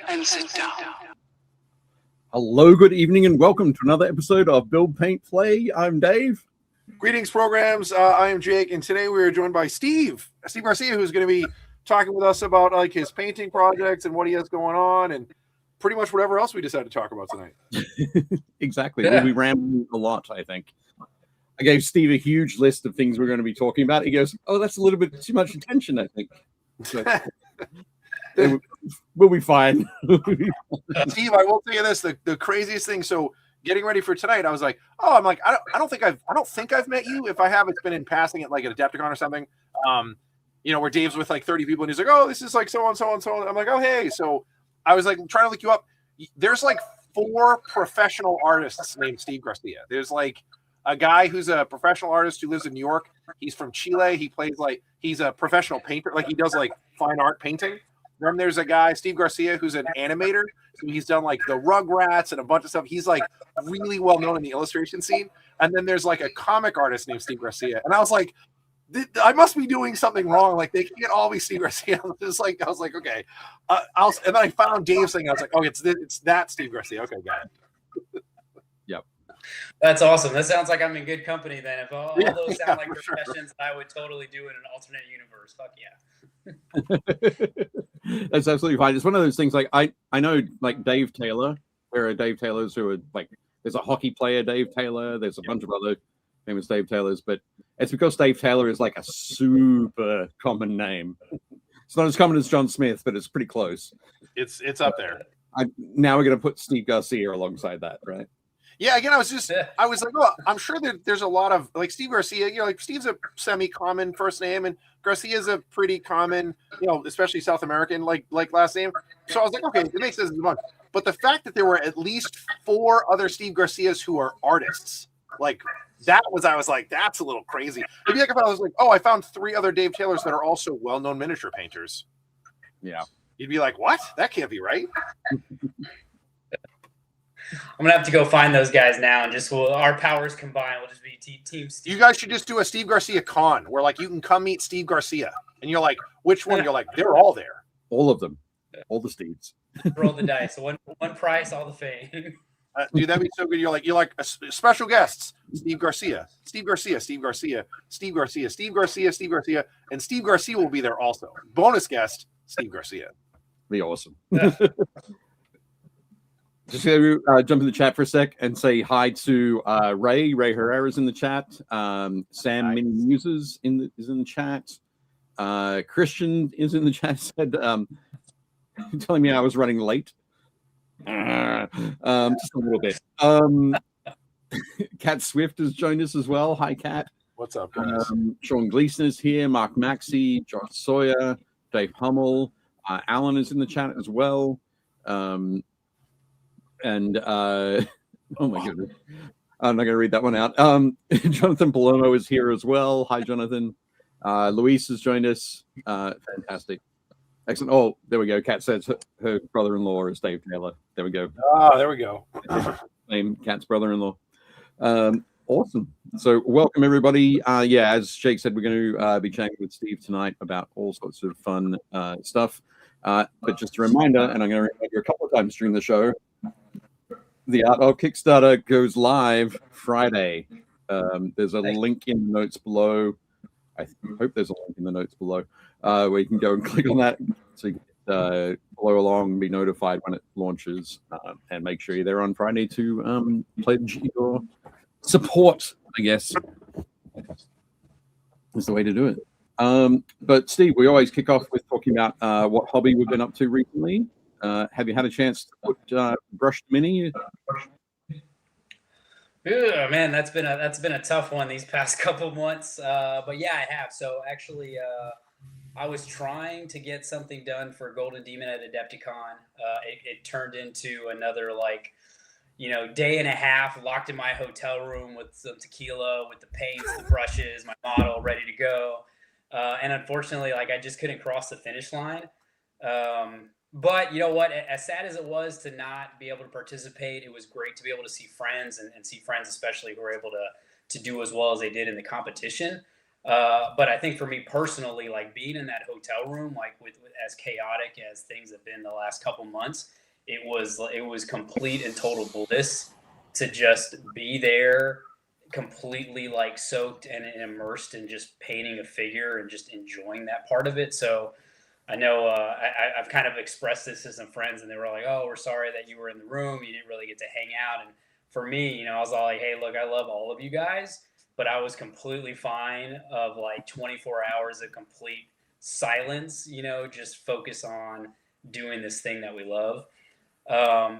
and sit down. Hello, good evening, and welcome to another episode of Build, Paint, Play. I'm Dave. Greetings, programs. I am Jake, and today we are joined by Steve Garcia, who's going to be talking with us about like his painting projects and what he has going on, and pretty much whatever else we decide to talk about tonight. Exactly. We'll be rambling a lot, I think. I gave Steve a huge list of things we're going to be talking about. He goes, "Oh, that's a little bit too much attention, I think." So, we'll be fine. Steve, I will tell you this: the craziest thing. So, getting ready for tonight, I was like, "Oh, I'm like, I don't think I've met you. If I have, it's been in passing at like an Adepticon or something." Where Dave's with like 30 people, and he's like, "Oh, this is like so and so and so." I'm like, "Oh, hey." So, I was like trying to look you up. There's like 4 professional artists named Steve Garcia. There's like a guy who's a professional artist who lives in New York. He's from Chile. He plays like he's a professional painter. Like he does like fine art painting. Then there's a guy, Steve Garcia, who's an animator. So he's done like the Rugrats and a bunch of stuff. He's like really well known in the illustration scene. And then there's like a comic artist named Steve Garcia. And I was like, I must be doing something wrong. Like they can't all be Steve Garcia. I was like, okay. And then I found Dave's thing. I was like, oh, it's that Steve Garcia. Okay, got it. Yep. That's awesome. That sounds like I'm in good company then. If all those sound like professions sure. I would totally do in an alternate universe. Fuck yeah. That's absolutely fine. It's one of those things like I know like Dave Taylor. There are Dave Taylors who are like there's a hockey player, Dave Taylor. There's a bunch of other famous Dave Taylors, but it's because Dave Taylor is like a super common name. It's not as common as John Smith, but it's pretty close. It's up there. Now we're going to put Steve Garcia alongside that, right? Yeah, again, I was like, well, I'm sure that there's a lot of like Steve Garcia, like Steve's a semi-common first name, and Garcia's a pretty common, especially South American like last name. So I was like, okay, it makes sense. But the fact that there were at least 4 other Steve Garcias who are artists, like I was like, that's a little crazy. Maybe like if I was like, oh, I found 3 other Dave Taylors that are also well-known miniature painters. Yeah. You'd be like, what? That can't be right. I'm gonna have to go find those guys now, and our powers combined. We'll just be team Steve. You guys should just do a Steve Garcia con where like you can come meet Steve Garcia, and you're like, which one? You're like, they're all there. All of them, all the Steves. Roll the dice. One price, all the fame. Dude, that'd be so good. You're like special guests: Steve Garcia, Steve Garcia, Steve Garcia, Steve Garcia, Steve Garcia, Steve Garcia, and Steve Garcia will be there also. Bonus guest: Steve Garcia. Be awesome. Yeah. Just gonna jump in the chat for a sec and say hi to Ray Herrera's in the chat. Sam Mini Muses is in the chat. Christian is in the chat. Said telling me I was running late. Just a little bit. Kat Swift has joined us as well. Hi, Kat. What's up, guys? Sean Gleason is here. Mark Maxey, Josh Sawyer, Dave Hummel. Alan is in the chat as well. And oh my goodness, I'm not going to read that one out. Jonathan Palomo is here as well. Hi, Jonathan. Luis has joined us. Fantastic. Excellent. Oh, there we go. Kat says her brother-in-law is Dave Taylor. There we go. Ah, there we go. Name Kat's brother-in-law. Awesome. So welcome, everybody. As Jake said, we're going to be chatting with Steve tonight about all sorts of fun stuff. But just a reminder, and I'm going to remind you a couple of times during the show, the Art of Kickstarter goes live Friday. There's a link in the notes below. I hope there's a link in the notes below where you can go and click on that so you can follow along and be notified when it launches. And make sure you're there on Friday to pledge your support, I guess. Is the way to do it. But Steve, we always kick off with talking about what hobby we've been up to recently. Have you had a chance to put brushed mini? Ooh, man, that's been a tough one these past couple months. But yeah, I have. So actually, I was trying to get something done for Golden Demon at Adepticon. It turned into another day and a half locked in my hotel room with some tequila, with the paints, the brushes, my model ready to go. And unfortunately, I just couldn't cross the finish line. But you know what? As sad as it was to not be able to participate, it was great to be able to see friends and see friends, especially who were able to do as well as they did in the competition. But I think for me personally, like being in that hotel room, like with as chaotic as things have been the last couple months, it was complete and total bliss to just be there, completely like soaked and immersed in just painting a figure and just enjoying that part of it. So I know I've kind of expressed this to some friends, and they were like, "Oh, we're sorry that you were in the room. You didn't really get to hang out." And for me, I was all like, "Hey, look, I love all of you guys, but I was completely fine of like 24 hours of complete silence. Just focus on doing this thing that we love."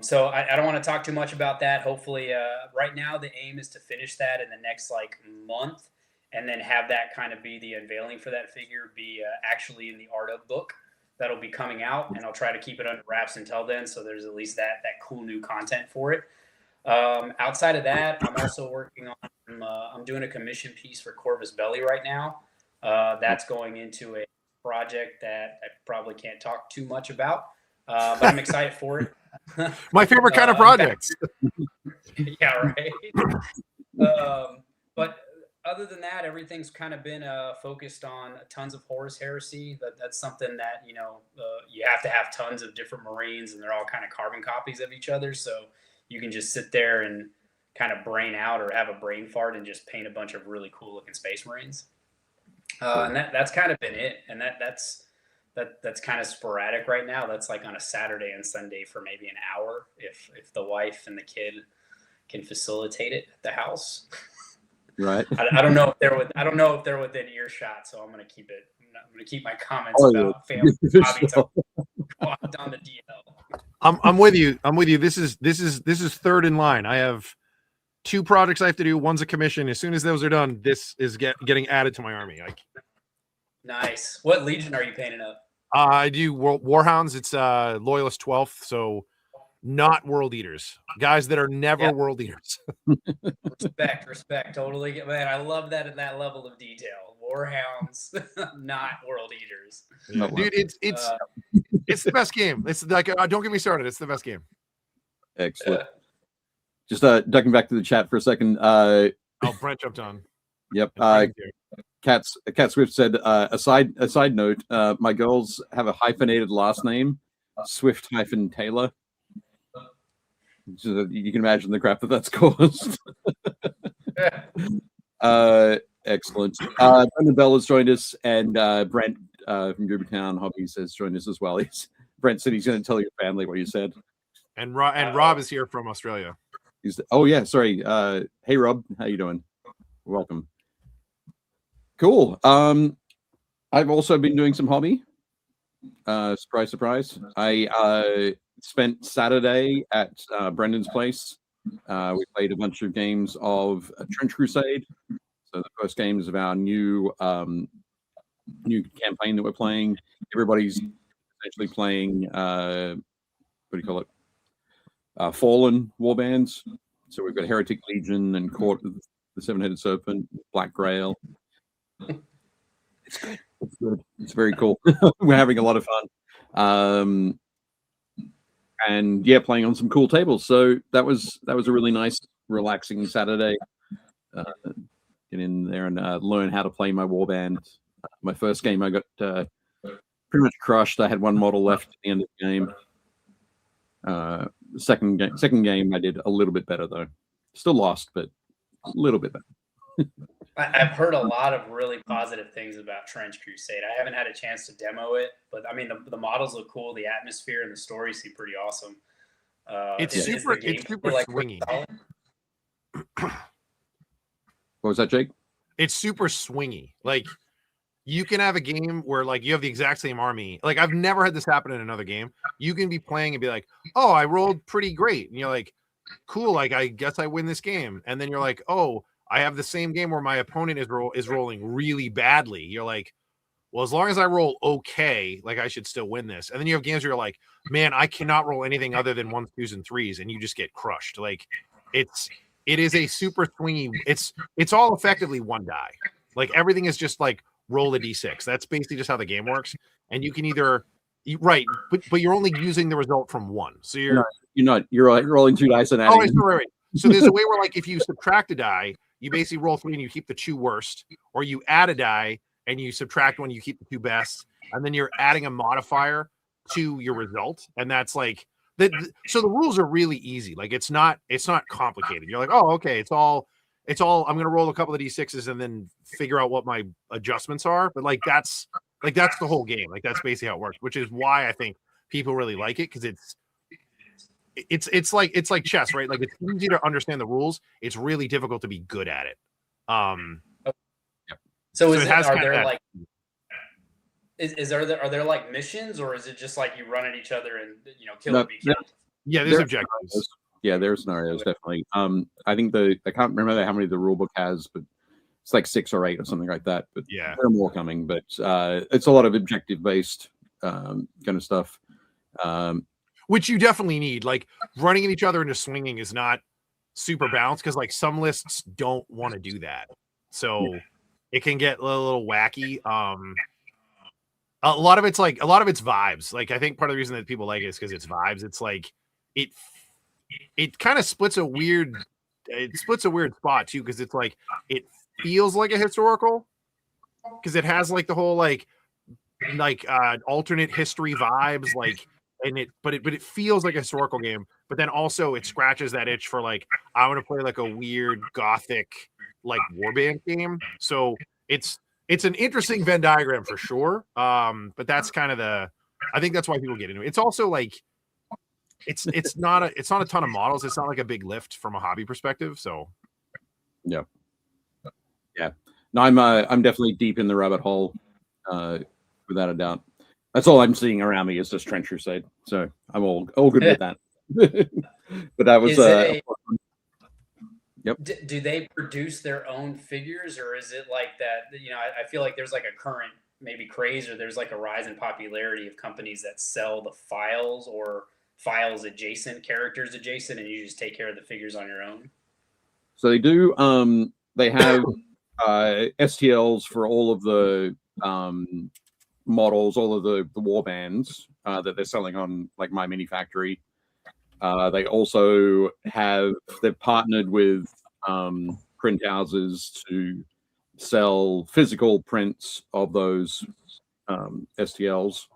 So I don't want to talk too much about that. Hopefully, right now the aim is to finish that in the next like month, and then have that kind of be the unveiling for that figure, be actually in the art of book that'll be coming out, and I'll try to keep it under wraps until then. So there's at least that cool new content for it. Outside of that, I'm also working on. I'm doing a commission piece for Corvus Belli right now. That's going into a project that I probably can't talk too much about, but I'm excited for it. My favorite kind of projects. Yeah, right. But other than that, everything's kind of been focused on tons of Horus Heresy. That's something that you have to have tons of different Marines, and they're all kind of carbon copies of each other. So you can just sit there and kind of brain out or have a brain fart and just paint a bunch of really cool looking Space Marines. And that's kind of been it. And that's kind of sporadic right now. That's like on a Saturday and Sunday for maybe an hour, if the wife and the kid can facilitate it at the house. Right. I don't know if they're within earshot, so I'm gonna keep my comments about family hobby down to DL. I'm with you. This is third in line. I have 2 projects I have to do. One's a commission. As soon as those are done, this is getting added to my army. Nice. What legion are you painting up? I do Warhounds. It's Loyalist 12th, so not World Eaters. Guys that are never World Eaters. Respect. Totally. Man, I love that at that level of detail. Warhounds, not World Eaters. Yeah, dude, it's the best game. It's like don't get me started. It's the best game. Excellent. Just ducking back to the chat for a second. Brent jumped on. Yep. Cat Swift said, a side note, my girls have a hyphenated last name, Swift-Taylor. So you can imagine the crap that's caused. Excellent. Brendan Bell has joined us, and Brent from Goobertown Hobbies has joined us as well. Brent said he's going to tell your family what you said. And Rob is here from Australia. Sorry. Hey, Rob, how you doing? Welcome. Cool. I've also been doing some hobby. Surprise. I spent Saturday at Brendan's place. We played a bunch of games of Trench Crusade. So the first games of our new campaign that we're playing. Everybody's essentially playing Fallen warbands. So we've got Heretic Legion and Court of the Seven-Headed Serpent, Black Grail. It's good. It's good. It's very cool. We're having a lot of fun. And playing on some cool tables. So that was a really nice, relaxing Saturday. Get in there and learn how to play my warband. My first game, I got pretty much crushed. I had one model left at the end of the game. Second game, I did a little bit better though. Still lost, but a little bit better. I've heard a lot of really positive things about Trench Crusade. I haven't had a chance to demo it, but I mean the models look cool. The atmosphere and the story seem pretty awesome. It's super swingy. What was that, Jake? It's super swingy. Like you can have a game where like you have the exact same army. Like I've never had this happen in another game. You can be playing and be like, "Oh, I rolled pretty great," and you're like, "Cool, like I guess I win this game." And then you're like, "Oh, I have the same game where my opponent is rolling really badly." You're like, well, as long as I roll okay, like I should still win this. And then you have games where you're like, man, I cannot roll anything other than 1s, 2s, and 3s, and you just get crushed. Like it is a super swingy. It's all effectively one die. Like everything is just like roll a d6. That's basically just how the game works. And you can either but you're only using the result from one. So you're rolling 2 dice and adding. Right. So there's a way where like if you subtract a die, you basically roll 3 and you keep the 2 worst, or you add a die and you subtract 1, you keep the 2 best, and then you're adding a modifier to your result, and that's like so the rules are really easy. Like it's not complicated. You're like, oh, okay, it's all I'm gonna roll a couple of d6s and then figure out what my adjustments are. But like that's the whole game. Like that's basically how it works, which is why I think people really like it, because it's like chess, right? Like it's easy to understand the rules. It's really difficult to be good at it. So are there like are there like missions, or is it just like you run at each other and kill and be killed? Yeah, there's objectives. Yeah, there are scenarios definitely. I think I can't remember how many the rulebook has, but it's like 6 or 8 or something like that. But yeah, there are more coming. But it's a lot of objective based kind of stuff, which you definitely need. Like running at each other and just swinging is not super balanced, because like some lists don't want to do that, so it can get a little wacky. A lot of it's vibes. Like I think part of the reason that people like it is because it's vibes. It's like it kind of splits a weird spot too, because it's like it feels like a historical, because it has like the whole like alternate history vibes, like, and but it feels like a historical game, but then also it scratches that itch for like, I want to play like a weird gothic like warband game. So it's an interesting Venn diagram for sure. But that's kind of I think that's why people get into it. It's also like it's not a ton of models. It's not like a big lift from a hobby perspective. So yeah. No, I'm definitely deep in the rabbit hole, without a doubt. That's all I'm seeing around me is this Trench Crusade. So I'm all good with that. But that was yep. Do they produce their own figures, or is it like that? I feel like there's like a current maybe craze, or there's like a rise in popularity of companies that sell the files or files adjacent, characters adjacent, and you just take care of the figures on your own. So they do. They have STLs for all of the models, all of the war bands that they're selling on like My Mini Factory. They also they've partnered with print houses to sell physical prints of those STLs,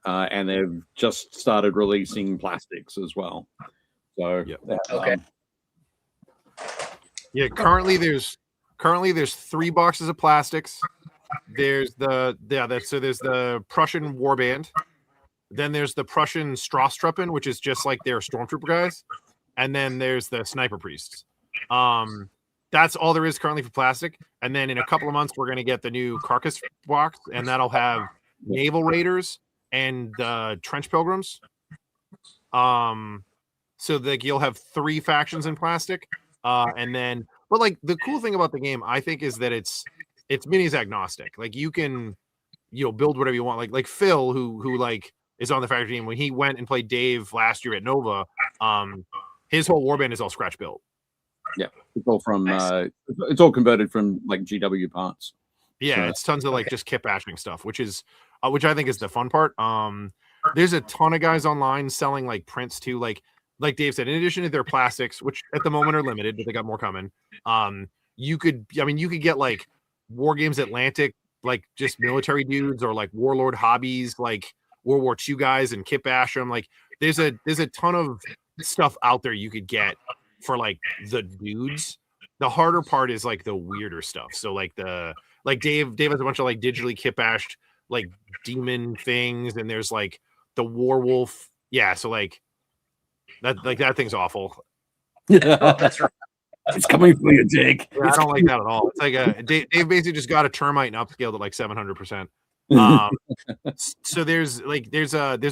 and they've just started releasing plastics as well. So okay. Yeah, currently there's 3 boxes of plastics. There's there's the Prussian warband. Then there's the Prussian Strasstruppen, which is just like their stormtrooper guys, and then there's the sniper priests. That's all there is currently for plastic. And then in a couple of months, we're going to get the new carcass box, and that'll have naval raiders and the trench pilgrims. So like you'll have 3 factions in plastic, and then but like the cool thing about the game, I think, is that it's minis agnostic. Like you can build whatever you want. Like Phil, who like is on the factory team, when he went and played Dave last year at Nova, his whole warband is all scratch built. Yeah, it's all from it's all converted from like GW parts. Yeah, so it's tons of like just kit bashing stuff, which I think is the fun part. There's a ton of guys online selling like prints too. Like Dave said, in addition to their plastics, which at the moment are limited, but they got more coming. You could get like War Games Atlantic, like just military dudes, or like Warlord Hobbies, like World War II guys, and kit bash them. Like there's a ton of stuff out there you could get for like the dudes. The harder part is like the weirder stuff. So like Dave has a bunch of like digitally kit bashed like demon things, and there's like the werewolf. Yeah, so like that thing's awful. Yeah, that's right. It's coming for you, Jake. Yeah, I don't like that at all. It's like Dave basically just got a termite and upscaled at like 700%. So there's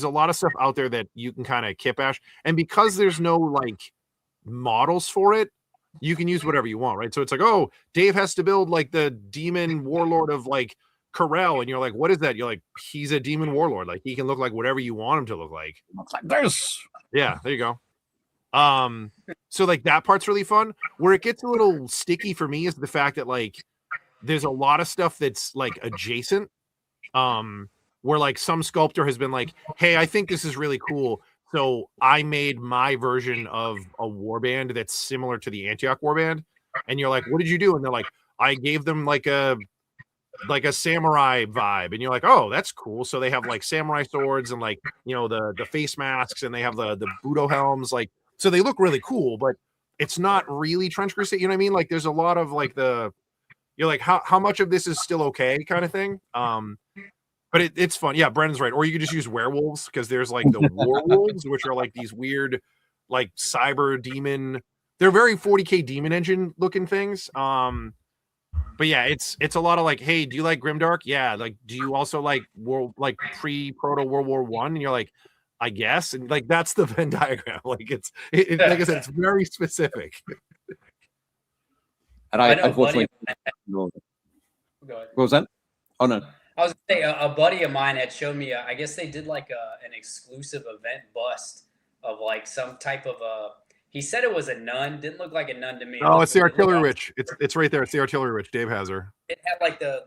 a lot of stuff out there that you can kind of kit bash, and because there's no like models for it, you can use whatever you want, right? So it's like, oh, Dave has to build like the demon warlord of like Corel, and you're like, what is that? You're like, he's a demon warlord. Like he can look like whatever you want him to look like. Looks like this. Yeah, there you go. So like that part's really fun. Where it gets a little sticky for me is the fact that like there's a lot of stuff that's like adjacent, where like some sculptor has been like, hey, I think this is really cool, so I made my version of a warband that's similar to the Antioch warband, and you're like, what did you do? And they're like, I gave them like a samurai vibe, and you're like, oh, that's cool. So they have like samurai swords and like, you know, the face masks, and they have the budo helms, like, so they look really cool, but it's not really Trench Crusade, you know what I mean? Like there's a lot of like you're like, how much of this is still okay kind of thing. But it's fun. Yeah, Brennan's right. Or you could just use werewolves, because there's like the werewolves, which are like these weird like cyber demon, they're very 40k demon engine looking things. But yeah, it's a lot of like, hey, do you like Grimdark? Yeah. Like, do you also like pre-proto World War I? And you're like, I guess. And like, that's the Venn diagram. Like it's like I said, it's very specific. And I unfortunately, what was that? Oh no. I was gonna say a buddy of mine had shown me. I guess they did like an exclusive event bust of like some type of a. He said it was a nun. Didn't look like a nun to me. Oh, it's the Artillery Witch. It's right there. It's the Artillery Witch. Dave has her. It had like the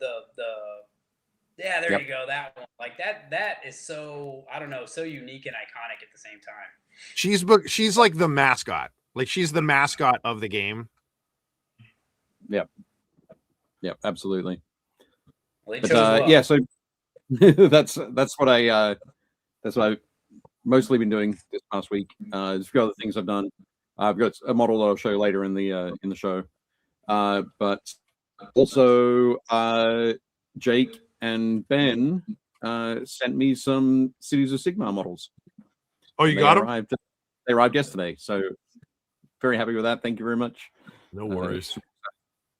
yeah. There you go. That one. Like that is so, I don't know, so unique and iconic at the same time. She's like the mascot. Like she's the mascot of the game. Yep. Yep. Absolutely. Well, but, yeah. So that's what I've mostly been doing this past week. There's a few other things I've done. I've got a model that I'll show later in the show. But also Jake and Ben sent me some Cities of Sigmar models. Oh, you got them? They arrived yesterday, so very happy with that. Thank you very much. No worries.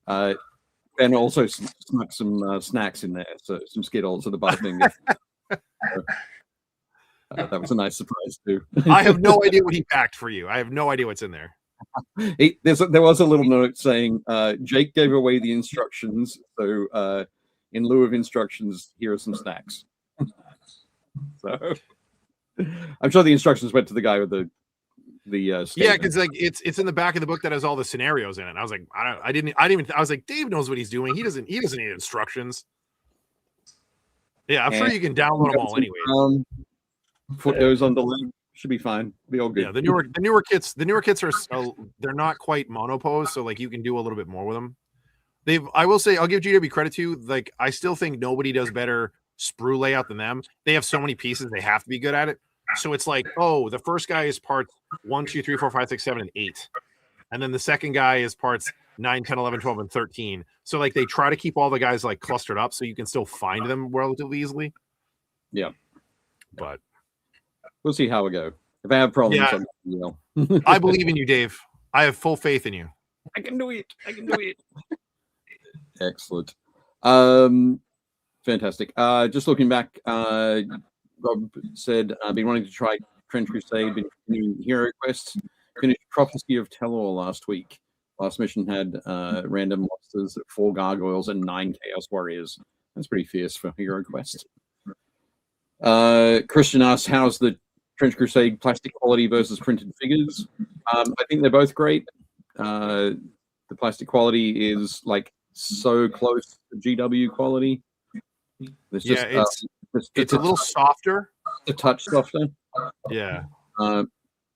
Ben also snuck some snacks in there, so some Skittles at the Butterfinger. That was a nice surprise too. I have no idea what he packed for you. I have no idea what's in there. There was a little note saying Jake gave away the instructions, so in lieu of instructions, here are some snacks. So I'm sure the instructions went to the guy with the yeah, because like it's in the back of the book that has all the scenarios in it. And I was like, I was like, Dave knows what he's doing. He doesn't need instructions. Yeah, I'm sure you can download them all anyway. Foot goes on the leg, should be fine. Be all good. Yeah, the newer kits are they're not quite monopose, so like you can do a little bit more with them. I will say, I'll give GW credit to, like, I still think nobody does better sprue layout than them. They have so many pieces, they have to be good at it. So it's like, oh, the first guy is parts 1, 2, 3, 4, 5, 6, 7, and 8. And then the second guy is parts 9, 10, 11, 12, and 13. So like they try to keep all the guys like clustered up so you can still find them relatively easily. Yeah. But we'll see how we go. If I have problems, yeah. I believe in you, Dave. I have full faith in you. I can do it. Excellent. Fantastic. Just looking back, Rob said, been wanting to try Trench Crusade, been doing hero quests, finished Prophecy of Telor last week. Last mission had random monsters, 4 gargoyles, and 9 chaos warriors. That's pretty fierce for hero quest. Christian asks, how's the Trench Crusade plastic quality versus printed figures? I think they're both great. The plastic quality is like so close to GW quality. It's a little softer, a touch softer. Yeah, but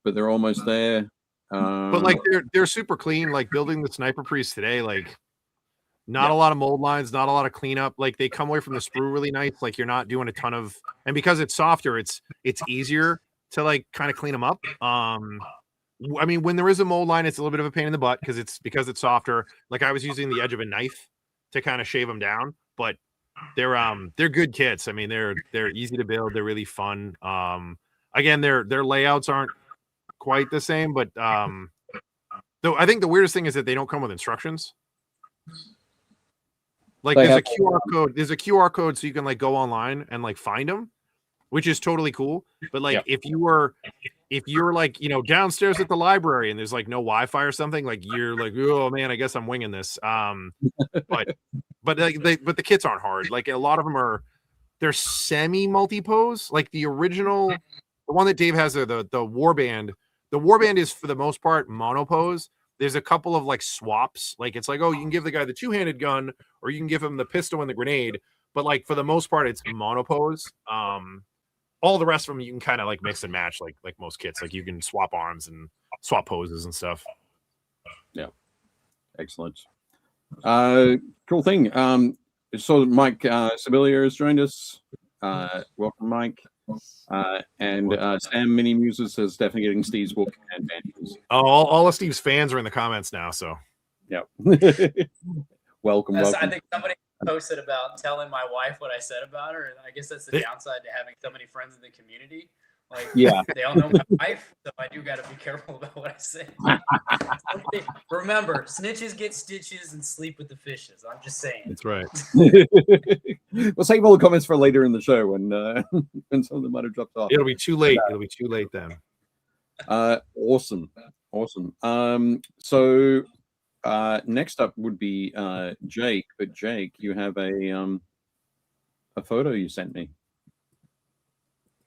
they're almost there. But like they're super clean. Like building the Sniper Priest today, like not a lot of mold lines, not a lot of cleanup. Like they come away from the sprue really nice. Like you're not doing a ton of, and because it's softer, it's easier to like kind of clean them up. I mean, when there is a mold line, it's a little bit of a pain in the butt because it's softer. Like I was using the edge of a knife to kind of shave them down, but they're good kits. I mean, they're easy to build. They're really fun. Again, their layouts aren't quite the same, but though I think the weirdest thing is that they don't come with instructions. Like there's a QR code. There's a QR code so you can like go online and like find them, which is totally cool. But like if you're like, you know, downstairs at the library and there's like no Wi-Fi or something, like you're like, oh man, I guess I'm winging this. But the kits aren't hard. Like a lot of them they're semi multi-pose. Like the original, the one that Dave has there, the warband. The warband is for the most part monopose. There's a couple of like swaps. Like it's like, oh, you can give the guy the 2-handed gun or you can give him the pistol and the grenade. But like for the most part, it's monopose. All the rest of them you can kind of like mix and match like most kits. Like you can swap arms and swap poses and stuff. Yeah. Excellent. Cool thing. So Mike Sibilia has joined us. Welcome, Mike. And Sam Mini Muses is definitely getting Steve's book and Banjos. Oh, all of Steve's fans are in the comments now, so yeah. welcome. I think somebody posted about telling my wife what I said about her, and I guess that's the downside to having so many friends in the community. Like, yeah, they all know my wife, so I do got to be careful about what I say. Remember, snitches get stitches and sleep with the fishes. I'm just saying. That's right. We'll save all the comments for later in the show when some of them might have dropped off. It'll be too late. It'll be too late then. Awesome. So next up would be Jake. But Jake, you have a photo you sent me.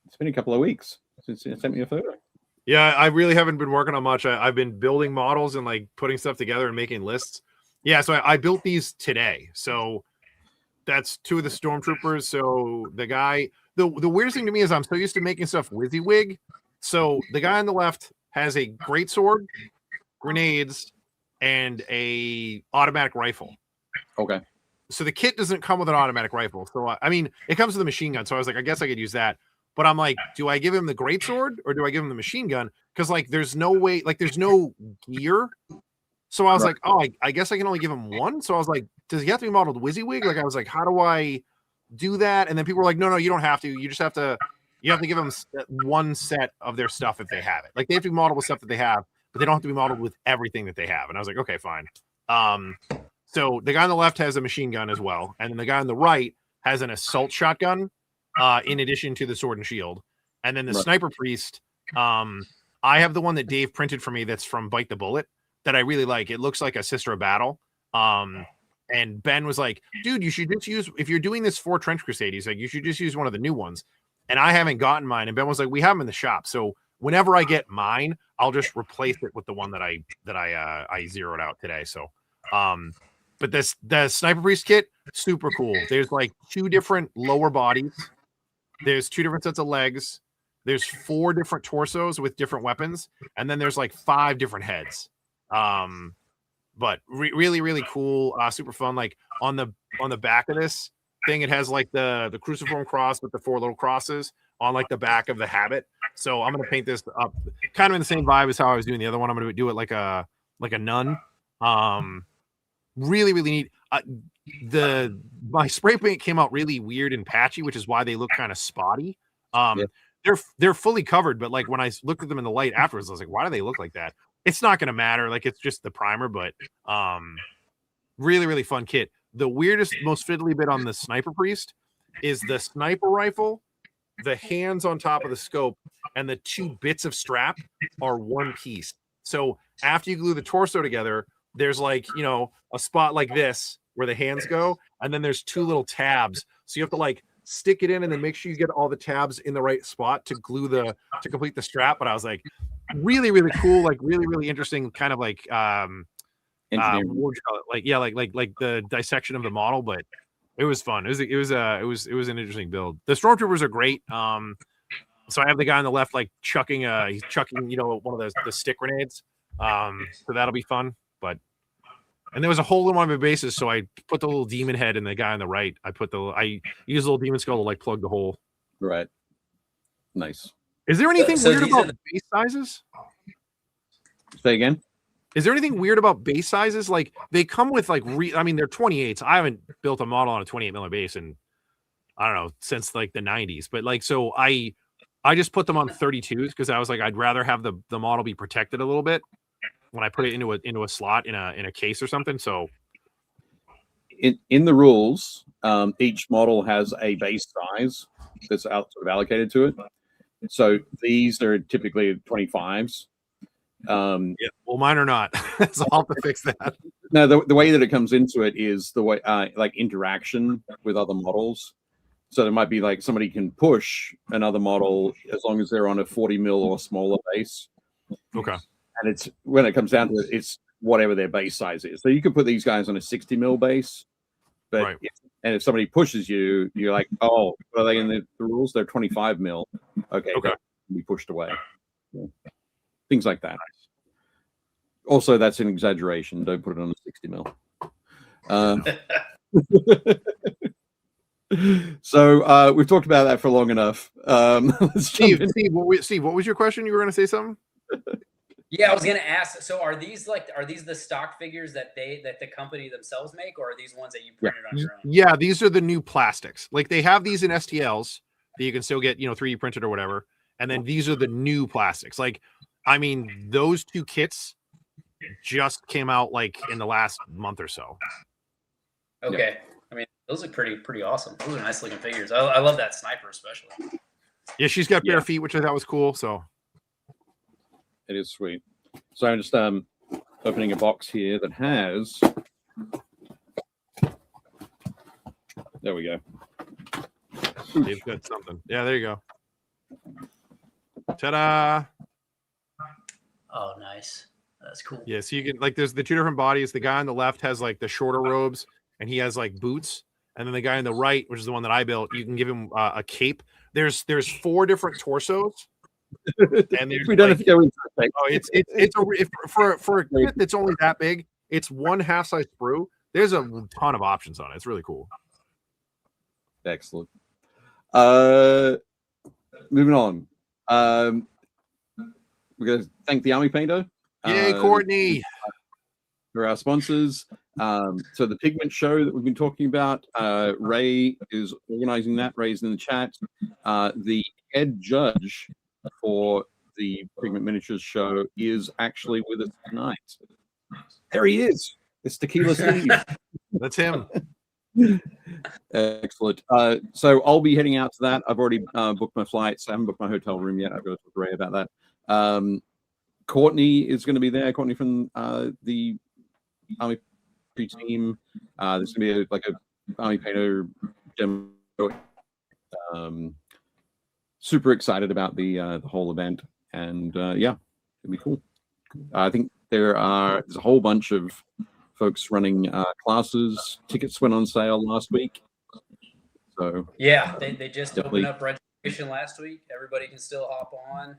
It's been a couple of weeks since you sent me a photo. Yeah, I really haven't been working on much. I've been building models and like putting stuff together and making lists. Yeah, so I built these today. So that's 2 of the stormtroopers. So the guy, the weirdest thing to me is I'm so used to making stuff WYSIWYG. So the guy on the left has a greatsword, grenades, and a automatic rifle. Okay. So the kit doesn't come with an automatic rifle. So I mean, it comes with a machine gun. So I was like, I guess I could use that. But I'm like, do I give him the greatsword or do I give him the machine gun? Because like, there's no way, like, there's no gear. So I was like, oh, I guess I can only give him one. So I was like, does he have to be modeled WYSIWYG? Like, I was like, how do I do that? And then people were like, no, you don't have to. You just have to. You have to give them one set of their stuff if they have it. Like, they have to be modeled with stuff that they have, but they don't have to be modeled with everything that they have. And I was like, okay, fine. So the guy on the left has a machine gun as well, and then the guy on the right has an assault shotgun. In addition to the sword and shield. And then the sniper priest, I have the one that Dave printed for me that's from Bite the Bullet that I really like. It looks like a Sister of Battle. And Ben was like, dude, you should just use, if you're doing this for Trench Crusade, he's like, you should just use one of the new ones. And I haven't gotten mine. And Ben was like, we have them in the shop. So whenever I get mine, I'll just replace it with the one that I zeroed out today. So, but the sniper priest kit, super cool. There's like 2 different lower bodies. There's 2 different sets of legs. There's 4 different torsos with different weapons, and then there's like 5 different heads. But really, really cool, super fun. Like on the back of this thing, it has like the cruciform cross with the 4 little crosses on like the back of the habit. So I'm gonna paint this up kind of in the same vibe as how I was doing the other one. I'm gonna do it like a nun. Really, really neat. My spray paint came out really weird and patchy, which is why they look kind of spotty. They're fully covered, but like when I looked at them in the light afterwards, I was like, why do they look like that? It's not going to matter. Like, it's just the primer, but really, really fun kit. The weirdest, most fiddly bit on the sniper priest is the sniper rifle, the hands on top of the scope, and the 2 bits of strap are one piece. So after you glue the torso together, there's like, a spot like this where the hands go, and then there's 2 little tabs. So you have to like stick it in and then make sure you get all the tabs in the right spot to complete the strap. But I was like, really, really cool, like really, really interesting, kind of like what would you call it? Like, yeah, like the dissection of the model, but it was fun. It was an interesting build. The stormtroopers are great. So I have the guy on the left like chucking one of the stick grenades. So that'll be fun. And there was a hole in one of my bases, so I put the little demon head, and the guy on the right, I use a little demon skull to like plug the hole. Right. Nice. Is there anything weird about base sizes? Say again. Is there anything weird about base sizes? Like, they come with like they're 28s. I haven't built a model on a 28mm base in, I don't know, since like the 90s. But like, so I just put them on 32s because I was like, I'd rather have the model be protected a little bit when I put it into a slot in a case or something. So in the rules, each model has a base size that's sort of allocated to it. So these are typically 25s. Yeah, well, mine are not. So I'll have to fix that. No, the way that it comes into it is the way like interaction with other models. So there might be like somebody can push another model as long as they're on a 40mm or smaller base. Okay. And it's when it comes down to it, it's whatever their base size is. So you can put these guys on a 60mm base, but right. If somebody pushes you, you're like, oh, are they in the rules? They're 25mm. Okay. Be pushed away. Yeah. Things like that. Also, that's an exaggeration. Don't put it on a 60 mil. So we've talked about that for long enough. Steve, what was your question? You were going to say something? Yeah, I was gonna ask. So, are these the stock figures that the company themselves make, or are these ones that you printed on your own? Yeah, these are the new plastics. Like they have these in STLs that you can still get, 3D printed or whatever. And then these are the new plastics. Like, I mean, those two kits just came out like in the last month or so. Okay, I mean, those look pretty awesome. Those are nice looking figures. I love that sniper especially. Yeah, she's got bare feet, which I thought was cool. So. It is sweet. So I'm just opening a box here that has. There we go. They've got something. Yeah, there you go. Ta-da! Oh, nice. That's cool. Yeah, so you can there's the two different bodies. The guy on the left has like the shorter robes, and he has like boots. And then the guy on the right, which is the one that I built, you can give him a cape. There's 4 different torsos. And we don't have to go into it. It's for a kit that's only that big, it's 1 half size sprue. There's a ton of options on it. It's really cool. Excellent. Moving on. We're going to thank the Army Painter. Yay, Courtney. For our sponsors. So the pigment show that we've been talking about, Ray is organizing that. Ray's in the chat. The head judge for the Pigment Miniatures show is actually with us tonight. There he is. It's Tequila Steve. That's him. Excellent. So I'll be heading out to that. I've already booked my flights. I haven't booked my hotel room yet. I've got to talk to Ray about that. Courtney is going to be there. Courtney from the Army team. There's going to be a Army Painter demo. Super excited about the whole event, and yeah, it'll be cool. I think there's a whole bunch of folks running classes. Tickets went on sale last week, so yeah, they just opened up registration last week. Everybody can still hop on.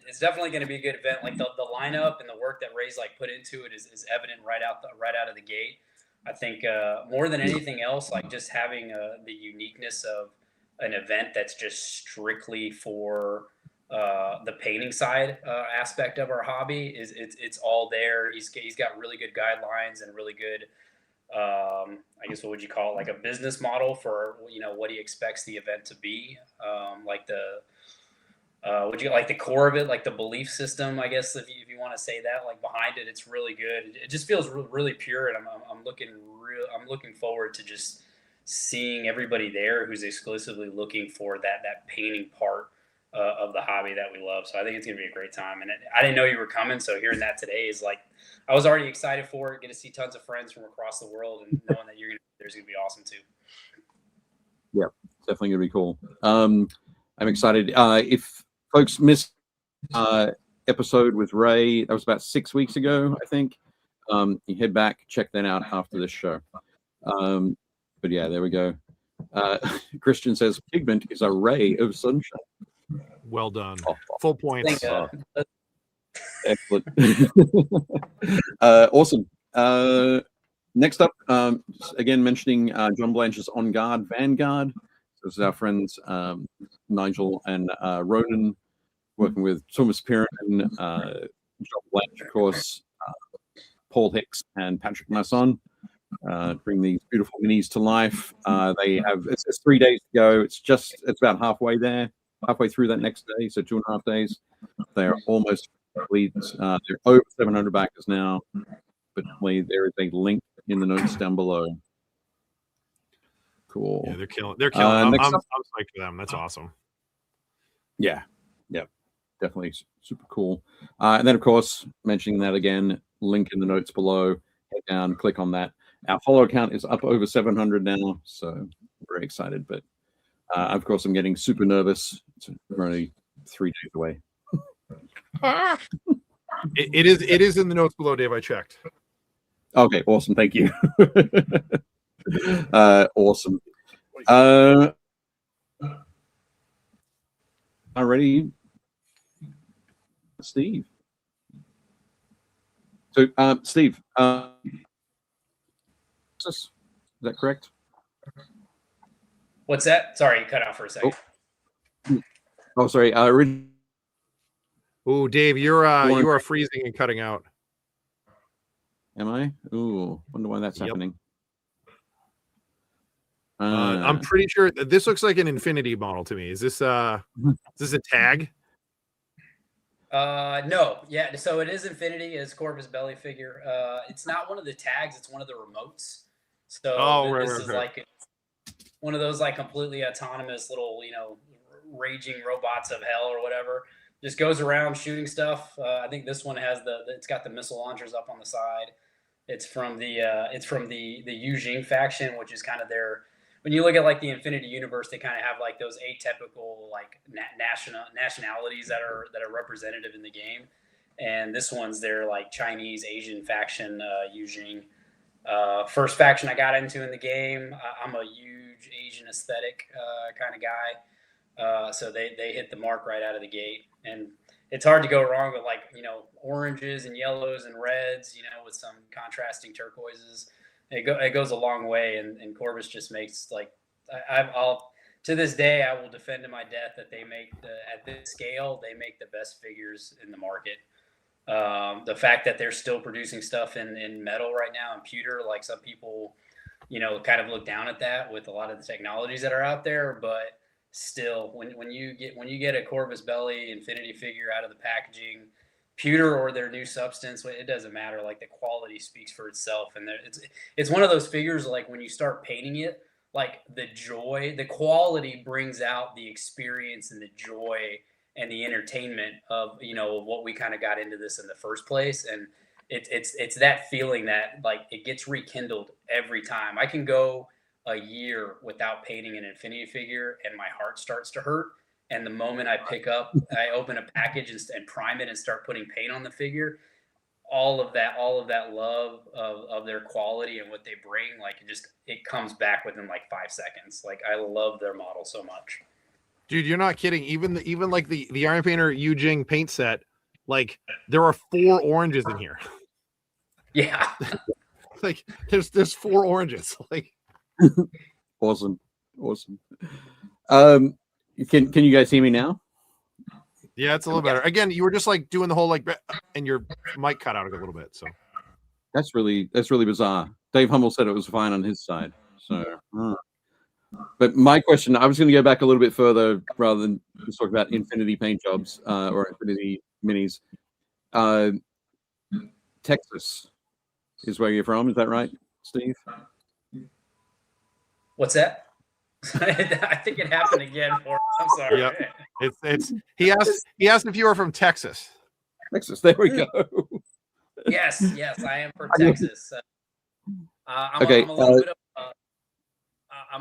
It's definitely going to be a good event. Like the lineup and the work that Ray's put into it is evident right out of the gate. I think more than anything else, just having the uniqueness of an event that's just strictly for the painting side aspect of our hobby it's all there. He's got really good guidelines and really good I guess what would you call it, a business model for what he expects the event to be, the core of it, the belief system, I guess if you want to say that, behind it, it's really good. It just feels really pure, and I'm looking forward to just seeing everybody there who's exclusively looking for that painting part of the hobby that we love. So I think it's going to be a great time. And I didn't know you were coming, so hearing that today is I was already excited for it. Get to see tons of friends from across the world, and knowing that there's going to be awesome too. Yeah, definitely going to be cool. I'm excited. If folks missed episode with Ray, that was about 6 weeks ago, I think. You head back, check that out after this show. But yeah, there we go. Christian says pigment is a ray of sunshine. Well done. Full points. Excellent. Awesome. Next up, again, mentioning John Blanche's On Guard Vanguard. This is our friends Nigel and Ronan, working with Thomas Piran, John Blanche, of course, Paul Hicks, and Patrick Masson. Bring these beautiful minis to life. It's 3 days to go. It's about halfway through that next day, so 2.5 days. They're almost complete. They're over 700 backers now, but there is a link in the notes down below. Cool. Yeah, they're killing. I'm psyched for them. That's awesome. Yeah, definitely super cool. And then, of course, mentioning that again, link in the notes below. Head down, click on that. Our follower count is up over 700 now, so very excited. But of course, I'm getting super nervous. We're only 3 days away. It is in the notes below, Dave. I checked. Okay, awesome. Thank you. Awesome. Already, Steve. So, Steve, is that correct? What's that? Sorry, you cut out for a second. Oh, sorry. Oh, Dave, you are freezing and cutting out. Am I? Ooh, wonder why that's happening. I'm pretty sure this looks like an Infinity model to me. Is this a tag? No, yeah. So it is Infinity as Corvus Belly figure. It's not one of the tags. It's one of the remotes. So this is like one of those like completely autonomous little, raging robots of hell or whatever. Just goes around shooting stuff. I think this one has it's got the missile launchers up on the side. It's from the Yujing faction, which is kind of their. When you look at like the Infinity Universe, they kind of have like those atypical like nationalities that are representative in the game, and this one's their like Chinese Asian faction, Yujing. First faction I got into in the game. I'm a huge Asian aesthetic kind of guy, so they hit the mark right out of the gate, and it's hard to go wrong with like oranges and yellows and reds, with some contrasting turquoises. It goes a long way, and Corvus just makes like I'll to this day I will defend to my death that they make at this scale they make the best figures in the market. The fact that they're still producing stuff in metal right now and pewter, like some people, kind of look down at that with a lot of the technologies that are out there, but still, when you get a Corvus Belly Infinity figure out of the packaging, pewter or their new substance, it doesn't matter. Like the quality speaks for itself, and it's one of those figures like when you start painting it, like the quality brings out the experience and the joy and the entertainment of what we kind of got into this in the first place, and it's that feeling that like it gets rekindled every time. I can go a year without painting an Infinity figure, and my heart starts to hurt. And the moment I open a package and prime it and start putting paint on the figure, all of that love of their quality and what they bring, like it comes back within like 5 seconds. Like I love their model so much. Dude, you're not kidding. Even like the Iron Painter Yujing paint set, like there are 4 oranges in here. Yeah. Like there's 4 oranges. Like awesome. Can you guys hear me now? Yeah, it's a little better. Again, you were just like doing the whole like, and your mic cut out a little bit. So that's really bizarre. Dave Hummel said it was fine on his side. So, but my question, I was going to go back a little bit further rather than just talk about Infinity paint jobs or Infinity minis. Texas is where you're from. Is that right, Steve? What's that? I think it happened again. I'm sorry. Yep. It's he asked if you were from Texas. Texas. There we go. Yes, I am from Texas. I'm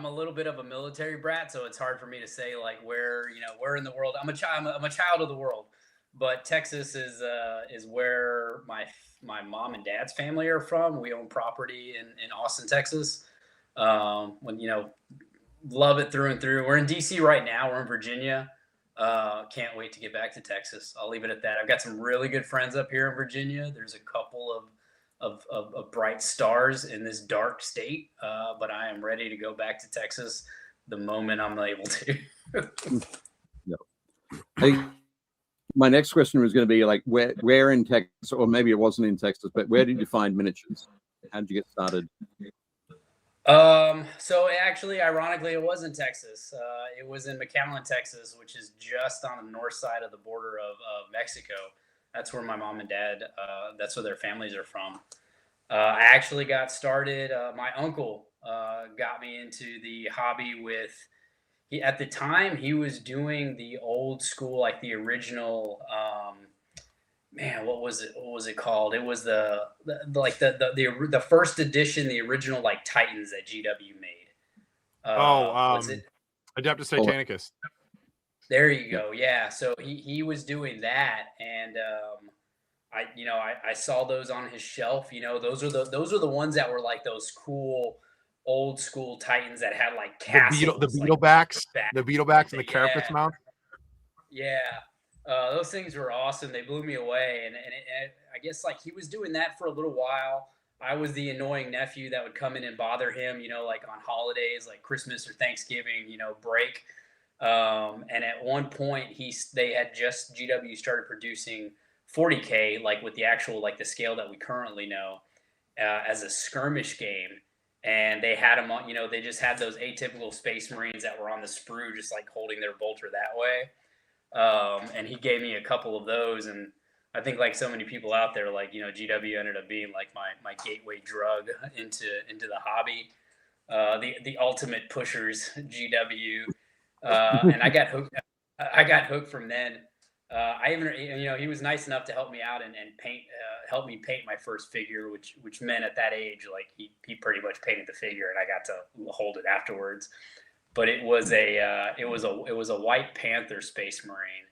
a little bit of a military brat, so it's hard for me to say like where in the world. I'm a child of the world, but Texas is where my mom and dad's family are from. We own property in Austin, Texas. Love it through and through. We're in DC right now. We're in Virginia. Can't wait to get back to Texas. I'll leave it at that. I've got some really good friends up here in Virginia. There's a couple of bright stars in this dark state, but I am ready to go back to Texas the moment I'm able to. Hey, my next question was going to be like, where in Texas, or maybe it wasn't in Texas, but where did you find miniatures? How did you get started? So actually, ironically, it was in Texas. It was in McAllen, Texas, which is just on the north side of the border of Mexico. That's where my mom and dad, that's where their families are from. I actually got started. My uncle got me into the hobby with, at the time, he was doing the old school, like the original, what was it called? It was the first edition, the original like Titans that GW made. Adeptus Titanicus. There you go. Yeah. So he was doing that, and I saw those on his shelf. Those are the ones that were like those cool old school Titans that had like castles, the Beetlebacks, and the Carapace mount. Yeah. Those things were awesome. They blew me away, and I guess like he was doing that for a little while. I was the annoying nephew that would come in and bother him, like on holidays, like Christmas or Thanksgiving, break. And at one point, they had just GW started producing 40K, like with the actual like the scale that we currently know, as a skirmish game. And they had them on, they just had those atypical Space Marines that were on the sprue, just like holding their bolter that way. And he gave me a couple of those, and I think like so many people out there, like GW ended up being like my gateway drug into the hobby, the ultimate pushers GW, and I got hooked. I got hooked from then. I even he was nice enough to help me out and paint, help me paint my first figure, which meant at that age like he pretty much painted the figure and I got to hold it afterwards. But it was a White Panther Space Marine.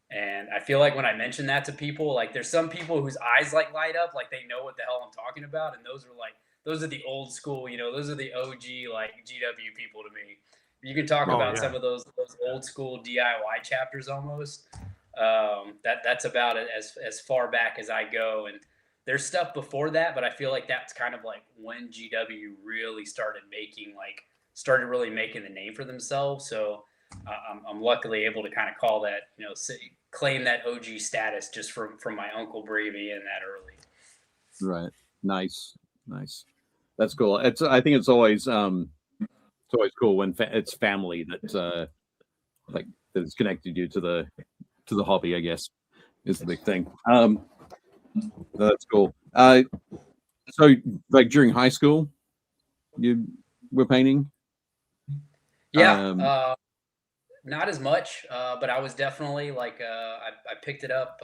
And I feel like when I mention that to people, like there's some people whose eyes like light up, like they know what the hell I'm talking about. And those are the old school, those are the OG like GW people to me. You can talk about some of those old school DIY chapters almost. That's about it as far back as I go. And there's stuff before that, but I feel like that's kind of like when GW really started really making the name for themselves. So I'm luckily able to kind of call that, claim that OG status just from my uncle bringing me in that early. Right. Nice. That's cool. I think it's always cool when it's family that that's connected you to the hobby, I guess, is the big thing. That's cool. So like during high school, you were painting? Yeah. Not as much, but I was definitely like I picked it up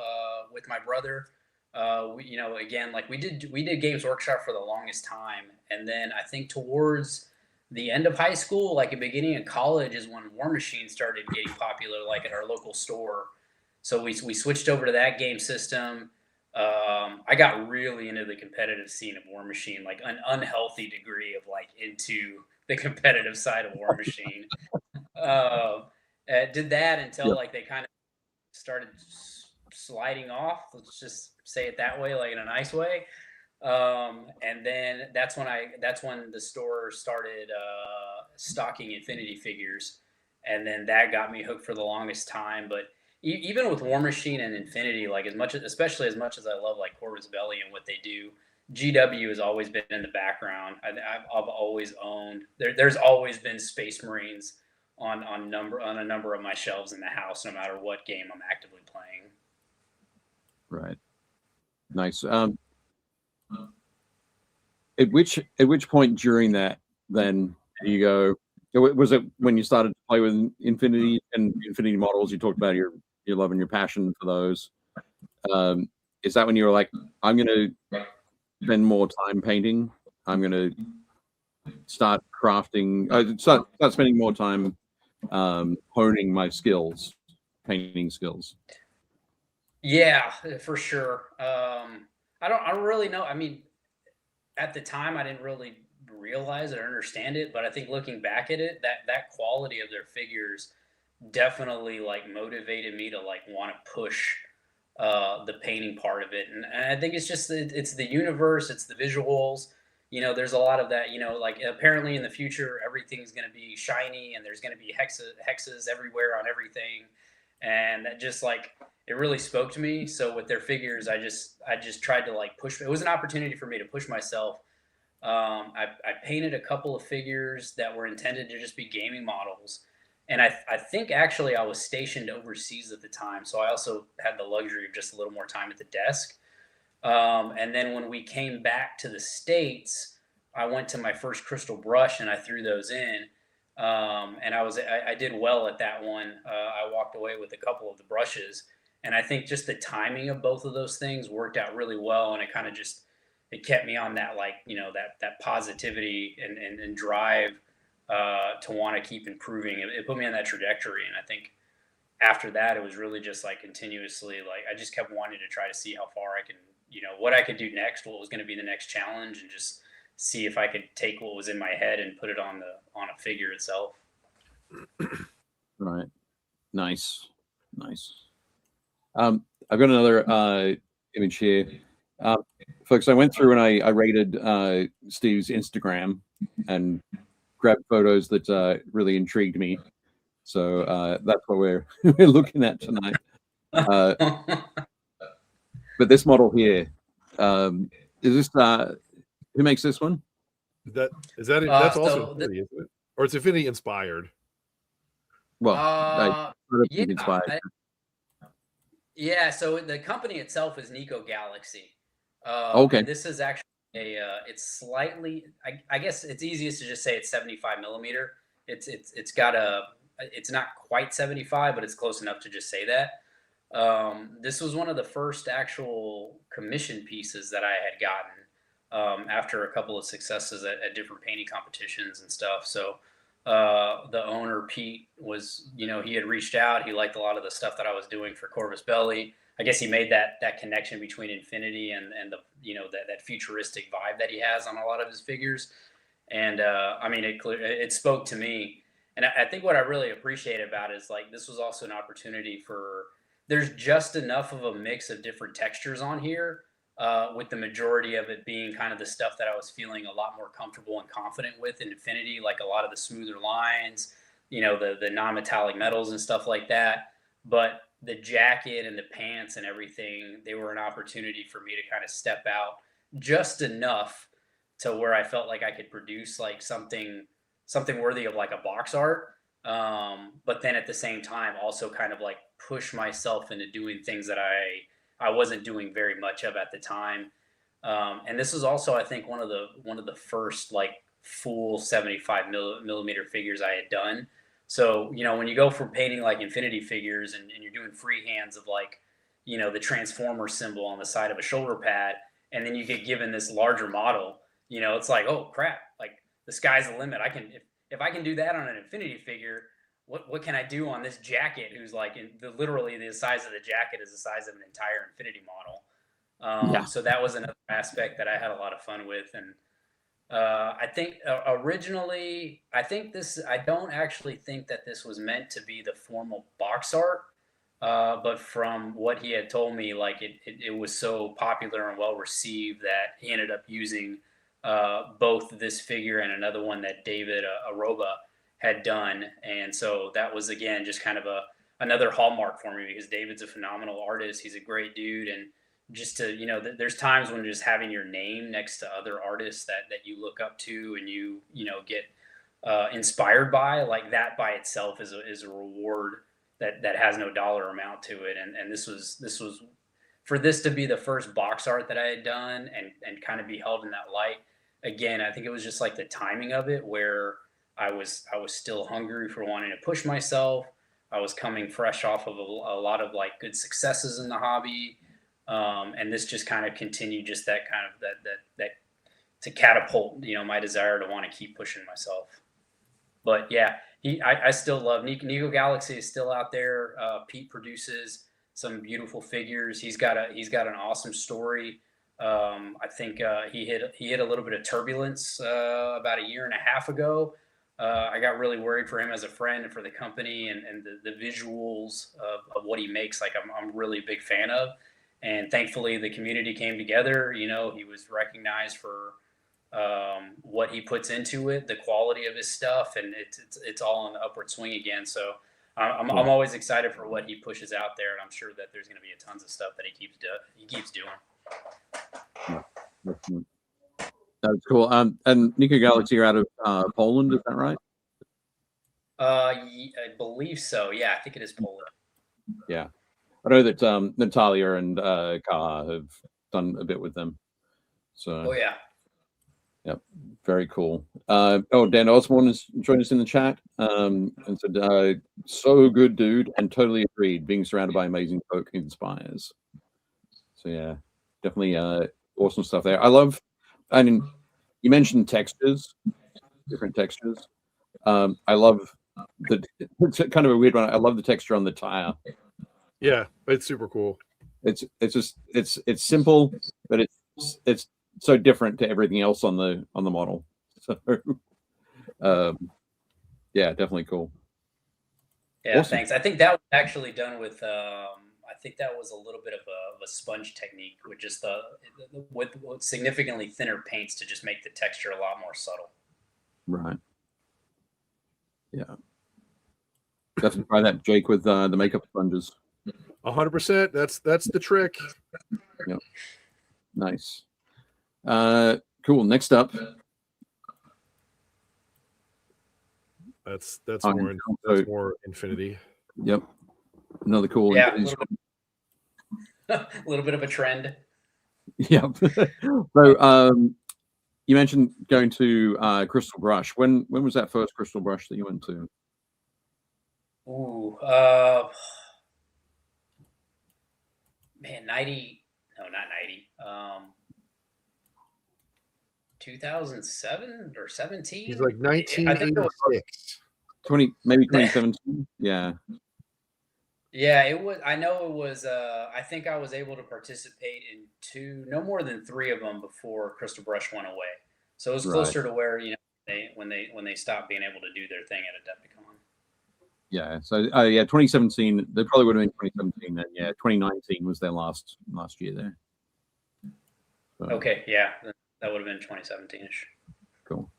with my brother. Again, like we did Games Workshop for the longest time, and then I think towards the end of high school, like at the beginning of college, is when War Machine started getting popular, like at our local store. So we switched over to that game system. I got really into the competitive scene of War Machine, like an unhealthy degree of like into the competitive side of War Machine. Did that until like they kind of started sliding off. Let's just say it that way, like in a nice way. And then that's when the store started stocking Infinity figures, and then that got me hooked for the longest time. But even with War Machine and Infinity, like especially as much as I love like Corvus Belli and what they do, GW has always been in the background. I've always owned. There's always been Space Marines on a number of my shelves in the house, no matter what game I'm actively playing. Right. Nice. At which point during that then you go? Was it when you started to play with Infinity and Infinity models? You talked about your love and your passion for those. Is that when you were like, I'm going to spend more time painting? I'm going to start crafting. Start spending more time honing my skills, painting skills. Yeah, for sure. I don't really know. I mean, at the time I didn't really realize it or understand it, but I think looking back at it, that quality of their figures definitely like motivated me to like want to push the painting part of it. And I think it's just it's the universe, it's the visuals. There's a lot of that, like apparently in the future, everything's going to be shiny and there's going to be hexes everywhere on everything. And that just like, it really spoke to me. So with their figures, I just tried to like push. It was an opportunity for me to push myself. I painted a couple of figures that were intended to just be gaming models. And I think actually I was stationed overseas at the time. So I also had the luxury of just a little more time at the desk. And then when we came back to the States, I went to my first crystal brush and I threw those in. And I did well at that one. I walked away with a couple of the brushes, and I think just the timing of both of those things worked out really well. And it kind of it kept me on that, like, that positivity and drive, to want to keep improving. It put me on that trajectory. And I think after that, it was really just like continuously, like, I just kept wanting to try to see how far I can, what I could do next, what was going to be the next challenge, and just see if I could take what was in my head and put it on a figure itself. Right. Nice. I've got another image here. Folks, I went through and I rated Steve's Instagram and grabbed photos that really intrigued me. So that's what we're looking at tonight. But this model here, is this who makes this one? That's also Infinity, isn't it? Or it's Infinity inspired. Well, inspired. Yeah, so the company itself is Nico Galaxy. Okay. And this is actually it's slightly, I guess it's easiest to just say it's 75 millimeter. It's not quite 75, but it's close enough to just say that. This was one of the first actual commission pieces that I had gotten after a couple of successes at different painting competitions and stuff. So the owner, Pete, was, he had reached out. He liked a lot of the stuff that I was doing for Corvus Belli. I guess he made that connection between Infinity and the, that futuristic vibe that he has on a lot of his figures. And I mean, it spoke to me. And I think what I really appreciate about it is, like, this was also an opportunity for, there's just enough of a mix of different textures on here, with the majority of it being kind of the stuff that I was feeling a lot more comfortable and confident with in Infinity, like a lot of the smoother lines, the non-metallic metals and stuff like that. But the jacket and the pants and everything, they were an opportunity for me to kind of step out just enough to where I felt like I could produce like something worthy of like a box art. But then at the same time, also kind of like push myself into doing things that I wasn't doing very much of at the time. And this was also, I think, one of the first like full 75 millimeter figures I had done. So, when you go from painting like Infinity figures and you're doing freehands of like, the Transformer symbol on the side of a shoulder pad, and then you get given this larger model, it's like, oh crap, like the sky's the limit. If I can do that on an Infinity figure, what can I do on this jacket? Who's like literally the size of the jacket is the size of an entire Infinity model. So that was another aspect that I had a lot of fun with. And I think originally, I don't actually think that this was meant to be the formal box art. But from what he had told me, like it was so popular and well received that he ended up using both this figure and another one that David Aroba had done. And so that was, again, just kind of another hallmark for me, because David's a phenomenal artist. He's a great dude. And just to, there's times when just having your name next to other artists that you look up to and you get inspired by, like that by itself is a reward that has no dollar amount to it. And this was for this to be the first box art that I had done and kind of be held in that light. Again, I think it was just like the timing of it, where I was still hungry for wanting to push myself. I was coming fresh off of a lot of like good successes in the hobby. And this just kind of continued just that kind of that to catapult, my desire to want to keep pushing myself. But yeah, I still love Nico Galaxy is still out there. Pete produces some beautiful figures. He's got an awesome story. I think he hit a little bit of turbulence about a year and a half ago. I got really worried for him as a friend and for the company and the visuals of what he makes. Like I'm really a big fan of, and thankfully the community came together. He was recognized for what he puts into it, the quality of his stuff, and it's all on the upward swing again. So I'm always excited for what he pushes out there, and I'm sure that there's going to be tons of stuff that he keeps doing. That's cool. And Nico Galaxy are out of Poland, is that right? I believe so. Yeah, I think it is Poland. Yeah, I know that Natalia and Kaha have done a bit with them. So. Oh yeah. Yep, very cool. Dan Osborne has joined us in the chat and said, "So good, dude," and totally agreed. Being surrounded by amazing folk inspires. So yeah, definitely awesome stuff there. I mean, you mentioned textures, different textures. I love it's kind of a weird one. I love the texture on the tire. Yeah, it's super cool. It's simple, but it's so different to everything else on the model. So yeah, definitely cool. Yeah, awesome. Thanks. I think that was actually done with I think that was a little bit of a sponge technique with just with significantly thinner paints to just make the texture a lot more subtle. Right. Yeah. Definitely try that, Jake, with the makeup sponges. 100%. That's the trick. Yep. Nice. Cool. Next up. That's Oh, more Infinity. Yep. Another cool. Yeah. A little bit of a trend. Yep. So you mentioned going to Crystal Brush. When was that first Crystal Brush that you went to? Ooh, man, 90, no, not 90. 2007 or 17? He's like 1986. 2017. Yeah. Yeah, it was. I know it was. I think I was able to participate in no more than 3 of them before Crystal Brush went away. So it was closer to where when they stopped being able to do their thing at Adepticon. Yeah. So yeah, 2017. They probably would have been 2017 then. Yeah, 2019 was their last year there. So, okay. Yeah, that would have been 2017ish. Cool.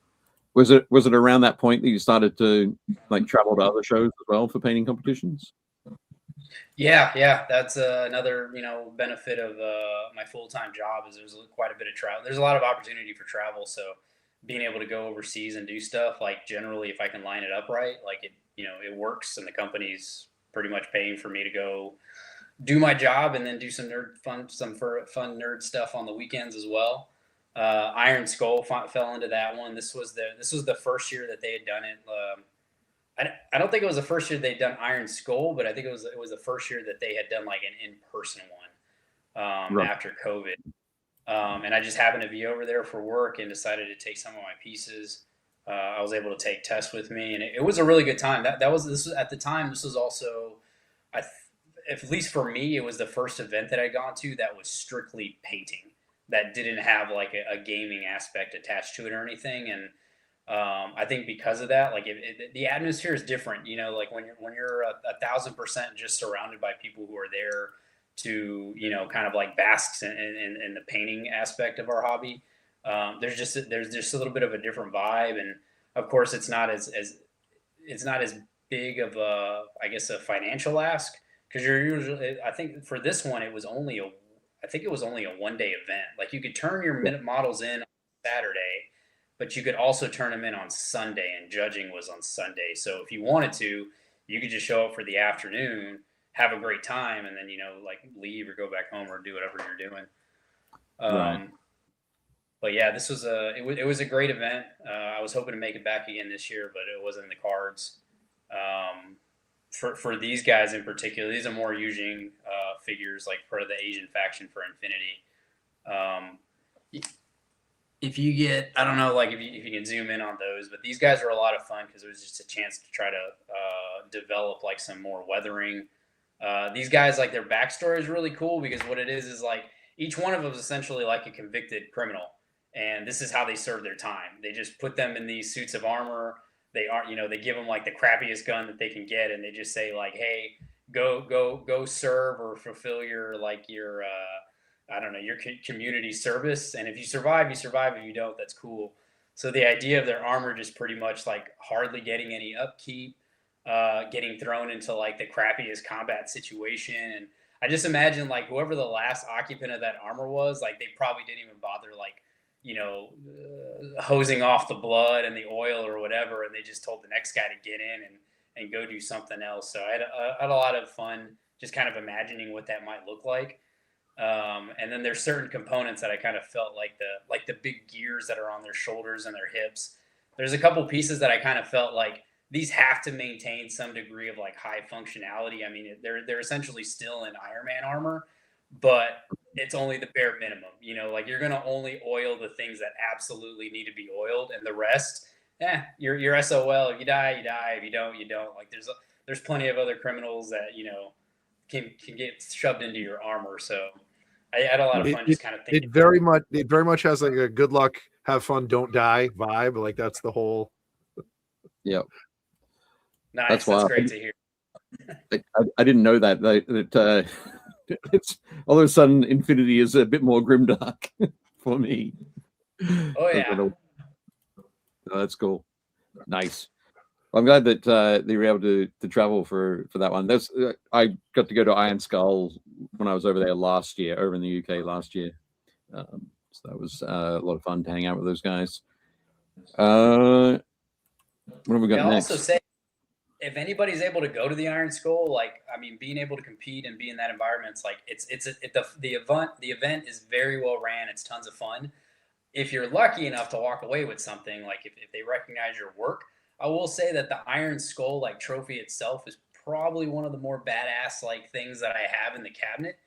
Was it around that point that you started to like travel to other shows as well for painting competitions? Yeah, that's another benefit of my full-time job is there's quite a bit of travel. There's a lot of opportunity for travel, so being able to go overseas and do stuff, like generally if I can line it up right, like it works, and the company's pretty much paying for me to go do my job and then do some fun nerd stuff on the weekends as well. Iron Skull fell into that one. This was the first year that they had done it. I don't think it was the first year they'd done Iron Skull, but I think it was the first year that they had done like an in-person one after COVID. And I just happened to be over there for work and decided to take some of my pieces. I was able to take tests with me, and it was a really good time. This was at the time. This was also, at least for me, it was the first event that I'd gone to that was strictly painting, that didn't have like a gaming aspect attached to it or anything. And I think because of that, like the atmosphere is different, like when you're 1,000% just surrounded by people who are there to, kind of like basks in the painting aspect of our hobby. There's just a little bit of a different vibe. And of course it's not as big of a financial ask, because you're usually, I think for this one, it was only a 1-day event. Like you could turn your models in on Saturday, but you could also turn them in on Sunday, and judging was on Sunday. So if you wanted to, you could just show up for the afternoon, have a great time, and then, like leave or go back home or do whatever you're doing. Right. But yeah, this was it was a great event. I was hoping to make it back again this year, but it wasn't in the cards. For these guys in particular, these are more Yujing figures, like part of the Asian faction for Infinity. If you get, I don't know, like if you can zoom in on those, but these guys were a lot of fun because it was just a chance to try to develop like some more weathering. These guys, like their backstory is really cool, because what it is like each one of them is essentially like a convicted criminal, and this is how they serve their time. They just put them in these suits of armor. They aren't, they give them like the crappiest gun that they can get, and they just say like, hey, go serve or fulfill your your community service. And if you survive, you survive. If you don't, that's cool. So the idea of their armor just pretty much like hardly getting any upkeep, getting thrown into like the crappiest combat situation. And I just imagine like whoever the last occupant of that armor was, like they probably didn't even bother like, hosing off the blood and the oil or whatever. And they just told the next guy to get in and go do something else. So I had a lot of fun just kind of imagining what that might look like. And then there's certain components that I kind of felt like the big gears that are on their shoulders and their hips. There's a couple pieces that I kind of felt like these have to maintain some degree of like high functionality. I mean, they're essentially still in Iron Man armor, but it's only the bare minimum. Like you're gonna only oil the things that absolutely need to be oiled, and the rest, you're SOL. If you die, you die. If you don't, you don't. Like there's plenty of other criminals that can get shoved into your armor. So I had a lot of fun just kind of thinking. It very much has like a good luck, have fun, don't die vibe. Like that's the whole. Yep. Nice. That's great to hear. I didn't know that It's all of a sudden Infinity is a bit more grimdark for me. Oh yeah. Oh, that's cool. Nice. I'm glad that they were able to travel for that one. That's I got to go to Iron Skull when I was over there last year, over in the UK last year. So that was a lot of fun to hang out with those guys. What have we got I'll next? also say, if anybody's able to go to the Iron Skull, like, I mean, being able to compete and be in that environment, it's like the event is very well ran. It's tons of fun. If you're lucky enough to walk away with something, like if they recognize your work, I will say that the Iron Skull like trophy itself is probably one of the more badass like things that I have in the cabinet,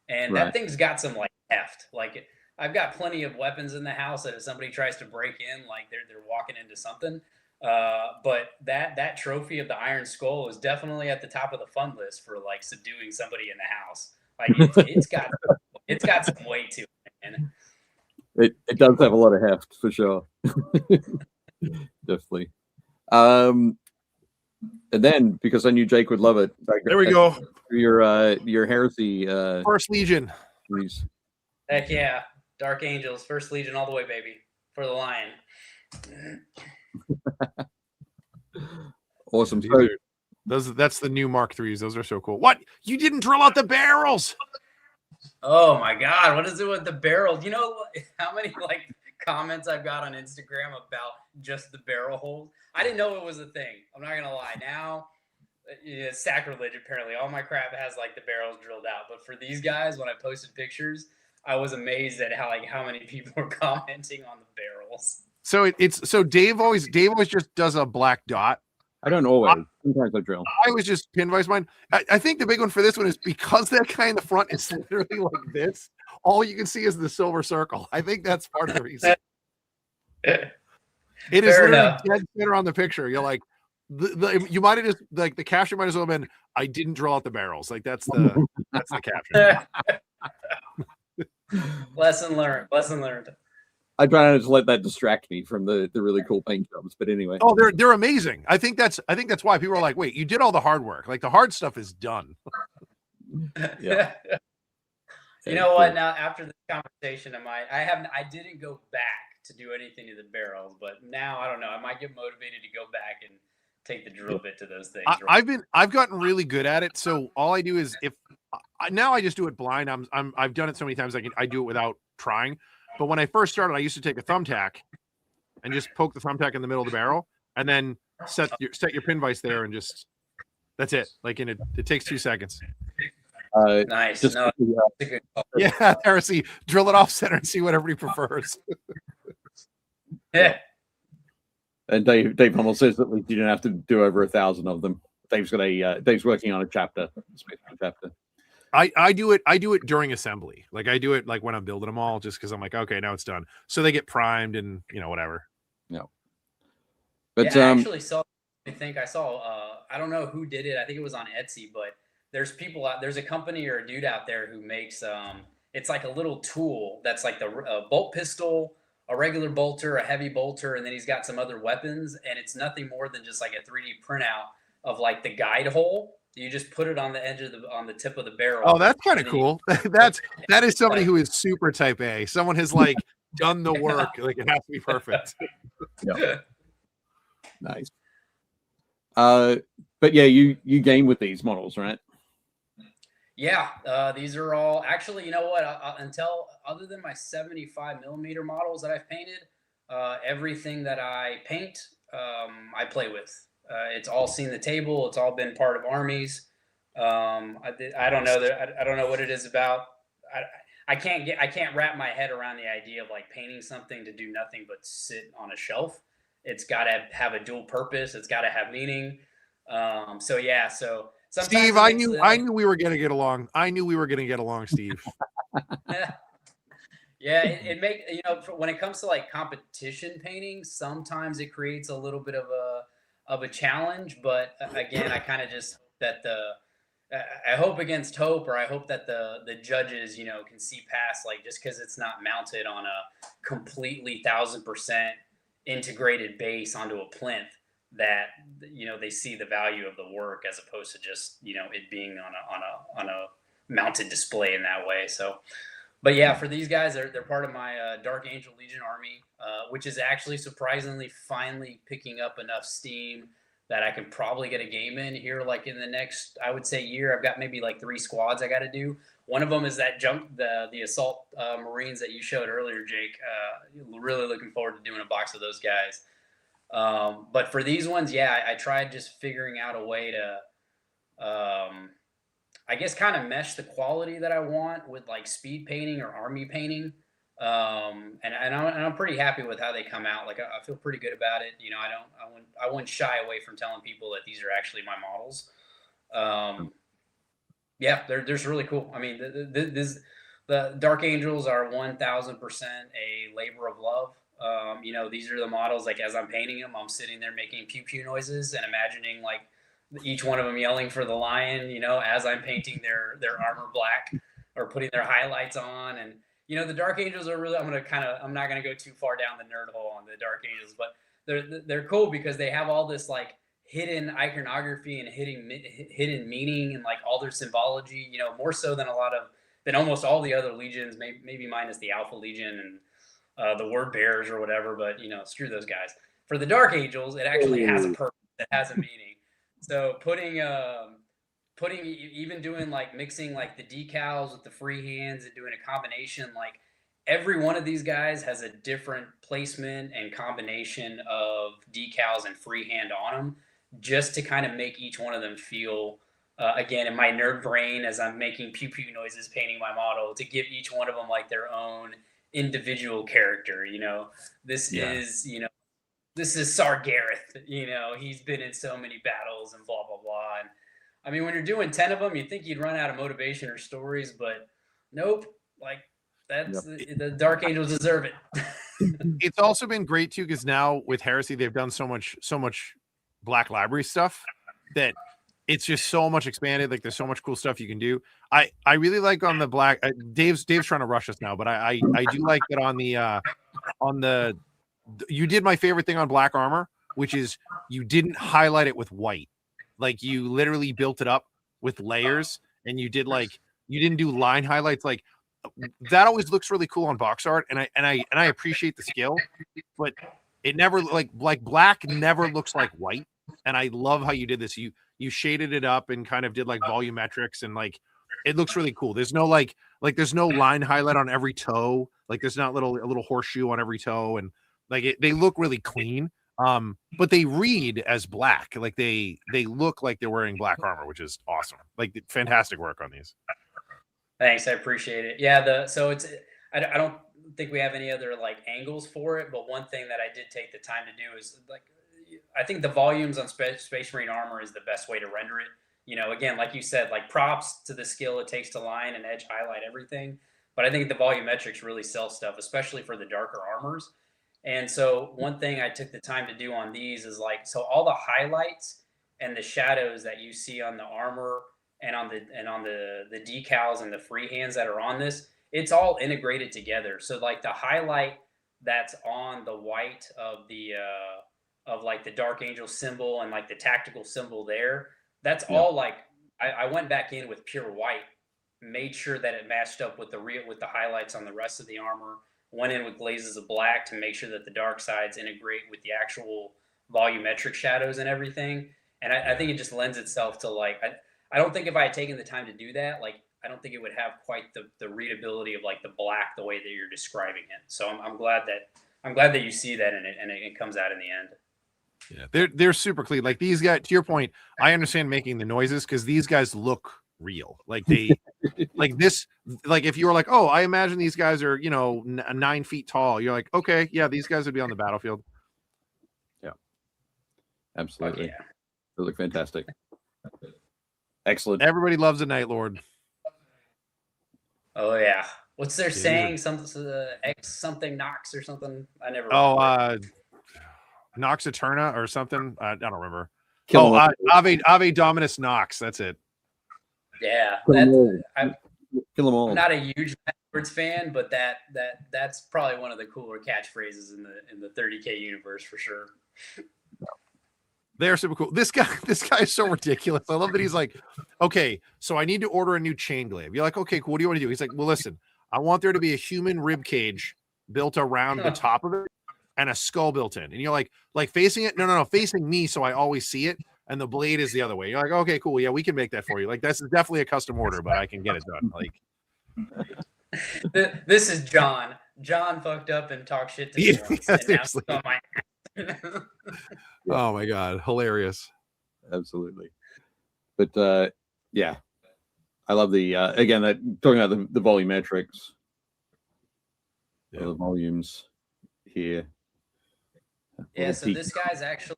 and that thing's got some like heft. Like I've got plenty of weapons in the house that if somebody tries to break in, like they're walking into something. But that trophy of the Iron Skull is definitely at the top of the fun list for like subduing somebody in the house. Like it's got some weight to it, man. It does have a lot of heft for sure. Definitely. And then because I knew Jake would love it. There we go. Your heresy. First Legion. Please. Heck yeah, Dark Angels, First Legion, all the way, baby, for the lion. Awesome. That's the new Mark IIIs. Those are so cool. What? You didn't drill out the barrels? Oh my God, what is it with the barrels? You know how many like comments I've got on Instagram about just the barrel holes? I didn't know it was a thing. I'm not gonna lie. Now it's sacrilege. Apparently, all my crap has like the barrels drilled out. But for these guys, when I posted pictures, I was amazed at how many people were commenting on the barrels. So so Dave always just does a black dot. I don't always. Sometimes I drill. I was just pinvice mine. I think the big one for this one is because that guy in the front is literally like this. All you can see is the silver circle. I think that's part of the reason. It is literally dead center on the picture. You're like, you might have just like the caption might as well have been, "I didn't draw out the barrels." Like that's the caption. Lesson learned. Lesson learned. I try not to let that distract me from the really cool paint jobs, but anyway. Oh, they're amazing. I think that's why people are like, wait, you did all the hard work. Like the hard stuff is done. Yeah. You know what? Now after this conversation, I didn't go back to do anything to the barrels, but now I don't know. I might get motivated to go back and take the drill bit to those things. I've gotten really good at it. So all I do is now I just do it blind. I've done it so many times I do it without trying. But when I first started, I used to take a thumbtack and just poke the thumbtack in the middle of the barrel, and then set your pin vise there, and just that's it. Like it takes 2 seconds. Nice. Yeah, heresy. Drill it off center and see what everybody prefers. Yeah. And Dave Hummel says that you don't have to do over 1,000 of them. Dave's working on a chapter. I do it during assembly. Like I do it like when I'm building them all, just because I'm like, okay, now it's done. So they get primed and whatever. No. But I actually saw. I don't know who did it. I think it was on Etsy, but there's a company or a dude out there who makes it's like a little tool that's like the bolt pistol, a regular bolter, a heavy bolter, and then he's got some other weapons, and it's nothing more than just like a 3D printout of like the guide hole. You just put it on the edge of on the tip of the barrel. Oh, that's kind of cool. That is somebody who is super type A. Someone has like done the work. Like it has to be perfect. Yeah. Nice. But yeah, you game with these models, right? Yeah, these are all actually. You know what? Other than my 75mm models that I've painted, everything that I paint, I play with. It's all seen the table. It's all been part of armies. I don't know that. I don't know what it is about. I can't wrap my head around the idea of like painting something to do nothing but sit on a shelf. It's got to have a dual purpose. It's got to have meaning. So yeah. So Steve, I knew we were going to get along. I knew we were going to get along, Steve. Yeah, it make when it comes to like competition painting, sometimes it creates a little bit of a challenge, but again, I kind of just I hope against hope, or I hope that the judges, can see past like just because it's not mounted on a completely 1,000% integrated base onto a plinth, that they see the value of the work as opposed to just it being on a mounted display in that way. So, but yeah, for these guys, they're part of my Dark Angel Legion army, which is actually surprisingly finally picking up enough steam that I can probably get a game in here, like in the next, I would say, year. I've got maybe like 3 squads I got to do. One of them is that the assault Marines that you showed earlier, Jake. Really looking forward to doing a box of those guys. But for these ones, yeah, I tried just figuring out a way to, I guess, kind of mesh the quality that I want with like speed painting or army painting. And I'm pretty happy with how they come out. Like I feel pretty good about it. You know, I wouldn't shy away from telling people that these are actually my models. Yeah, they're really cool. I mean, the Dark Angels are 1000% a labor of love. You know, these are the models, like as I'm painting them, I'm sitting there making pew pew noises and imagining like each one of them yelling for the lion, you know, as I'm painting their armor black or putting their highlights on. And, you know, the Dark Angels are really, I'm not going to go too far down the nerd hole on the Dark Angels, but they're cool because they have all this like hidden iconography and hidden meaning and like all their symbology, you know, more so than almost all the other legions, maybe minus the Alpha Legion and the Word Bearers or whatever, but you know, screw those guys. For the Dark Angels, it actually has a purpose, it has a meaning. So even doing like mixing like the decals with the free hands and doing a combination, like every one of these guys has a different placement and combination of decals and freehand on them, just to kind of make each one of them feel, again, in my nerd brain, as I'm making pew pew noises, painting my model, to give each one of them like their own individual character. You know, this is Sargareth. You know, he's been in so many battles and blah, blah, blah. And I mean, when you're doing 10 of them, you'd think you'd run out of motivation or stories, but nope. Like, that's the Dark Angels deserve it. It's also been great too, because now with Heresy, they've done so much Black Library stuff that it's just so much expanded. Like there's so much cool stuff you can do. I really like on the Black. Dave's trying to rush us now, but I do like that on the you did my favorite thing on Black Armor, which is you didn't highlight it with white. Like you literally built it up with layers, and you didn't do line highlights. Like that always looks really cool on box art, and I appreciate the skill, but it never like black never looks like white. And I love how you did this. You shaded it up and kind of did like volumetrics, and like it looks really cool. There's no like there's no line highlight on every toe. Like there's not a little horseshoe on every toe, and like they look really clean. But they read as black. Like they look like they're wearing black armor, which is awesome. Like fantastic work on these. Thanks, I appreciate it. Yeah, I don't think we have any other like angles for it, but one thing that I did take the time to do is like, I think the volumes on Space Marine armor is the best way to render it. You know, again, like you said, like props to the skill it takes to line and edge highlight everything. But I think the volumetrics really sell stuff, especially for the darker armors. And so one thing I took the time to do on these is like, so all the highlights and the shadows that you see on the armor and on the decals and the freehands that are on this, it's all integrated together. So like the highlight that's on the white of the of like the Dark Angel symbol and like the tactical symbol there, that's all like I went back in with pure white, made sure that it matched up with the highlights on the rest of the armor, went in with glazes of black to make sure that the dark sides integrate with the actual volumetric shadows and everything. And I think it just lends itself to like, I don't think if I had taken the time to do that, like, I don't think it would have quite the readability of like the black, the way that you're describing it. So I'm glad that you see that in it, and it comes out in the end. Yeah, they're super clean. Like these guys, to your point, I understand making the noises because these guys look real. Like they, like this, like if you were like, oh, I imagine these guys are, 9 feet tall. You're like, okay, yeah, these guys would be on the battlefield. Yeah, absolutely. Yeah. They look fantastic. Excellent. Everybody loves a Night Lord. Oh yeah. What's their saying? X something Nox or something. I never. Nox Eterna or something. I don't remember. Ave Dominus Nox. That's it. Yeah, kill them all. I'm not a huge Words fan, but that's probably one of the cooler catchphrases in the 30K universe for sure. They're super cool. This guy is so ridiculous. I love that he's like, okay, so I need to order a new chain glaive. You're like, okay, cool. What do you want to do? He's like, well, listen, I want there to be a human rib cage built around the top of it and a skull built in. And you're like facing it? No, facing me so I always see it. And the blade is the other way. You're like, okay, cool. Yeah, we can make that for you. Like, this is definitely a custom order, but I can get it done. Like, this is John. John fucked up and talked shit to me once, and now it's on my oh my God, hilarious. Absolutely. But yeah, I love the again, talking about the volumetrics, the volumes here. Yeah, so this guy's actually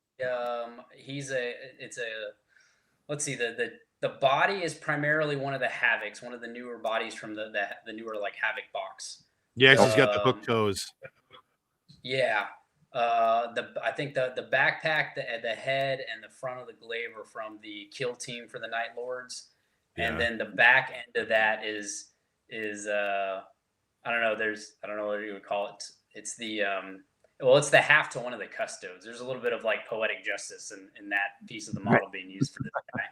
let's see, the body is primarily one of the Havocs, one of the newer bodies from the newer like Havoc box. Yeah, he's got the hook toes. Yeah. I think the backpack, the head, and the front of the glaive are from the kill team for the Night Lords, and then the back end of that is I don't know what you would call it. It's the it's the half to one of the Custos. There's a little bit of like poetic justice in that piece of the model being used for this guy.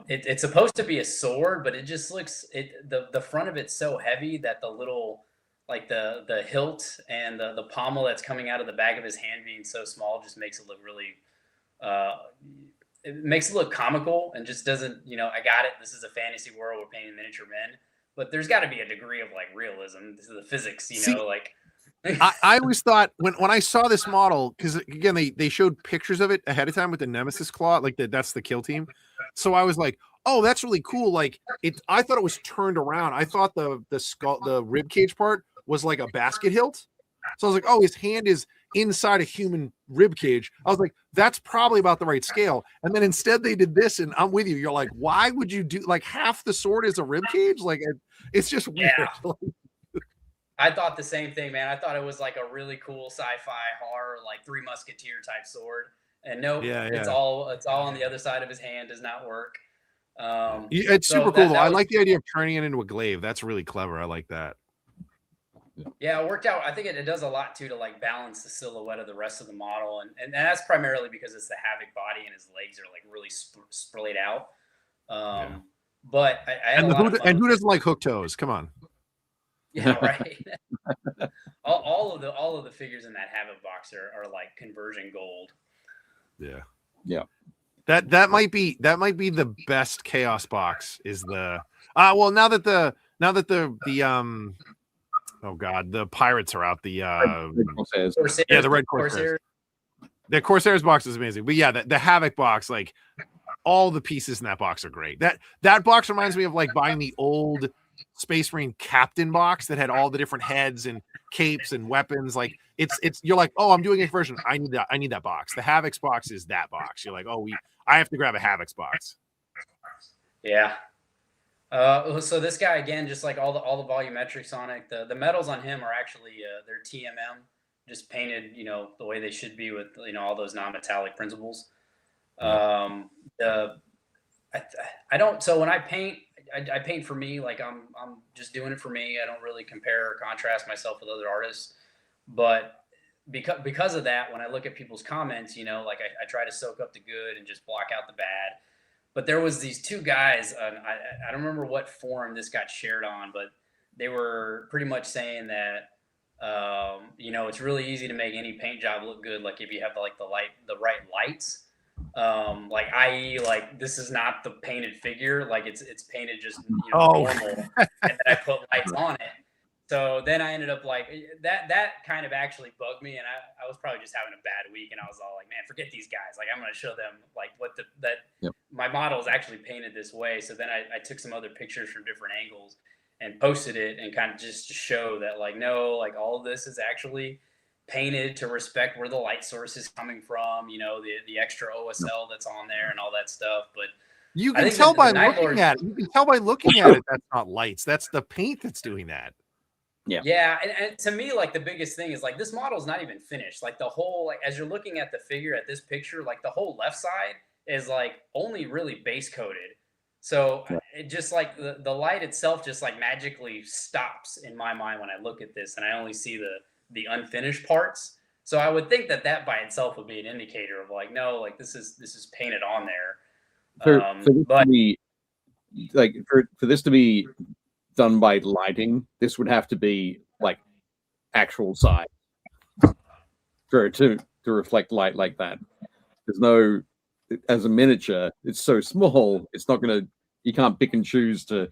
It's supposed to be a sword, but it just looks the front of it's so heavy that the little like the hilt and the pommel that's coming out of the back of his hand being so small just makes it look really it makes it look comical and just doesn't, I got it. This is a fantasy world. We're painting miniature men, but there's got to be a degree of like realism. This is the physics, like. I always thought when I saw this model, because again they showed pictures of it ahead of time with the Nemesis claw, like that's the kill team. So I was like, oh, that's really cool. Like I thought it was turned around. I thought the skull, the rib cage part was like a basket hilt. So I was like, oh, his hand is inside a human rib cage. I was like, that's probably about the right scale. And then instead they did this, and I'm with you. You're like, why would you do like half the sword is a rib cage? Like it's just weird. Yeah. I thought the same thing, man. I thought it was like a really cool sci-fi horror, like Three Musketeer type sword. And nope, it's all on the other side of his hand. Does not work. It's super cool. I like the idea of turning it into a glaive. That's really clever. I like that. Yeah, it worked out. I think it does a lot too to like balance the silhouette of the rest of the model, and that's primarily because it's the Havoc body and his legs are like really splayed out. But I had who doesn't like hook toes? Come on. Yeah, right. all of the figures in that Havoc box are like conversion gold. Yeah. That might be the best Chaos box. Is the now that the oh god, the pirates are out. The Red Corsairs. The Corsairs box is amazing, but yeah, the Havoc box, like all the pieces in that box are great. That box reminds me of like buying the old Space Marine Captain box that had all the different heads and capes and weapons. Like it's you're like, oh, I'm doing a version. I need that box. The Havoc's box is that box. You're like, oh, I have to grab a Havoc's box. Yeah. So this guy again, just like all the volumetrics on it, the metals on him are actually they're TMM, just painted, the way they should be with all those non-metallic principles. I don't. So when I paint, I paint for me. Like I'm just doing it for me. I don't really compare or contrast myself with other artists. But because of that, when I look at people's comments, like I try to soak up the good and just block out the bad. But there was these two guys. I don't remember what forum this got shared on, but they were pretty much saying that it's really easy to make any paint job look good. Like if you have the right lights. Like i.e. like this is not the painted figure, like it's painted just normal, and then I put lights on it. So then I ended up like that kind of actually bugged me, and I was probably just having a bad week, and I was all like, man, forget these guys, like I'm going to show them like what my model is actually painted this way. So then I took some other pictures from different angles and posted it, and kind of just to show that like no, like all of this is actually painted to respect where the light source is coming from, the extra OSL that's on there and all that stuff. But you can tell by looking at it. You can tell by looking at it that's not lights. That's the paint that's doing that. Yeah. And to me, like the biggest thing is like this model is not even finished. Like the whole, like as you're looking at the figure at this picture, like the whole left side is like only really base coated. So it just like the light itself just like magically stops in my mind when I look at this, and I only see the unfinished parts. So I would think that by itself would be an indicator of like, no, like this is painted on there. For this But to be, like for this to be done by lighting, this would have to be like actual size for it to reflect light like that. There's no, as a miniature, it's so small, it's not gonna, you can't pick and choose to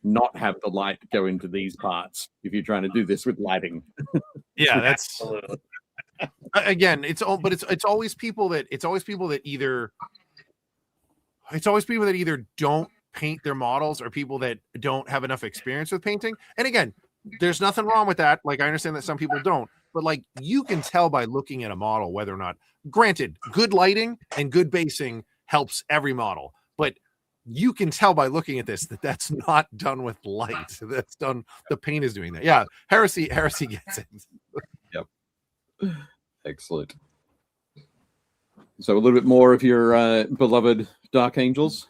not have the light go into these parts if you're trying to do this with lighting. Yeah, that's absolutely. Again, it's always people that either don't paint their models or people that don't have enough experience with painting. And again, there's nothing wrong with that. Like, I understand that some people don't, but like, you can tell by looking at a model whether or not, granted, good lighting and good basing helps every model, but you can tell by looking at this that that's not done with light. That's done, the paint is doing that. Yeah, heresy gets it. Yep. Excellent. So a little bit more of your beloved Dark Angels.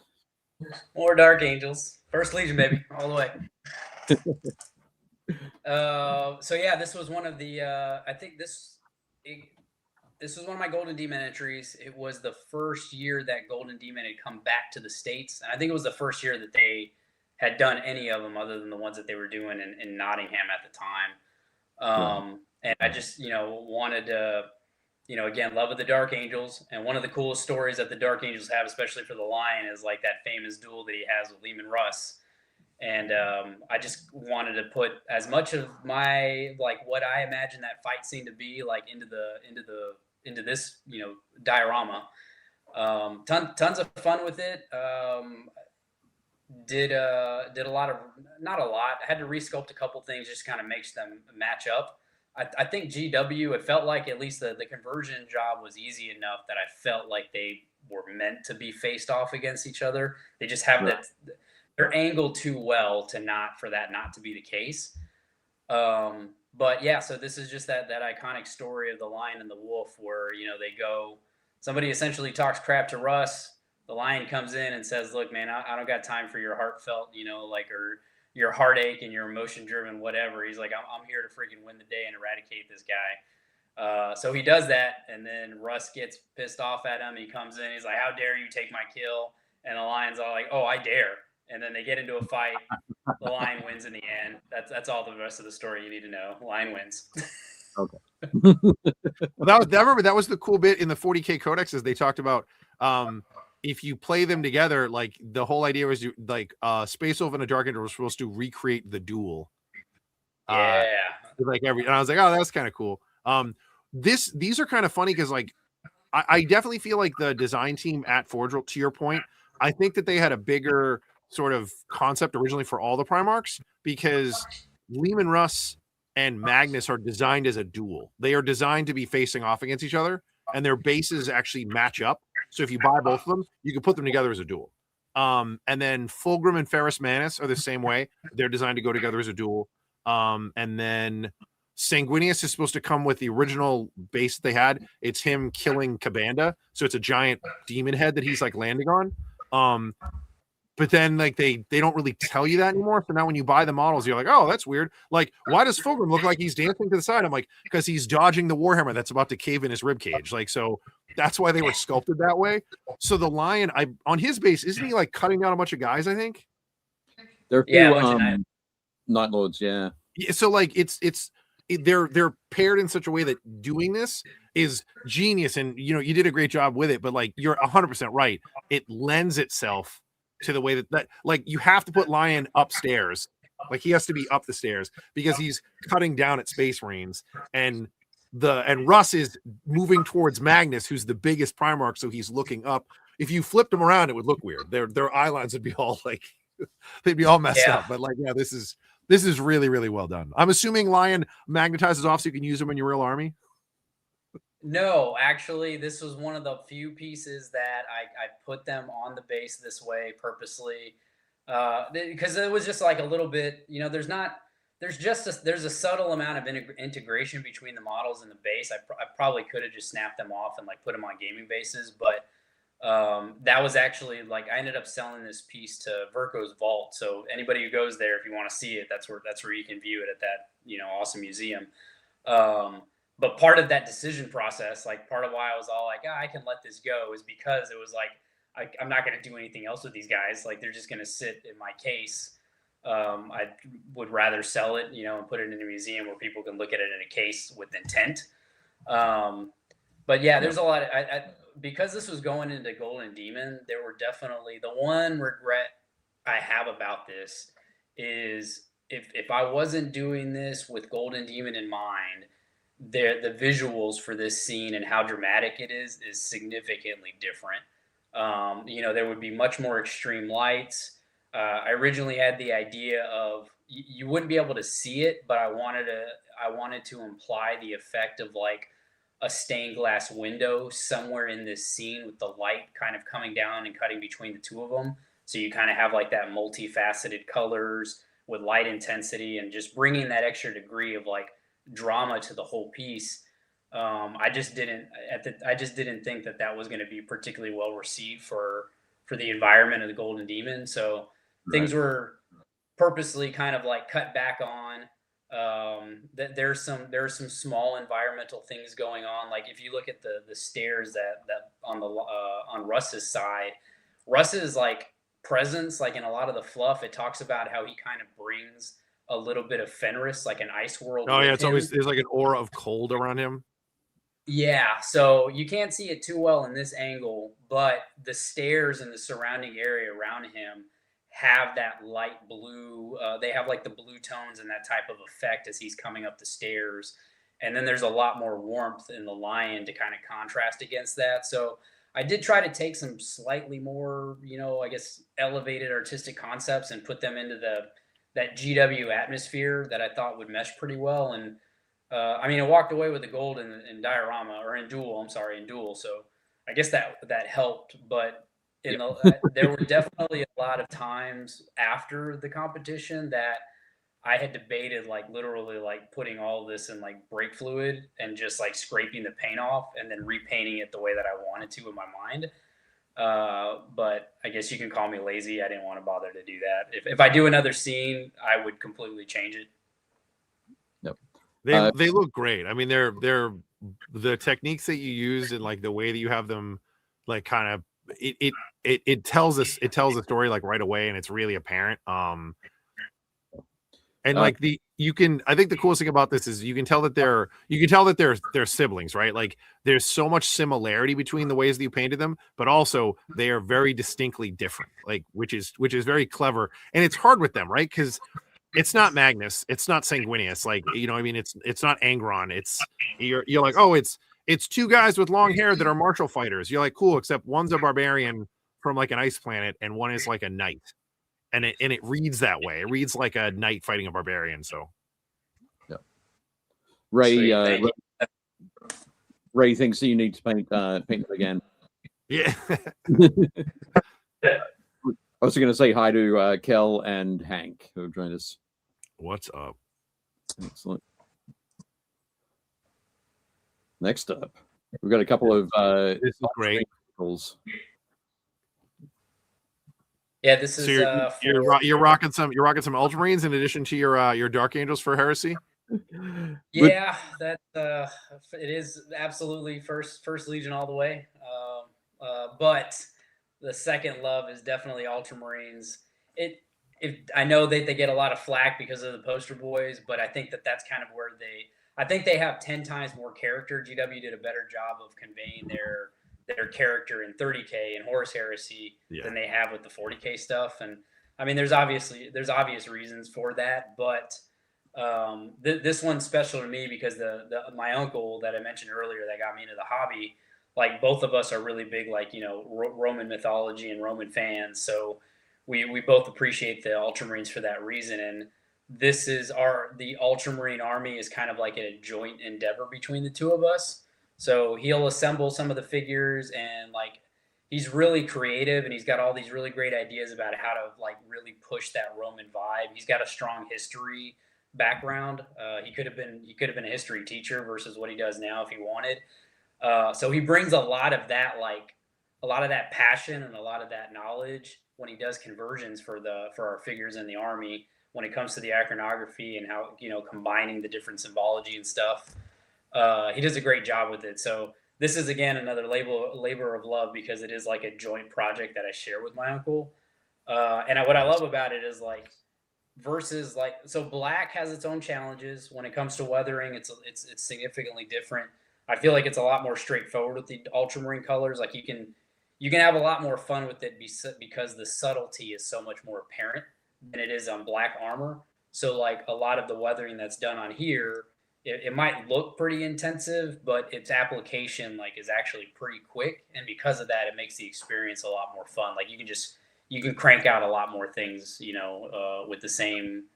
More Dark Angels. First Legion, baby, all the way. So yeah, this was one of the. I think this was one of my Golden Demon entries. It was the first year that Golden Demon had come back to the States, and I think it was the first year that they had done any of them other than the ones that they were doing in Nottingham at the time. And I just wanted to. Again, love of the Dark Angels. And one of the coolest stories that the Dark Angels have, especially for the Lion, is like that famous duel that he has with Lehman Russ. And I just wanted to put as much of my, like, what I imagine that fight scene to be like into this, diorama. Tons of fun with it. Did a lot of, not a lot. I had to resculpt a couple things, just kind of makes them match up. I think GW, it felt like at least the conversion job was easy enough that I felt like they were meant to be faced off against each other. They just have that, they're angled too well for that not to be the case. But yeah, so this is just that iconic story of the Lion and the Wolf where, somebody essentially talks crap to Russ. The Lion comes in and says, look, man, I don't got time for your heartfelt, or your heartache and your emotion driven, whatever. He's like, I'm here to freaking win the day and eradicate this guy. So he does that. And then Russ gets pissed off at him. He comes in, he's like, how dare you take my kill? And the Lion's all like, oh, I dare. And then they get into a fight. The Lion wins in the end. That's all the rest of the story you need to know. Lion wins. Okay. Well, that was the cool bit in the 40K codexes. They talked about, if you play them together, like the whole idea was Space Wolf and a Dark Angel were supposed to recreate the duel. Yeah. And I was like, oh, that's kind of cool. These are kind of funny because like I definitely feel like the design team at Forge World, to your point, I think that they had a bigger sort of concept originally for all the Primarchs because Lehman Russ and Magnus are designed as a duel. They are designed to be facing off against each other, and their bases actually match up. So if you buy both of them, you can put them together as a duel. And then Fulgrim and Ferrus Manus are the same way. They're designed to go together as a duel. And then Sanguinius is supposed to come with the original base they had. It's him killing Kabanda. So it's a giant demon head that he's like landing on. But then like they don't really tell you that anymore. So now when you buy the models, you're like, oh, that's weird. Like, why does Fulgrim look like he's dancing to the side? I'm like, because he's dodging the Warhammer that's about to cave in his rib cage. Like, so that's why they were sculpted that way. So the Lion, on his base, isn't he like cutting down a bunch of guys? I think There are few, Night Lords, yeah. So like they're paired in such a way that doing this is genius, and you did a great job with it. But like you're 100% right, it lends itself to the way that like you have to put Lion upstairs, like he has to be up the stairs because he's cutting down at Space Marines, and Russ is moving towards Magnus, who's the biggest Primarch, so he's looking up. If you flipped them around, it would look weird. Their eye lines would be all like they'd be all messed up. But like, yeah, this is really, really well done. I'm assuming Lion magnetizes off so you can use them in your real army. No, actually, this was one of the few pieces that I put them on the base this way purposely, because it was just like a little bit, there's a subtle amount of integration between the models and the base. I probably could have just snapped them off and like put them on gaming bases, but that was actually like I ended up selling this piece to Verco's Vault. So anybody who goes there, if you want to see it, that's where you can view it at that awesome museum. but part of that decision process, like part of why I was all like, I can let this go, is because it was like, I'm not going to do anything else with these guys. Like they're just going to sit in my case. I would rather sell it, and put it in a museum where people can look at it in a case with intent. But yeah, there's a lot of, because this was going into Golden Demon, there were definitely, the one regret I have about this is if I wasn't doing this with Golden Demon in mind, the visuals for this scene and how dramatic it is significantly different. There would be much more extreme lights. I originally had the idea of you wouldn't be able to see it, but I wanted to imply the effect of like a stained glass window somewhere in this scene with the light kind of coming down and cutting between the two of them. So you kind of have like that multifaceted colors with light intensity and just bringing that extra degree of like drama to the whole piece. I just didn't think that was going to be particularly well received for the environment of the Golden Demon. So things were purposely kind of like cut back on. There's some small environmental things going on. Like if you look at the stairs that on Russ's side, Russ's like presence, like in a lot of the fluff, it talks about how he kind of brings a little bit of Fenris, like an ice world. Oh yeah, there's like an aura of cold around him. Yeah, so you can't see it too well in this angle, but the stairs and the surrounding area around him have that light blue. They have like the blue tones and that type of effect as he's coming up the stairs. And then there's a lot more warmth in the lion to kind of contrast against that. So I did try to take some slightly more, I guess, elevated artistic concepts and put them into that GW atmosphere that I thought would mesh pretty well. And I walked away with the gold in diorama, or in duel. I'm sorry, in duel. So I guess that helped. But there were definitely a lot of times after the competition that I had debated, like literally like putting all this in like brake fluid and just like scraping the paint off and then repainting it the way that I wanted to in my mind. But I guess you can call me lazy. I didn't want to bother to do that. If I do another scene, I would completely change it. Yep. They look great. I mean, they're the techniques that you use and like the way that you have them, like kind of it tells a story like right away, and it's really apparent. And like I think the coolest thing about this is you can tell that they're siblings, right? Like there's so much similarity between the ways that you painted them, but also they are very distinctly different, like which is very clever. And it's hard with them, right? Because it's not Magnus, it's not Sanguinius, like it's not Angron. It's you're like, oh, it's two guys with long hair that are martial fighters. You're like, cool, except one's a barbarian from like an ice planet, and one is like a knight. And it reads that way. It reads like a knight fighting a barbarian. So, yeah. Ray thinks that you need to paint it again. Yeah. I was going to say hi to Kel and Hank who have joined us. What's up? Excellent. Next up, we've got a couple of this is great. Yeah, this is so you're rocking some Ultramarines in addition to your Dark Angels for Heresy. Yeah, that it is absolutely first Legion all the way. But the second love is definitely Ultramarines. I know that they get a lot of flack because of the poster boys, but I think that's kind of where I think they have 10 times more character. GW did a better job of conveying their character in 30K and Horus Heresy than they have with the 40K stuff. And I mean, there's obvious reasons for that, but this one's special to me because my uncle that I mentioned earlier that got me into the hobby, like both of us are really big, like, Roman mythology and Roman fans. So we both appreciate the Ultramarines for that reason. And this is the Ultramarine army is kind of like a joint endeavor between the two of us. So he'll assemble some of the figures, and like he's really creative, and he's got all these really great ideas about how to like really push that Roman vibe. He's got a strong history background. He could have been a history teacher versus what he does now if he wanted. So he brings a lot of that passion and a lot of that knowledge when he does conversions for our figures in the army when it comes to the iconography and how combining the different symbology and stuff. He does a great job with it. So this is again another labor of love because it is like a joint project that I share with my uncle. What I love about it is like versus like so black has its own challenges when it comes to weathering. It's significantly different. I feel like it's a lot more straightforward with the ultramarine colors. Like you can have a lot more fun with it because the subtlety is so much more apparent than it is on black armor. So like a lot of the weathering that's done on here, it might look pretty intensive, but its application like is actually pretty quick, and because of that, it makes the experience a lot more fun. Like you can crank out a lot more things, with the same,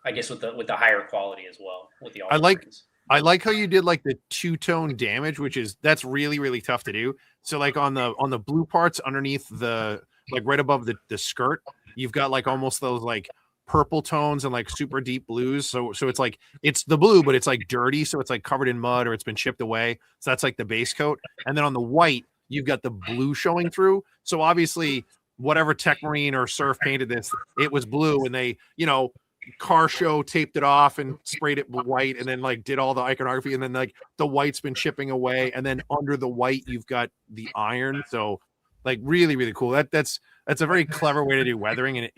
I guess, with the higher quality as well with the ultramarines. I like how you did like the two-tone damage, that's really, really tough to do. So like on the blue parts underneath the, like right above the skirt, you've got like almost those like purple tones and like super deep blues. So it's like, it's the blue, but it's like dirty. So it's like covered in mud or it's been chipped away. So that's like the base coat. And then on the white, you've got the blue showing through. So obviously whatever Tech Marine or Surf painted this, it was blue, and they, car show taped it off and sprayed it white, and then like did all the iconography, and then like the white's been chipping away, and then under the white you've got the iron. So like really, really cool. That's a very clever way to do weathering, and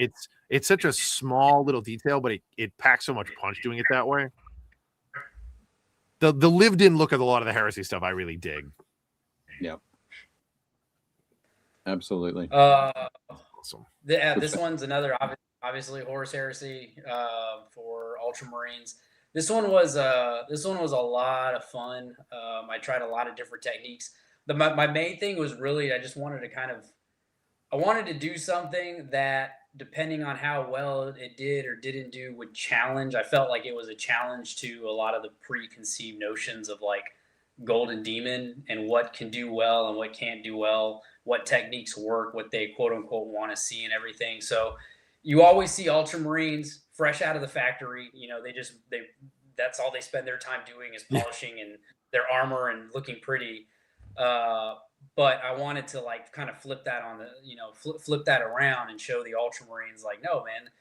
it's such a small little detail, but it packs so much punch doing it that way. The lived in look of a lot of the Heresy stuff I really dig. Yeah, absolutely. Awesome. This one's another obviously Horus Heresy for Ultramarines. This one was a lot of fun. I tried a lot of different techniques. My main thing was really I just wanted to do something that, depending on how well it did or didn't do, would challenge. I felt like it was a challenge to a lot of the preconceived notions of like Golden Demon and what can do well and what can't do well, what techniques work, what they quote unquote want to see and everything. So you always see Ultramarines fresh out of the factory. That's all they spend their time doing is polishing and their armor and looking pretty. But I wanted to like kind of flip that on flip that around and show the Ultramarines like, no, man,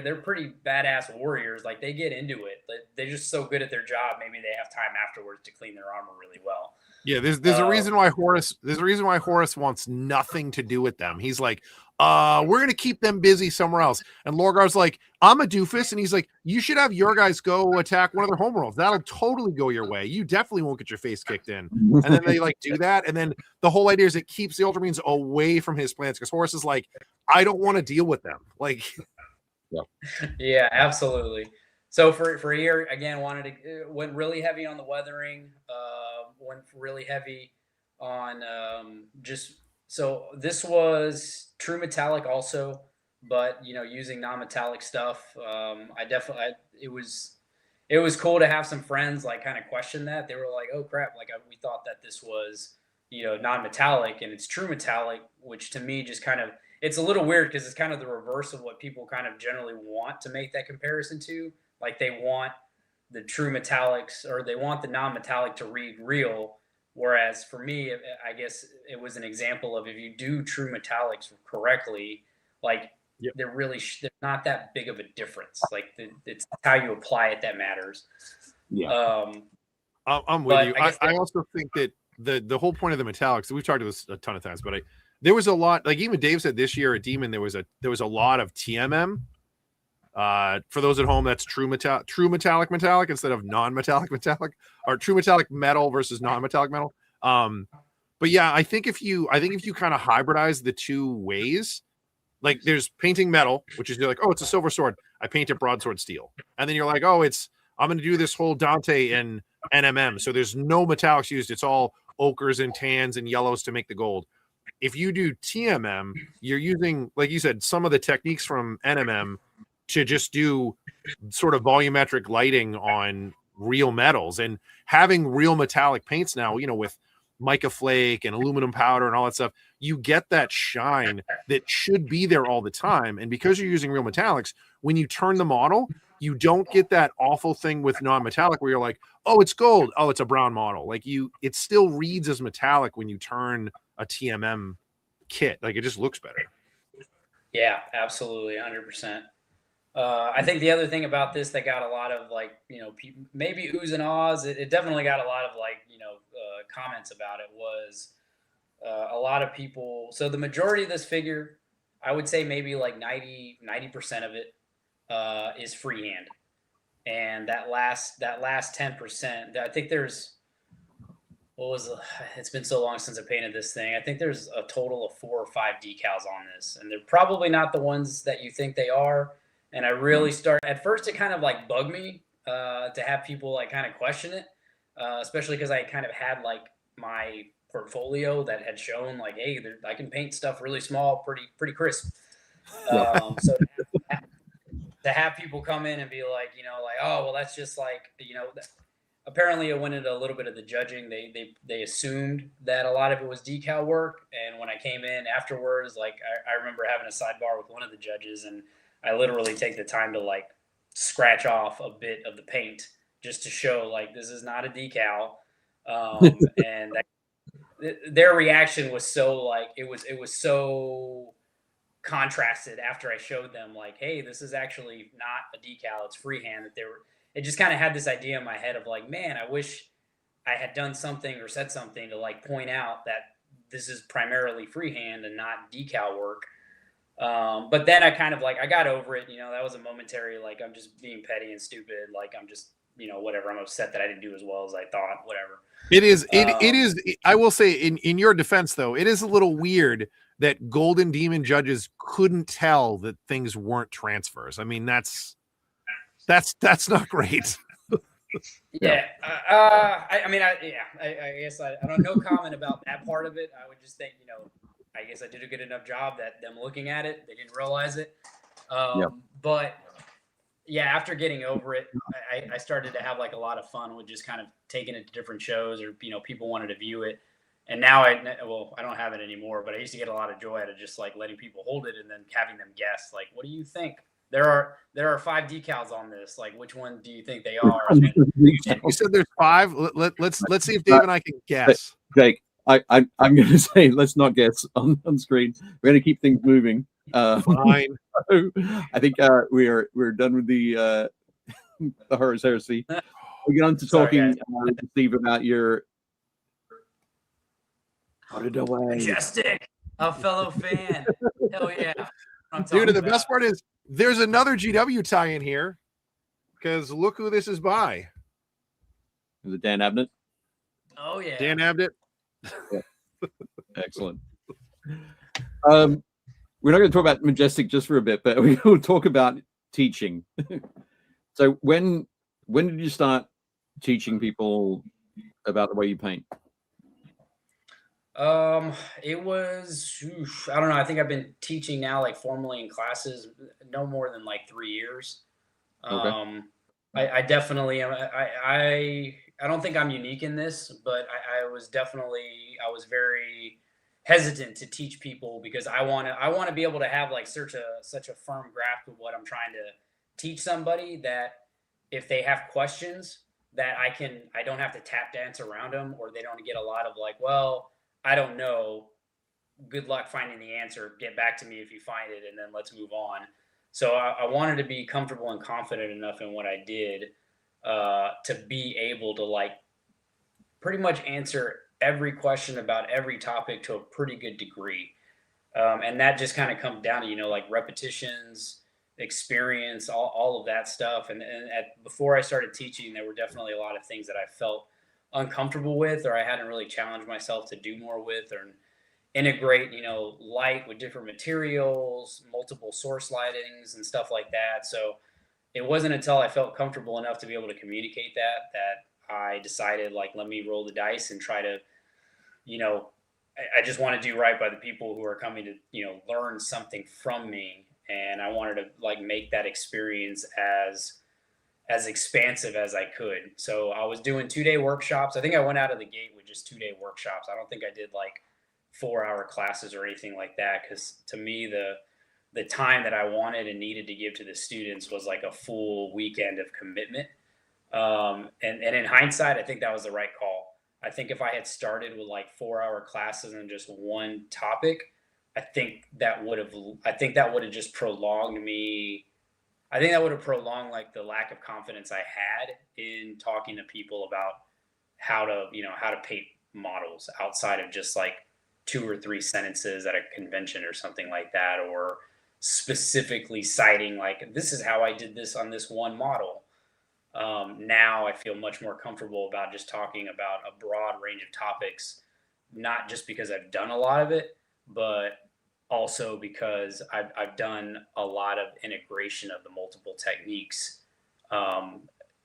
they're pretty badass warriors. Like they get into it. They're just so good at their job. Maybe they have time afterwards to clean their armor really well. Yeah, there's a reason why Horus wants nothing to do with them. He's like, we're gonna keep them busy somewhere else. And Lorgar's like, I'm a doofus, and he's like, you should have your guys go attack one of their homeworlds. That'll totally go your way. You definitely won't get your face kicked in. And then they like do that, and then the whole idea is it keeps the Ultramarines away from his plans because Horus is like, I don't want to deal with them. Like, yeah, absolutely. So for here again, went really heavy on the weathering. Went really heavy on so this was true metallic also, but using non-metallic stuff. It was cool to have some friends like kind of question that. They were like, oh crap, like we thought that this was non-metallic and it's true metallic, which to me just kind of, it's a little weird because it's kind of the reverse of what people kind of generally want to make that comparison to. Like they want the true metallics or they want the non-metallic to read real. Whereas for me, I guess it was an example of if you do true metallics correctly, like they're not that big of a difference. Like it's how you apply it that matters. Yeah. I'm with you. I also think that the whole point of the metallics, we've talked about this a ton of times, but there was a lot, like even Dave said this year at Demon, there was a lot of TMM. For those at home, that's true metallic instead of non-metallic metallic, or true metallic metal versus non-metallic metal. But yeah, I think if you kind of hybridize the two ways, like there's painting metal, which is you're like, oh, it's a silver sword, I paint it broadsword steel, and then you're like, oh, I'm going to do this whole Dante in NMM, so there's no metallics used, it's all ochres and tans and yellows to make the gold. If you do TMM, you're using, like you said, some of the techniques from NMM to just do sort of volumetric lighting on real metals, and having real metallic paints now, with mica flake and aluminum powder and all that stuff, you get that shine that should be there all the time. And because you're using real metallics, when you turn the model, you don't get that awful thing with non-metallic where you're like, oh, it's gold, oh, it's a brown model. Like it still reads as metallic when you turn a TMM kit. Like it just looks better. Yeah, absolutely, 100%. I think the other thing about this that got a lot of like, maybe oohs and ahs, it definitely got a lot of like, comments about it was a lot of people. So the majority of this figure, I would say maybe like 90% of it is freehand. And that last 10%, I think there's, it's been so long since I painted this thing. I think there's a total of 4 or 5 decals on this, and they're probably not the ones that you think they are. And I really at first it kind of like bugged me to have people like kind of question it, especially because I kind of had like my portfolio that had shown like, hey, I can paint stuff really small, pretty crisp. So to have people come in and be like, oh, well, that's just like, apparently it went into a little bit of the judging. They assumed that a lot of it was decal work. And when I came in afterwards, like I remember having a sidebar with one of the judges, and I literally take the time to like scratch off a bit of the paint just to show like, this is not a decal. And their reaction was so like, it was so contrasted after I showed them like, hey, this is actually not a decal, it's freehand. It just kind of had this idea in my head of like, man, I wish I had done something or said something to like point out that this is primarily freehand and not decal work. But then I kind of like, I got over it, that was a momentary, like, I'm just being petty and stupid. Like, I'm just, whatever. I'm upset that I didn't do as well as I thought, whatever. It is, I will say in your defense though, it is a little weird that Golden Demon judges couldn't tell that things weren't transfers. I mean, that's not great. Yeah. I guess I don't know comment about that part of it. I would just think, I guess I did a good enough job that them looking at it, they didn't realize it. But yeah, after getting over it, I started to have like a lot of fun with just kind of taking it to different shows, or, people wanted to view it. And now I don't have it anymore, but I used to get a lot of joy out of just like letting people hold it and then having them guess, like, what do you think? There are 5 decals on this. Like, which one do you think they are? You said there's 5. Let's see if Dave and I can guess. Jake, I'm going to say let's not guess on screen. We're going to keep things moving. Fine. So I think we're done with the horror's heresy. We get on to talking to Steve about your. Put it away. Majestic, a fellow fan. Hell yeah. Dude, the best part is there's another GW tie in here, because look who this is by. Is it Dan Abnett? Oh yeah. Dan Abnett. Yeah. Excellent. We're not going to talk about Majestic just for a bit, but we will talk about teaching. So when did you start teaching people about the way you paint? It was, I don't know. I think I've been teaching now, like formally in classes, no more than like 3 years. Okay. I definitely am. I don't think I'm unique in this, but I was very hesitant to teach people, because I want to be able to have like such a firm grasp of what I'm trying to teach somebody, that if they have questions that I don't have to tap dance around them, or they don't get a lot of like, well, I don't know, good luck finding the answer, get back to me if you find it, and then let's move on. So I wanted to be comfortable and confident enough in what I did to be able to like pretty much answer every question about every topic to a pretty good degree. And that just kind of comes down to, like repetitions, experience, all of that stuff. And before I started teaching, there were definitely a lot of things that I felt uncomfortable with, or I hadn't really challenged myself to do more with, or integrate, light with different materials, multiple source lightings and stuff like that. So it wasn't until I felt comfortable enough to be able to communicate that I decided, like, let me roll the dice and try to, I just want to do right by the people who are coming to, learn something from me. And I wanted to like make that experience as expansive as I could. So I was doing 2-day workshops. I think I went out of the gate with just 2-day workshops. I don't think I did like 4-hour classes or anything like that, because to me, the time that I wanted and needed to give to the students was like a full weekend of commitment. And in hindsight, I think that was the right call. I think if I had started with like 4-hour classes and just one topic, I think that would have just prolonged me I think that would have prolonged like the lack of confidence I had in talking to people about how to, how to paint models outside of just like 2 or 3 sentences at a convention or something like that, or specifically citing like, this is how I did this on this one model. Now I feel much more comfortable about just talking about a broad range of topics, not just because I've done a lot of it, but also because I've done a lot of integration of the multiple techniques.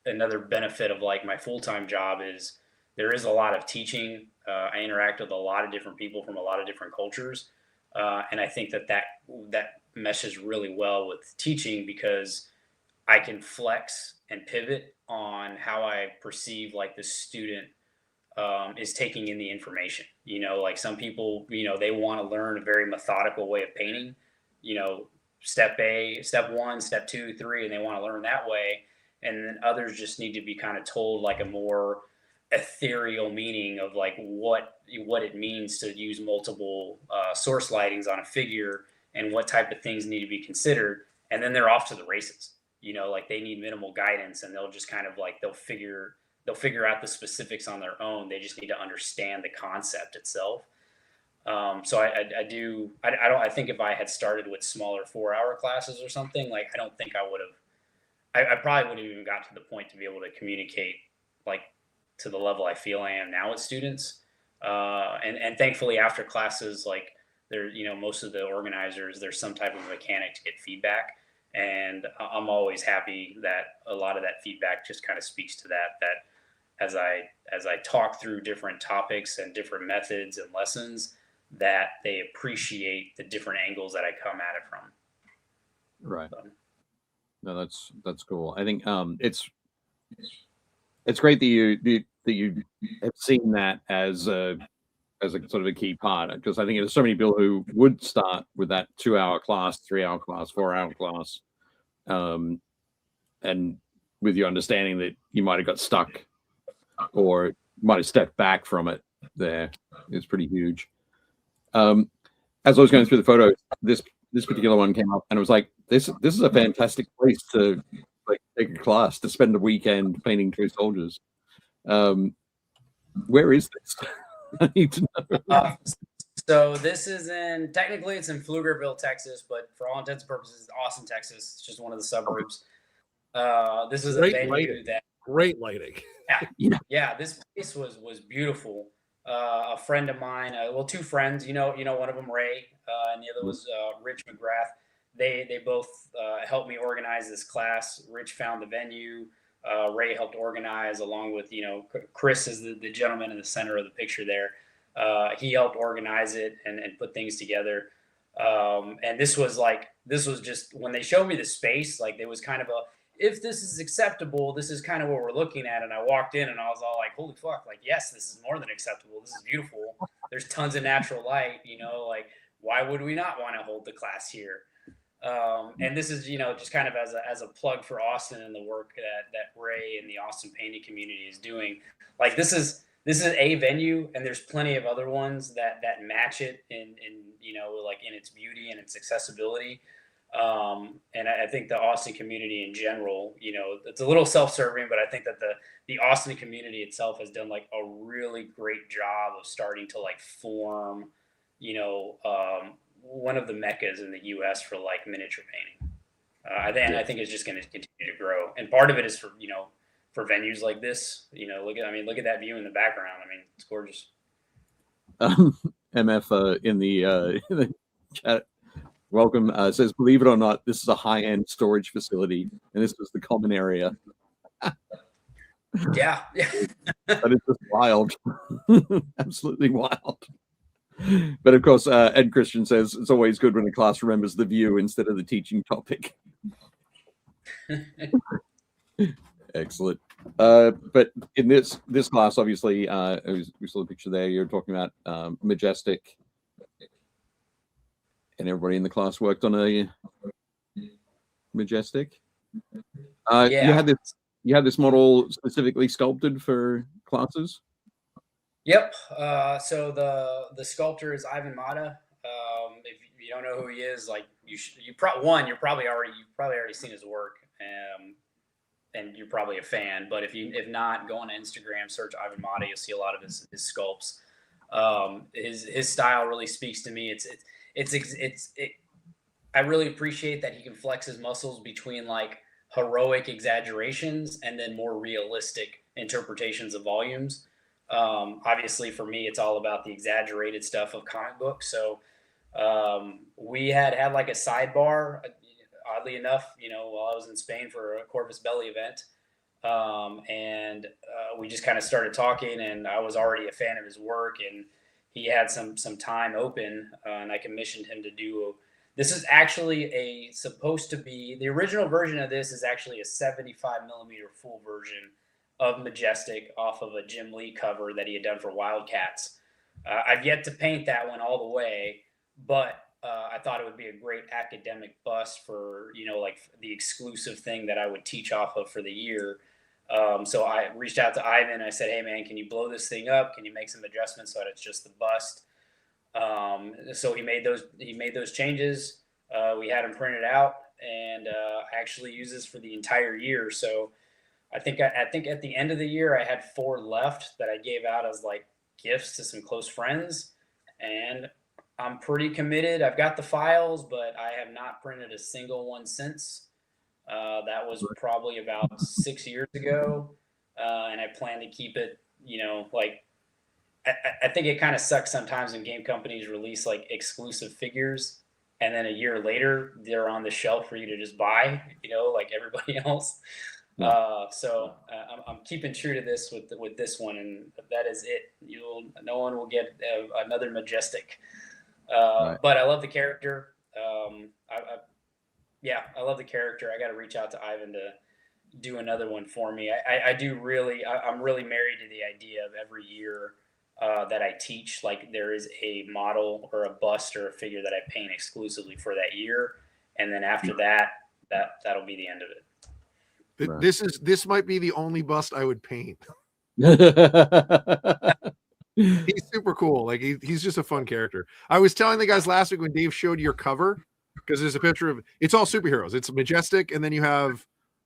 Another benefit of like my full-time job is there is a lot of teaching. I interact with a lot of different people from a lot of different cultures. And I think that meshes really well with teaching, because I can flex and pivot on how I perceive like the student is taking in the information. Like some people, they want to learn a very methodical way of painting, step 1, step 2, 3, and they want to learn that way. And then others just need to be kind of told like a more ethereal meaning of like what it means to use multiple source lightings on a figure and what type of things need to be considered. And then they're off to the races, like they need minimal guidance, and they'll just kind of like, they'll figure out the specifics on their own. They just need to understand the concept itself. So I think if I had started with smaller 4-hour classes or something, like, I don't think I would have, I probably wouldn't have even got to the point to be able to communicate like to the level I feel I am now with students. And thankfully after classes, like there, most of the organizers, there's some type of mechanic to get feedback. And I'm always happy that a lot of that feedback just kind of speaks to that as I talk through different topics and different methods and lessons, that they appreciate the different angles that I come at it from. Right. So. No, that's cool. I think it's great that you have seen that as a sort of a key part, because I think there's so many people who would start with that 2-hour class, 3-hour class, 4-hour class, and with your understanding that you might have got stuck or might have stepped back from it. There is pretty huge. As I was going through the photos, this particular one came up, and it was like, this is a fantastic place to like take a class, to spend a weekend painting toy soldiers. Where is this? I need to know. So this is technically it's in Pflugerville, Texas, but for all intents and purposes, it's Austin, Texas. It's just one of the suburbs. This is Great a venue lighting. Great lighting. Yeah, this place was beautiful. A friend of mine, well, 2 friends, one of them Ray, and the other was Rich McGrath. They both helped me organize this class. Rich found the venue. Ray helped organize, along with, Chris is the gentleman in the center of the picture there. He helped organize it and put things together. And this was just, when they showed me the space, like there was kind of if this is acceptable, this is kind of what we're looking at. And I walked in and I was all like, holy fuck, like, yes, this is more than acceptable. This is beautiful. There's tons of natural light, like, why would we not want to hold the class here? And this is, just kind of as a plug for Austin and the work that Ray and the Austin painting community is doing. Like, this is a venue, and there's plenty of other ones that match it in like in its beauty and its accessibility. And I think the Austin community in general, it's a little self-serving, but I think that the Austin community itself has done like a really great job of starting to like form, one of the meccas in the U.S. for like miniature painting. I think it's just going to continue to grow. And part of it is for venues like this, look at that view in the background. I mean, it's gorgeous. MF in the chat, welcome, says, believe it or not, this is a high-end storage facility, and this was the common area. Yeah. That is just wild. Absolutely wild. But of course, Ed Christian says, it's always good when a class remembers the view instead of the teaching topic. Excellent. But in this class, obviously, we saw the picture there. You're talking about Majestic, and everybody in the class worked on a Majestic. Yeah. You had this model specifically sculpted for classes. Yep. So the sculptor is Ivan Mata. If don't know who he is, like you've probably already seen his work, and you're probably a fan. But if not, go on Instagram, search Ivan Mata. You'll see a lot of his sculpts. His style really speaks to me. I really appreciate that he can flex his muscles between like heroic exaggerations and then more realistic interpretations of volumes. Obviously for me, it's all about the exaggerated stuff of comic books. So we had like a sidebar, oddly enough, while I was in Spain for a Corvus Belli event. And we just kind of started talking, and I was already a fan of his work, and he had some time open, and I commissioned him to do this is actually supposed to be the original version of this is actually a 75 millimeter full version of Majestic off of a Jim Lee cover that he had done for Wildcats. I've yet to paint that one all the way, but I thought it would be a great academic bust for, like the exclusive thing that I would teach off of for the year. So I reached out to Ivan. I said, hey man, can you blow this thing up? Can you make some adjustments so that it's just the bust? So he made those changes. We had him printed out, and I actually used this for the entire year. So I think at the end of the year, I had 4 left that I gave out as like gifts to some close friends, and I'm pretty committed. I've got the files, but I have not printed a single one since. That was probably about 6 years ago, and I plan to keep it, like I think it kind of sucks sometimes when game companies release like exclusive figures, and then a year later they're on the shelf for you to just buy, like everybody else. So I'm keeping true to this with this one, and that is it. No one will get another Majestic. Right. But I love the character. I love the character. I got to reach out to Ivan to do another one for me. I'm really married to the idea of every year that I teach, like there is a model or a bust or a figure that I paint exclusively for that year, and then after that'll be the end of it. Right. This might be the only bust I would paint. He's super cool. Like he's just a fun character. I was telling the guys last week when Dave showed your cover, because there's a picture of it's all superheroes. It's Majestic, and then you have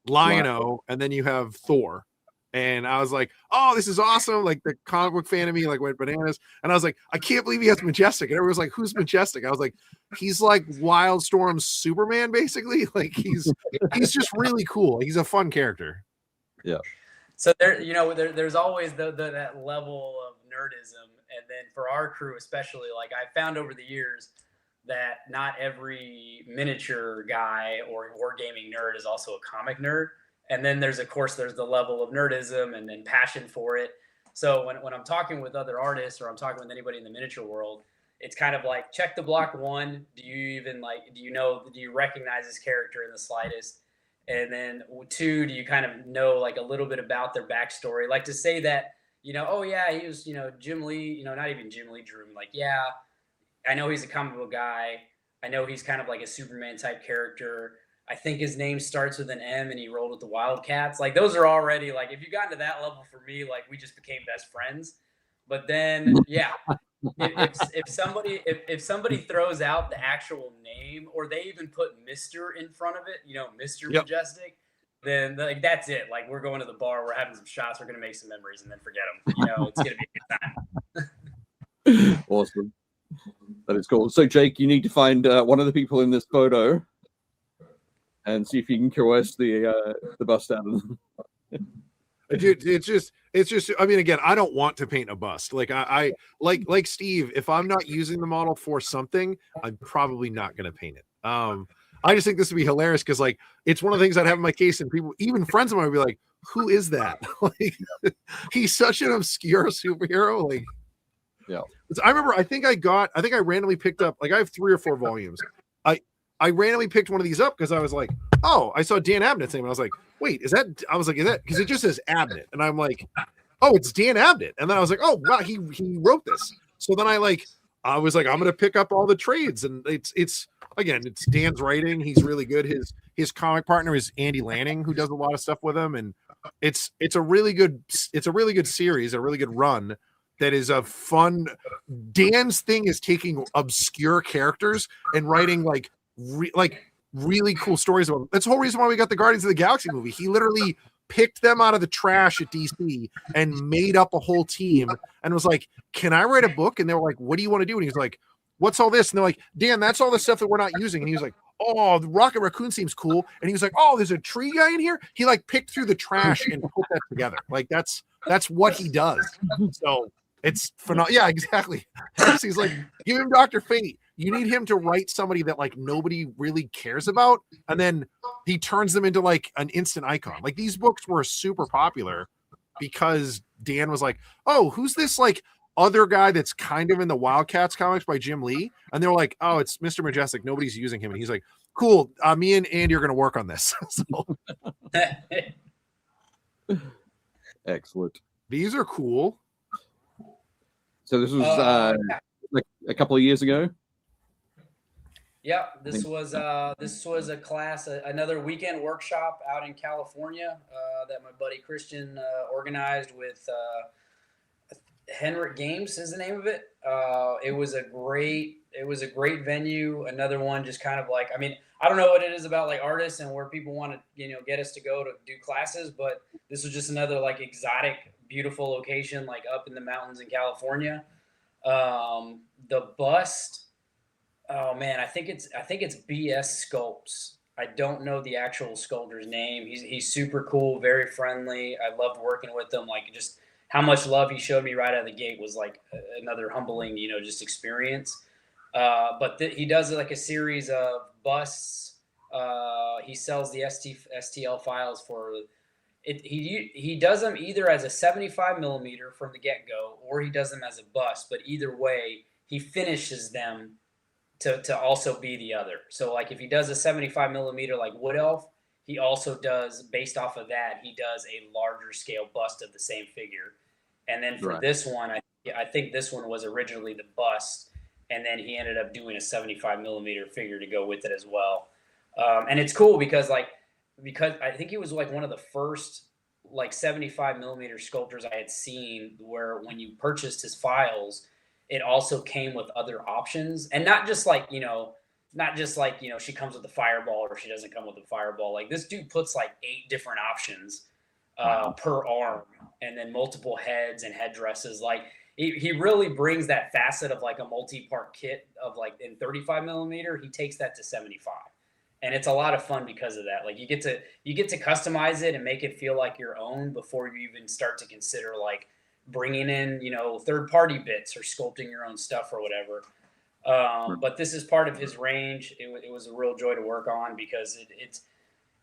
Lion-O, and then you have Thor. And I was like, oh, this is awesome. Like the comic book fan of me like went bananas. And I was like, I can't believe he has Majestic. And everyone was like, who's Majestic? I was like, he's like Wildstorm's Superman, basically. Like he's just really cool. He's a fun character. Yeah. So there's always that level of nerdism. And then for our crew, especially, like I found over the years that not every miniature guy or wargaming nerd is also a comic nerd. And then there's the level of nerdism and then passion for it. So when I'm talking with other artists or I'm talking with anybody in the miniature world, it's kind of like, check the block 1. Do you recognize this character in the slightest? And then 2, do you kind of know like a little bit about their backstory? Like to say that, oh yeah, he was, Jim Lee, not even Jim Lee drew him. Like, yeah, I know he's a comic book guy. I know he's kind of like a Superman type character. I think his name starts with an M and he rolled with the Wildcats. Like those are already like, if you got to that level for me, like we just became best friends. But then, yeah, if somebody throws out the actual name or they even put Mr. in front of it, Mr. Yep. Majestic, then like that's it. Like we're going to the bar, we're having some shots, we're going to make some memories and then forget them. It's going to be a good time. Awesome. That is cool. So Jake, you need to find one of the people in this photo and see if you can coerce the bust out of them. It's just. I mean, again, I don't want to paint a bust. Like I like Steve. If I'm not using the model for something, I'm probably not going to paint it. I just think this would be hilarious because like it's one of the things I'd have in my case, and people, even friends of mine, would be like, "Who is that?" Like he's such an obscure superhero. Like, yeah. I remember. I think I randomly picked up. Like I have 3 or 4 volumes. I randomly picked one of these up because I was like, oh, I saw Dan Abnett's name. And I was like, wait, is that? Because it just says Abnett. And I'm like, oh, it's Dan Abnett. And then I was like, oh, wow, he wrote this. So then I was like, I'm going to pick up all the trades. And it's Dan's writing. He's really good. His comic partner is Andy Lanning, who does a lot of stuff with him. And it's a really good series, a really good run. that is a fun. Dan's thing is taking obscure characters and writing like really cool stories about them. That's the whole reason why we got the Guardians of the Galaxy movie. He literally picked them out of the trash at DC and made up a whole team and was like, "Can I write a book?" And they were like, "What do you want to do?" And he's like, "What's all this?" And they're like, "Dan, that's all the stuff that we're not using." And he was like, "Oh, the Rocket Raccoon seems cool." And he was like, "Oh, there's a tree guy in here." He like picked through the trash and put that together. Like that's what he does. So it's phenomenal. Yeah, exactly. He's like, give him Dr. Fate. You need him to write somebody that like nobody really cares about, and then he turns them into like an instant icon. Like these books were super popular because Dan was like, "Oh, who's this like other guy that's kind of in the Wildcats comics by Jim Lee?" And they were like, "Oh, it's Mr. Majestic. Nobody's using him." And he's like, "Cool. Me and Andy are going to work on this." So Excellent. these are cool. So this was like a couple of years ago. Yeah, this was a class, another weekend workshop out in California that my buddy Christian organized with Henrik Games is the name of it. It was a great venue. Another one, just kind of like, I mean, I don't know what it is about like artists and where people want to get us to go to do classes, but this was just another like exotic, beautiful location like up in the mountains in California. The bust. Oh man, I think it's BS Sculpts. I don't know the actual sculptor's name. He's super cool, very friendly. I loved working with him. Like just how much love he showed me right out of the gate was like another humbling, just experience. But he does like a series of busts. He sells the STL files for it. He does them either as a 75 millimeter from the get go, or he does them as a bust. But either way, he finishes them to also be the other. So like if he does a 75 millimeter like Wood Elf, he also does, based off of that, he does a larger scale bust of the same figure. And then for this one, I think this one was originally the bust, and then he ended up doing a 75 millimeter figure to go with it as well. And it's cool because I think he was like one of the first like 75 millimeter sculptors I had seen where when you purchased his files, it also came with other options, and not just like, she comes with the fireball or she doesn't come with the fireball. Like this dude puts like 8 different options per arm, and then multiple heads and headdresses. Like he really brings that facet of like a multi-part kit of like in 35 millimeter. He takes that to 75, and it's a lot of fun because of that. Like you get to customize it and make it feel like your own before you even start to consider like bringing in, third-party bits or sculpting your own stuff or whatever. But this is part of his range. It was a real joy to work on because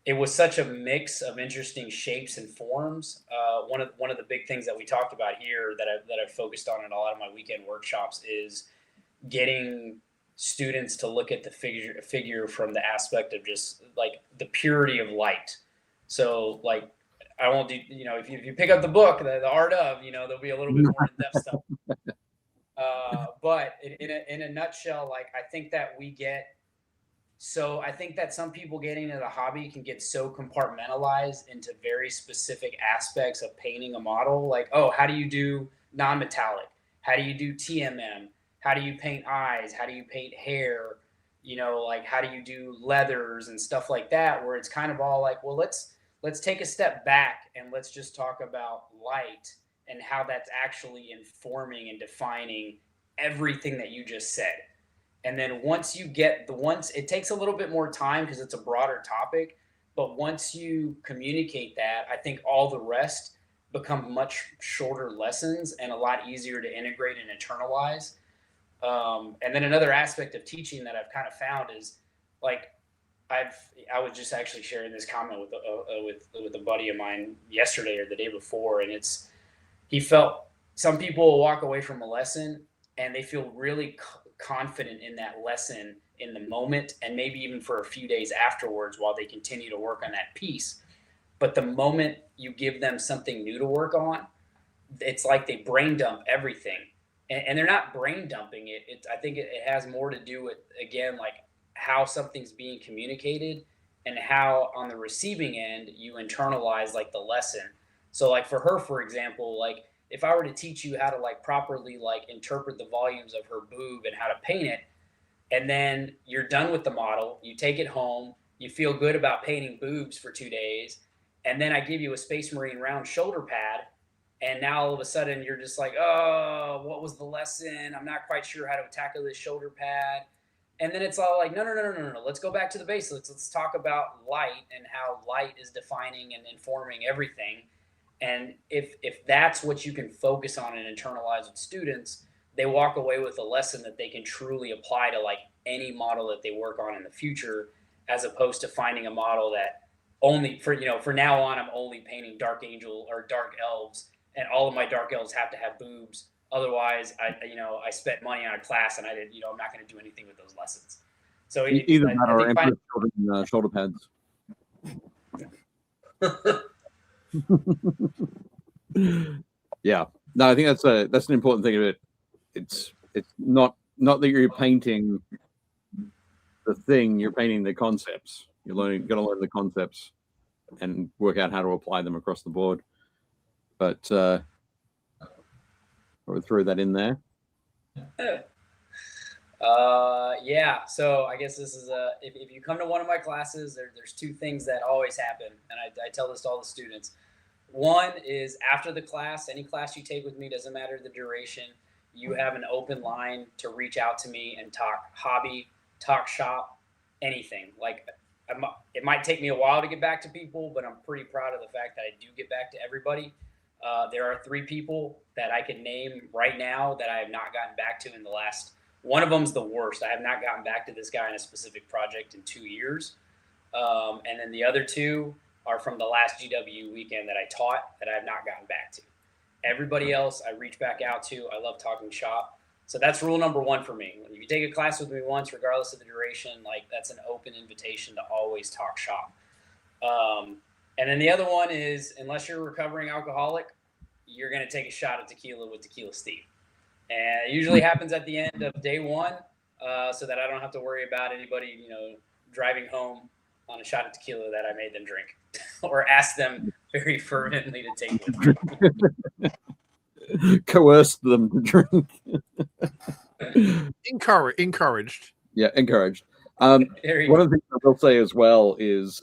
it was such a mix of interesting shapes and forms. One of the big things that we talked about here that I've focused on in a lot of my weekend workshops is getting students to look at the figure from the aspect of just like the purity of light. So like, I won't do, if you pick up the book, the art of, there'll be a little bit more in-depth stuff. But in a nutshell, like I think that some people getting into the hobby can get so compartmentalized into very specific aspects of painting a model. Like, oh, how do you do non-metallic? How do you do TMM? How do you paint eyes? How do you paint hair? Like how do you do leathers and stuff like that, where it's kind of all like, well, let's take a step back and let's just talk about light and how that's actually informing and defining everything that you just said. And then once it takes a little bit more time because it's a broader topic, but once you communicate that, I think all the rest become much shorter lessons and a lot easier to integrate and internalize. And then another aspect of teaching that I've kind of found is like, I was just actually sharing this comment with a buddy of mine yesterday or the day before, and he felt some people will walk away from a lesson and they feel really confident in that lesson in the moment, and maybe even for a few days afterwards while they continue to work on that piece. But the moment you give them something new to work on, it's like they brain dump everything, and they're not brain dumping it. I think it has more to do with, again, like how something's being communicated and how on the receiving end you internalize like the lesson. So like for her, for example, like if I were to teach you how to like properly like interpret the volumes of her boob and how to paint it, and then you're done with the model, you take it home, you feel good about painting boobs for 2 days, and then I give you a Space Marine round shoulder pad, and now all of a sudden you're just like, oh, what was the lesson? I'm not quite sure how to tackle this shoulder pad. And then it's all like, no. Let's go back to the basics. Let's talk about light and how light is defining and informing everything. And if that's what you can focus on and internalize with students, they walk away with a lesson that they can truly apply to like any model that they work on in the future, as opposed to finding a model that only for now on, I'm only painting dark angel or dark elves, and all of my dark elves have to have boobs. Otherwise, I spent money on a class and I didn't, I'm not going to do anything with those lessons. So either that or Emperor shoulder pads. Yeah, no, I think that's an important thing of it. It's not that you're painting the thing, you're painting the concepts. You're got to learn the concepts and work out how to apply them across the board. But I would throw that in there. Yeah. So I guess this is if you come to one of my classes, there's two things that always happen, and I tell this to all the students. One is after the class, any class you take with me, doesn't matter the duration, you have an open line to reach out to me and talk hobby, talk shop, anything. Like it might take me a while to get back to people, but I'm pretty proud of the fact that I do get back to everybody. There are 3 people that I can name right now that I have not gotten back to in the last. One of them's the worst. I have not gotten back to this guy in a specific project in 2 years. And then the other 2 are from the last GW weekend that I taught that I have not gotten back to. Everybody else I reach back out to. I love talking shop. So that's rule number 1 for me. If you take a class with me once, regardless of the duration, like that's an open invitation to always talk shop. And then the other one is, unless you're a recovering alcoholic, you're going to take a shot at tequila with Tequila Steve. And it usually happens at the end of day 1, so that I don't have to worry about anybody, driving home on a shot of tequila that I made them drink or ask them very fervently to take it. Coerced them to drink. Encouraged. Yeah, encouraged. One of the things I will say as well is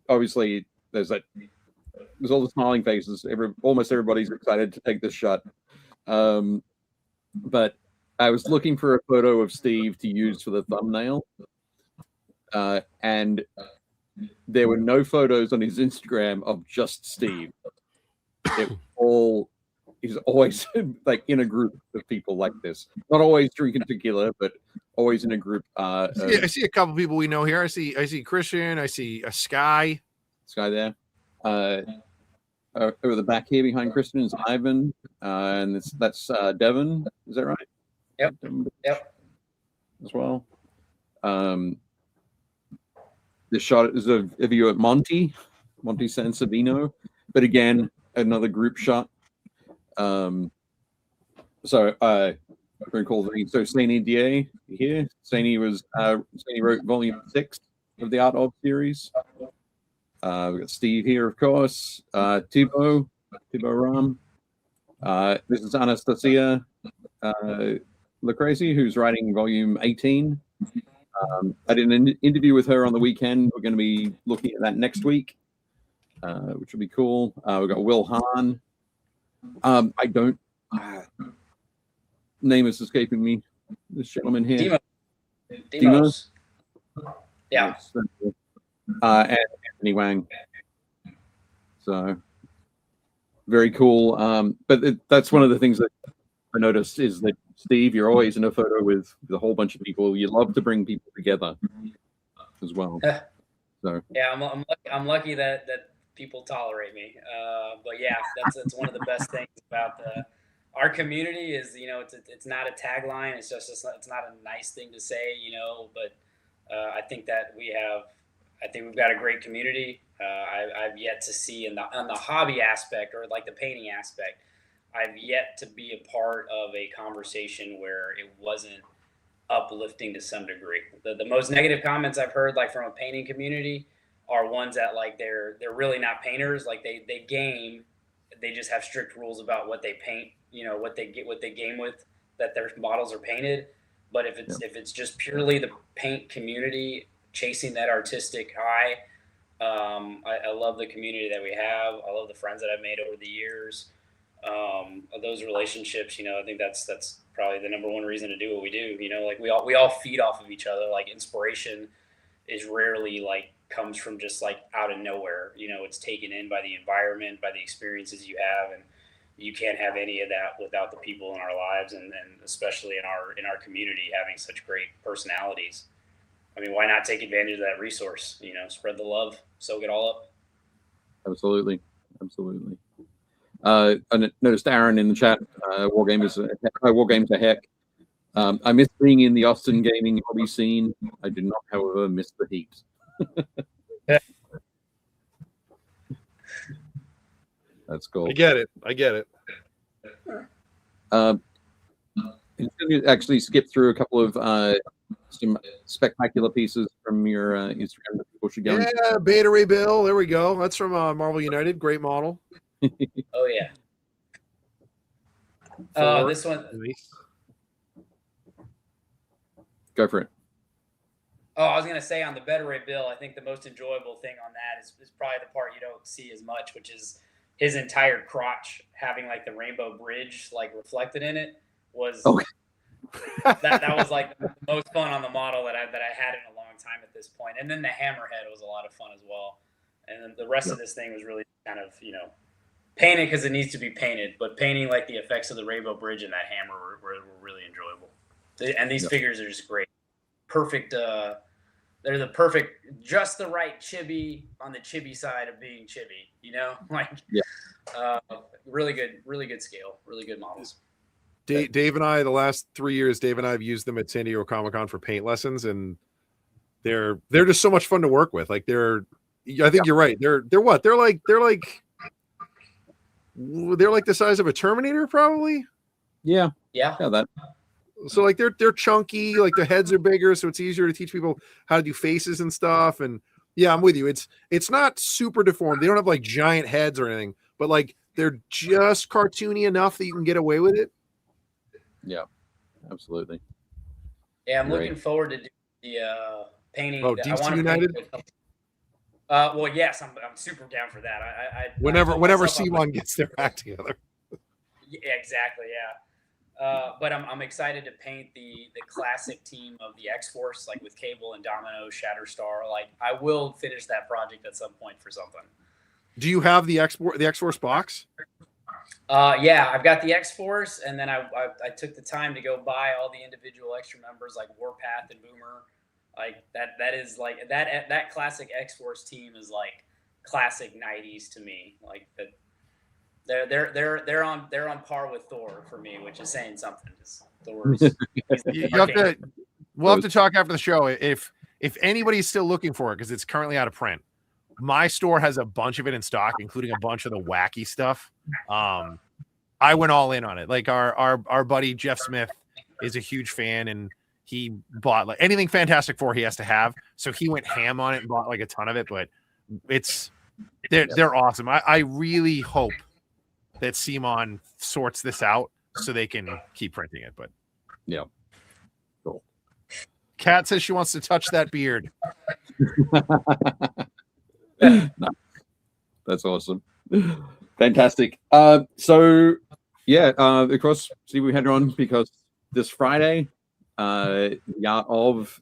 obviously there's all the smiling faces. Almost everybody's excited to take this shot. But I was looking for a photo of Steve to use for the thumbnail, and there were no photos on his Instagram of just Steve. He's always like in a group of people like this. Not always drinking tequila, but always in a group. I see a couple people we know here. I see Christian. I see a Sky there. Over the back here behind Christian is Ivan, and that's Devin. Is that right? Yep. As well. This shot is of you at Monty Sansovino, but again, another group shot. So very cool thing. So Saini Da here. Saini wrote volume 6 of the Art of series. We've got Steve here, of course. Thibaut Ram. This is Anastasia Lacrazy, who's writing volume 18. I did an interview with her on the weekend. We're going to be looking at that next week, which will be cool. We've got Will Hahn. I don't. Name is escaping me. This gentleman here. Demos. Yeah. And Anthony Wang. So very cool. But that's one of the things that I noticed is that Steve, you're always in a photo with a whole bunch of people. You love to bring people together as well. So yeah, I'm lucky that people tolerate me. But yeah, that's one of the best things about our community is, it's not a tagline. It's just it's not a nice thing to say, but I think that we've got a great community. I've yet to see on the hobby aspect or like the painting aspect, I've yet to be a part of a conversation where it wasn't uplifting to some degree. The most negative comments I've heard, like from a painting community, are ones that like they're really not painters. Like they game, they just have strict rules about what they paint, what they game with, that their models are painted. But if it's just purely the paint community chasing that artistic high, I love the community that we have. I love the friends that I've made over the years. Those relationships, I think that's probably the number one reason to do what we do. Like we all feed off of each other. Like inspiration is rarely like comes from just like out of nowhere. It's taken in by the environment, by the experiences you have, and you can't have any of that without the people in our lives, and especially in our community having such great personalities. I mean, why not take advantage of that resource? Spread the love, soak it all up. Absolutely. I noticed Aaron in the chat. War games are heck. I miss being in the Austin gaming hobby scene. I do not, however, miss the heat. That's cool. I get it. I'm going to actually skip through a couple of some spectacular pieces from your Instagram that people should go. Yeah, Beta Ray Bill. There we go. That's from Marvel United. Great model. Oh yeah. This one. Go for it. Oh, I was gonna say on the Beta Ray Bill, I think the most enjoyable thing on that is probably the part you don't see as much, which is his entire crotch having like the rainbow bridge like reflected in it. Was that was like the most fun on the model that I had in a long time at this point. And then the hammerhead was a lot of fun as well. And then the rest of this thing was really kind of painted because it needs to be painted, but painting like the effects of the rainbow bridge and that hammer were really enjoyable. And these figures are just great. Perfect. They're the perfect, just the right chibi on the chibi side of being chibi, really good scale, really good models. Dave and I, the last 3 years, Dave and I have used them at San Diego Comic-Con for paint lessons, and they're just so much fun to work with. Like I think you're right. They're what? They're like the size of a Terminator, probably. Yeah. That. So like they're chunky, like the heads are bigger, so it's easier to teach people how to do faces and stuff. And yeah, I'm with you. It's not super deformed. They don't have like giant heads or anything, but like they're just cartoony enough that you can get away with it. Yeah, absolutely. Yeah, I'm looking forward to the painting. Oh, DC United. Well, yes, I'm super down for that. Whenever C1 gets their act together. Yeah, exactly. Yeah. But I'm excited to paint the classic team of the X-Force, like with Cable and Domino, Shatterstar. Like I will finish that project at some point for something. Do you have the X-Force box? Yeah, I've got the X-Force, and then I took the time to go buy all the individual extra members like Warpath and Boomer. Like that is like that classic X-Force team is like classic 90s to me. Like that. They're on par with Thor for me, which is saying something. We'll have to talk after the show if anybody's still looking for it, because it's currently out of print. My store has a bunch of it in stock, including a bunch of the wacky stuff. I went all in on it. Like our buddy Jeff Smith is a huge fan, and he bought like anything Fantastic Four he has to have. So he went ham on it and bought like a ton of it. But they're awesome. I really hope that Simon sorts this out so they can keep printing it. But yeah, cool. Kat says she wants to touch that beard. That's awesome. Fantastic. So yeah, of course, Steve, we had her on because this Friday, the art of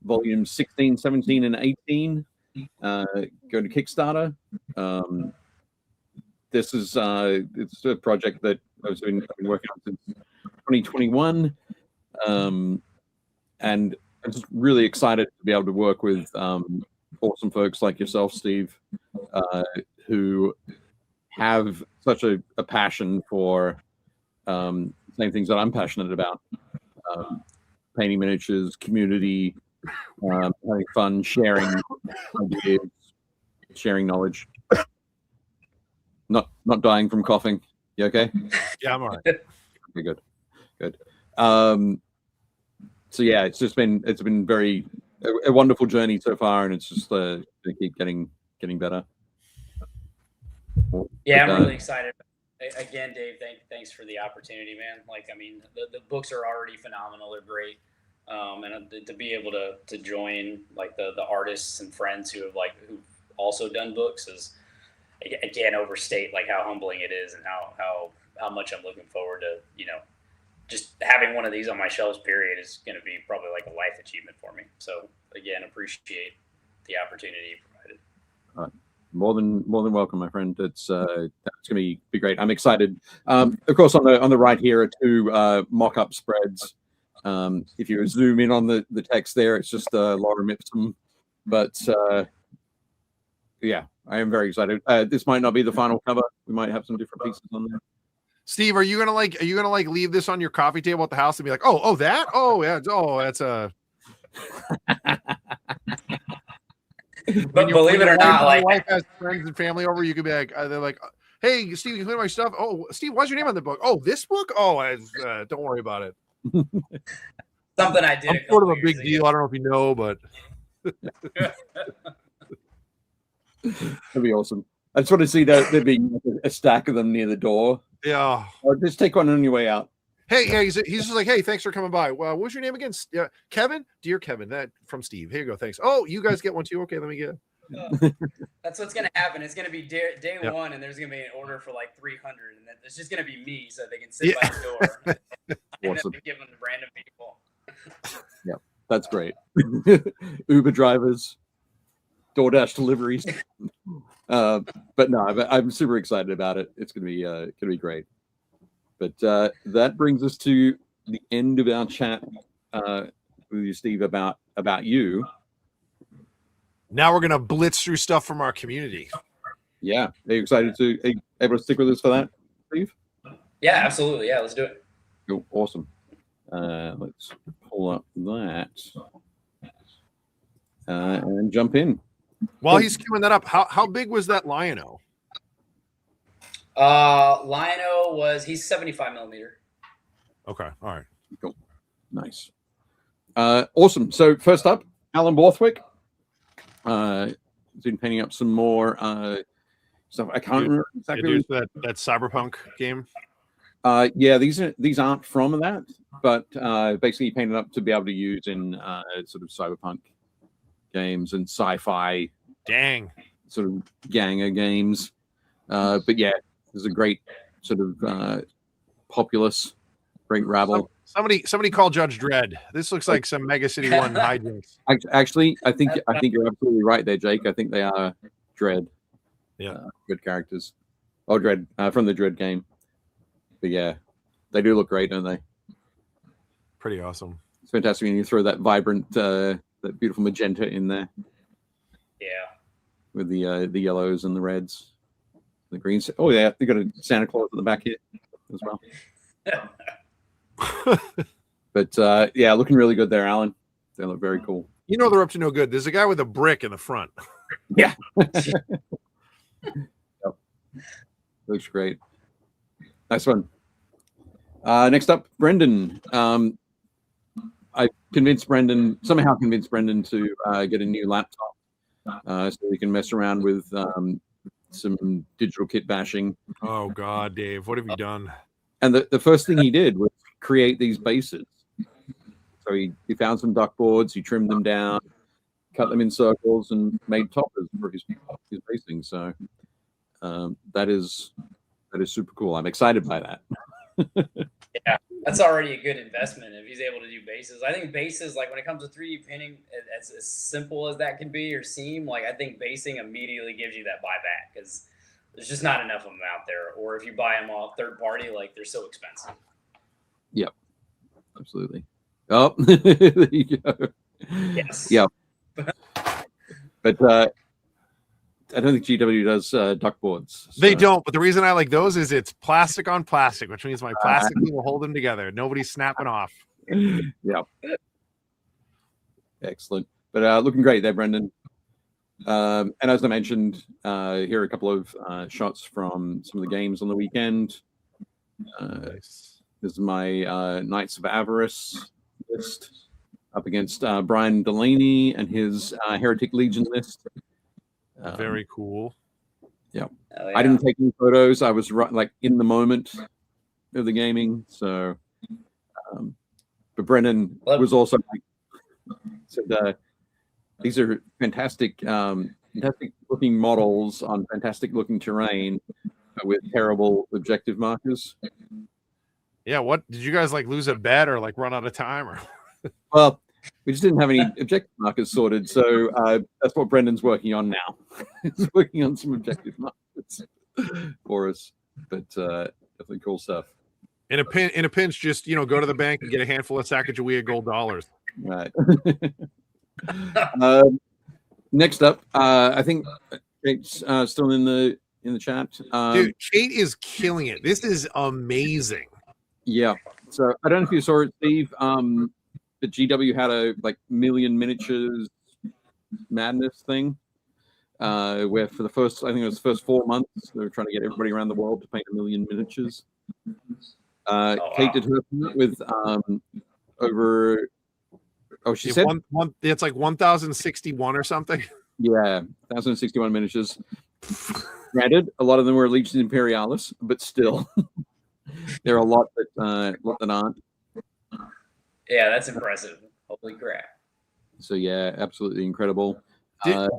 volume 16, 17, and 18 go to Kickstarter. This is it's a project that I've been working on since 2021, and I'm just really excited to be able to work with awesome folks like yourself, Steve, who have such a passion for same things that I'm passionate about: painting miniatures, community, having fun, sharing ideas, sharing knowledge. Not dying from coughing. You okay? Yeah, I'm all right. Okay, good. So yeah, it's been a wonderful journey so far, and it's just to keep getting better. Yeah, I'm really excited. Again, Dave, thanks for the opportunity, man. Like, I mean, the books are already phenomenal. They're great. And to be able to join like the artists and friends who've also done books is, I can't overstate like how humbling it is and how much I'm looking forward to, just having one of these on my shelves, period, is going to be probably like a life achievement for me. So again, appreciate the opportunity you provided. More than welcome, my friend. That's going to be great. I'm excited. Of course, on the right here are two mock-up spreads. If you zoom in on the text there, it's just Lorem Ipsum. But yeah, I am very excited. This might not be the final cover. We might have some different pieces on there. Steve, are you gonna leave this on your coffee table at the house and be like, oh that? Oh yeah, that's a But believe it or not, like, wife has friends and family over, you could be like, they're like, hey, Steve, you clean my stuff. Oh, Steve, what's your name on the book? Oh, this book? Oh, don't worry about it. Something I did. I'm sort of a big deal. I don't know if you know, but that'd be awesome. I just want to see that there being a stack of them near the door. Yeah. Or just take one on your way out. Hey, yeah, he's just like, hey, thanks for coming by. Well, what's your name again? Yeah, Kevin, dear Kevin. That from Steve. Here you go. Thanks. Oh, you guys get one too. Okay, let me get. That's what's gonna happen. It's gonna be day one, and there's gonna be an order for like 300, and then it's just gonna be me, so they can sit by the door. Awesome. And give them to random people. Yeah, that's great. Uber drivers, DoorDash deliveries. But no, I'm super excited about it. It's gonna be great. But that brings us to the end of our chat with you, Steve, about you. Now we're gonna blitz through stuff from our community. Yeah, are you excited to able to stick with us for that, Steve? Yeah, absolutely. Yeah, let's do it. Oh, awesome. Let's pull up that and jump in. While he's queuing that up, how big was that Lion-O? Lion-O he's 75 millimeter. Okay, all right. Cool. Nice. Awesome. So first up, Alan Borthwick. Been painting up some more stuff. I can't remember exactly that Cyberpunk game. Yeah, these aren't from that, but basically painted up to be able to use in sort of cyberpunk games and sci-fi. Dang. Sort of ganger games. But yeah, there's a great sort of populace, great rabble. Somebody call Judge Dredd. This looks like some Mega City 1 hijinks. Actually, I think you're absolutely right there, Jake. I think they are Dredd. Yeah, good characters. Oh, Dredd from the Dredd game. But yeah, they do look great, don't they? Pretty awesome. It's fantastic when you throw that vibrant, that beautiful magenta in there. Yeah. With the yellows and the reds, the greens. Oh yeah, they got a Santa Claus at the back here as well. But yeah, looking really good there, Alan. They look very cool. You know they're up to no good. There's a guy with a brick in the front. Yeah. Yep. Looks great. Nice one. Next up, Brendan. I somehow convinced Brendan to get a new laptop so we can mess around with some digital kit bashing. Oh God, Dave, what have you done? And the first thing he did was create these bases. So he found some duck boards, he trimmed them down, cut them in circles, and made toppers for his basing. So that is super cool. I'm excited by that. Yeah, that's already a good investment if he's able to do bases. I think bases, like when it comes to 3D printing, as simple as that can be or seem, like I think basing immediately gives you that buyback because there's just not enough of them out there. Or if you buy them off third party, like they're so expensive. Yep, absolutely. Oh, there you go. Yes. Yep. But I don't think GW does duck boards. So. They don't, but the reason I like those is it's plastic on plastic, which means my plastic will hold them together. Nobody's snapping off. Yeah. Excellent. But looking great there, Brendan. And as I mentioned, here are a couple of shots from some of the games on the weekend. Nice. This is my Knights of Avarice list up against Brian Delaney and his Heretic Legion list. Very cool. Yeah. Oh, yeah. I didn't take any photos. I was like in the moment of the gaming. So, but Brendan was also like, said, these are fantastic, fantastic looking models on fantastic looking terrain with terrible objective markers. Yeah, what did you guys like lose a bet or like run out of time or? Well, we just didn't have any objective markers sorted, so that's what Brendan's working on now. He's working on some objective markers for us, but definitely cool stuff. In a pinch, just go to the bank and get a handful of Sacagawea gold dollars. Right. Next up, I think Kate's still in the chat. Dude, Kate is killing it. This is amazing. Yeah. So I don't know if you saw it, Steve. But GW had a like million miniatures madness thing, where for the first, I think it was the first 4 months, they were trying to get everybody around the world to paint a million miniatures. Kate did her with over. Oh, she said it's like 1,061 or something. Yeah, 1,061 miniatures. Granted, a lot of them were Legion Imperialis, but still, there are a lot that aren't. Yeah, that's impressive. Holy crap! So yeah, absolutely incredible.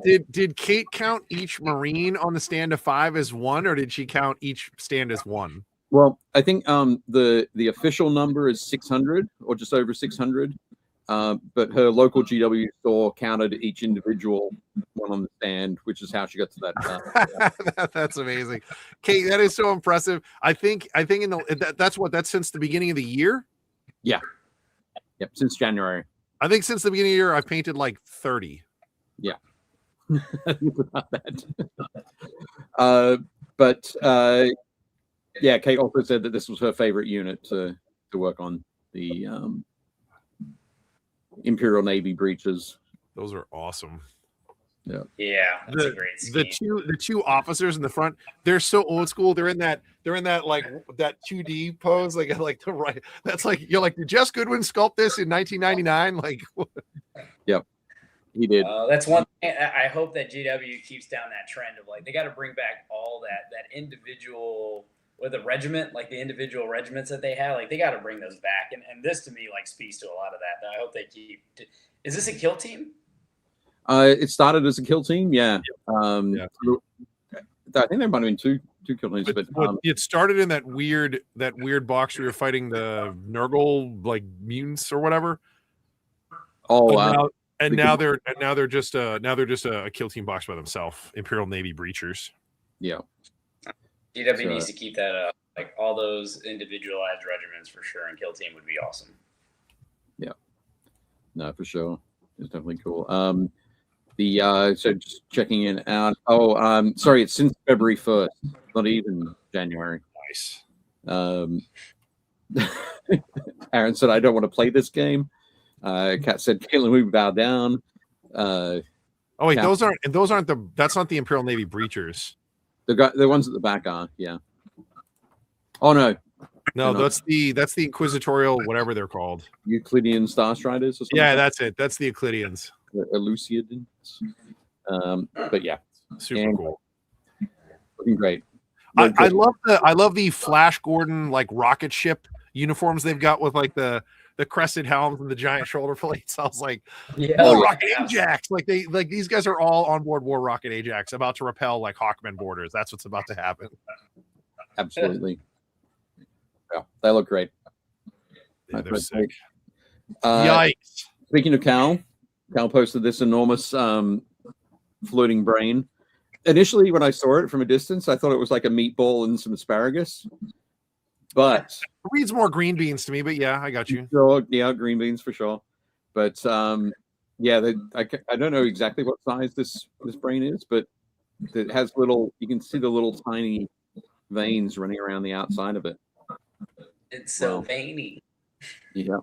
Did Kate count each Marine on the stand of 5 as 1, or did she count each stand as 1? Well, I think the official number is 600 or just over 600. But her local GW store counted each individual one on the stand, which is how she got to that. That's amazing, Kate. That is so impressive. I think that's since the beginning of the year. Yeah. Yep. Since January. I think since the beginning of the year, I've painted like 30. Yeah. About that. But yeah, Kate also said that this was her favorite unit to work on, the Imperial Navy breaches. Those are awesome. Yeah, that's a great scheme. The two officers in the front, they're so old school. They're in that like that 2D pose, like the right. That's like you're like, did Jess Goodwin sculpt this in 1999? Like, yep, he did. That's one thing. I hope that GW keeps down that trend of like they got to bring back all that individual with a regiment, like the individual regiments that they have. Like they got to bring those back, and this to me like speaks to a lot of that. I hope they keep. Is this a kill team? It started as a kill team, yeah. I think there might have been two kill teams, but it started in that weird box where you're fighting the Nurgle like mutants or whatever. Oh, now they're just a kill team box by themselves. Imperial Navy breachers. Yeah, GW needs to keep that up. Like all those individualized regiments for sure, and kill team would be awesome. Yeah, no, for sure, it's definitely cool. So just checking in out. Oh, sorry, it's since February 1st, not even January. Nice. Aaron said, "I don't want to play this game." Kat said, "Caitlin, we bow down." Oh wait, that's not the Imperial Navy breachers. The ones at the back are, yeah. Oh no, that's the Inquisitorial, whatever they're called. Euclidean Star Striders or something. Yeah, that's it. That's the Euclideans. Elucidians. But yeah, super cool. Looking great. I love the Flash Gordon like rocket ship uniforms they've got with like the crested helms and the giant shoulder plates. I was like, Rocket Ajax. Like these guys are all on board War Rocket Ajax, about to repel like Hawkman borders. That's what's about to happen. Absolutely. Yeah, they look great. Yeah, they're sick. Yikes. Speaking of Cal posted this enormous floating brain. Initially, when I saw it from a distance, I thought it was like a meatball and some asparagus. But it reads more green beans to me, but yeah, I got you. Sure, yeah, green beans for sure. But yeah, I don't know exactly what size this brain is, but it has you can see the little tiny veins running around the outside of it. It's so veiny. Yeah.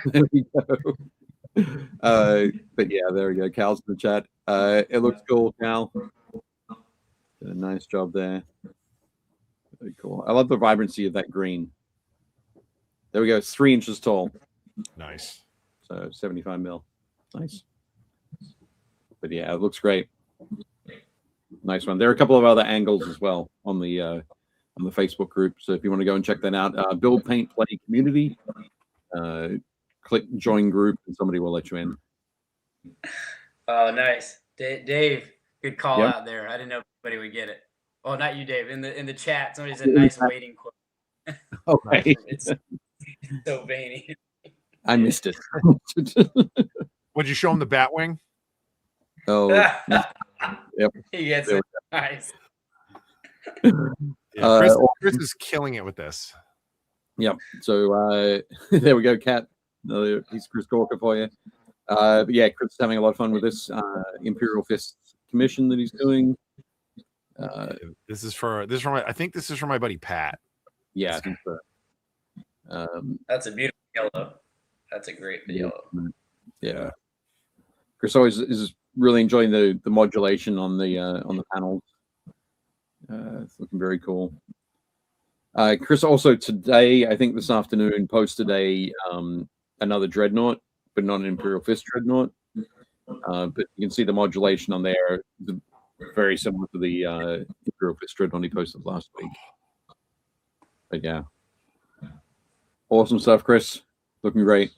There we go. But yeah, there we go. Cal's in the chat. It looks cool, Cal. Did a nice job there. Very cool. I love the vibrancy of that green. There we go. 3 inches tall. Nice. So 75 mil. Nice. But yeah, it looks great. Nice one. There are a couple of other angles as well on the Facebook group. So if you want to go and check that out, Build Paint Play Community, click join group, and somebody will let you in. Oh, nice, Dave. Good call Yep. out there. I didn't know if anybody would get it. Oh, not you, Dave. In the chat, somebody said nice waiting quote. Okay. It's so veiny. I missed it. Would you show him the Batwing? Oh, yep. He gets it. Nice. Yeah, Chris is killing it with this. Yep. So there we go, Kat. Another piece of Chris Corker for you. But yeah, Chris is having a lot of fun with this Imperial Fist commission that he's doing. This is for my, I think this is for my buddy Pat. Yeah, I think so. That's a beautiful yellow. That's a great yellow. Yeah. Chris always is really enjoying the modulation on the panels. It's looking very cool. Chris also today, I think this afternoon, posted another Dreadnought, but not an Imperial Fist Dreadnought. But you can see the modulation on there, very similar to the Imperial Fist Dreadnought he posted last week. But yeah, awesome stuff, Chris. Looking great.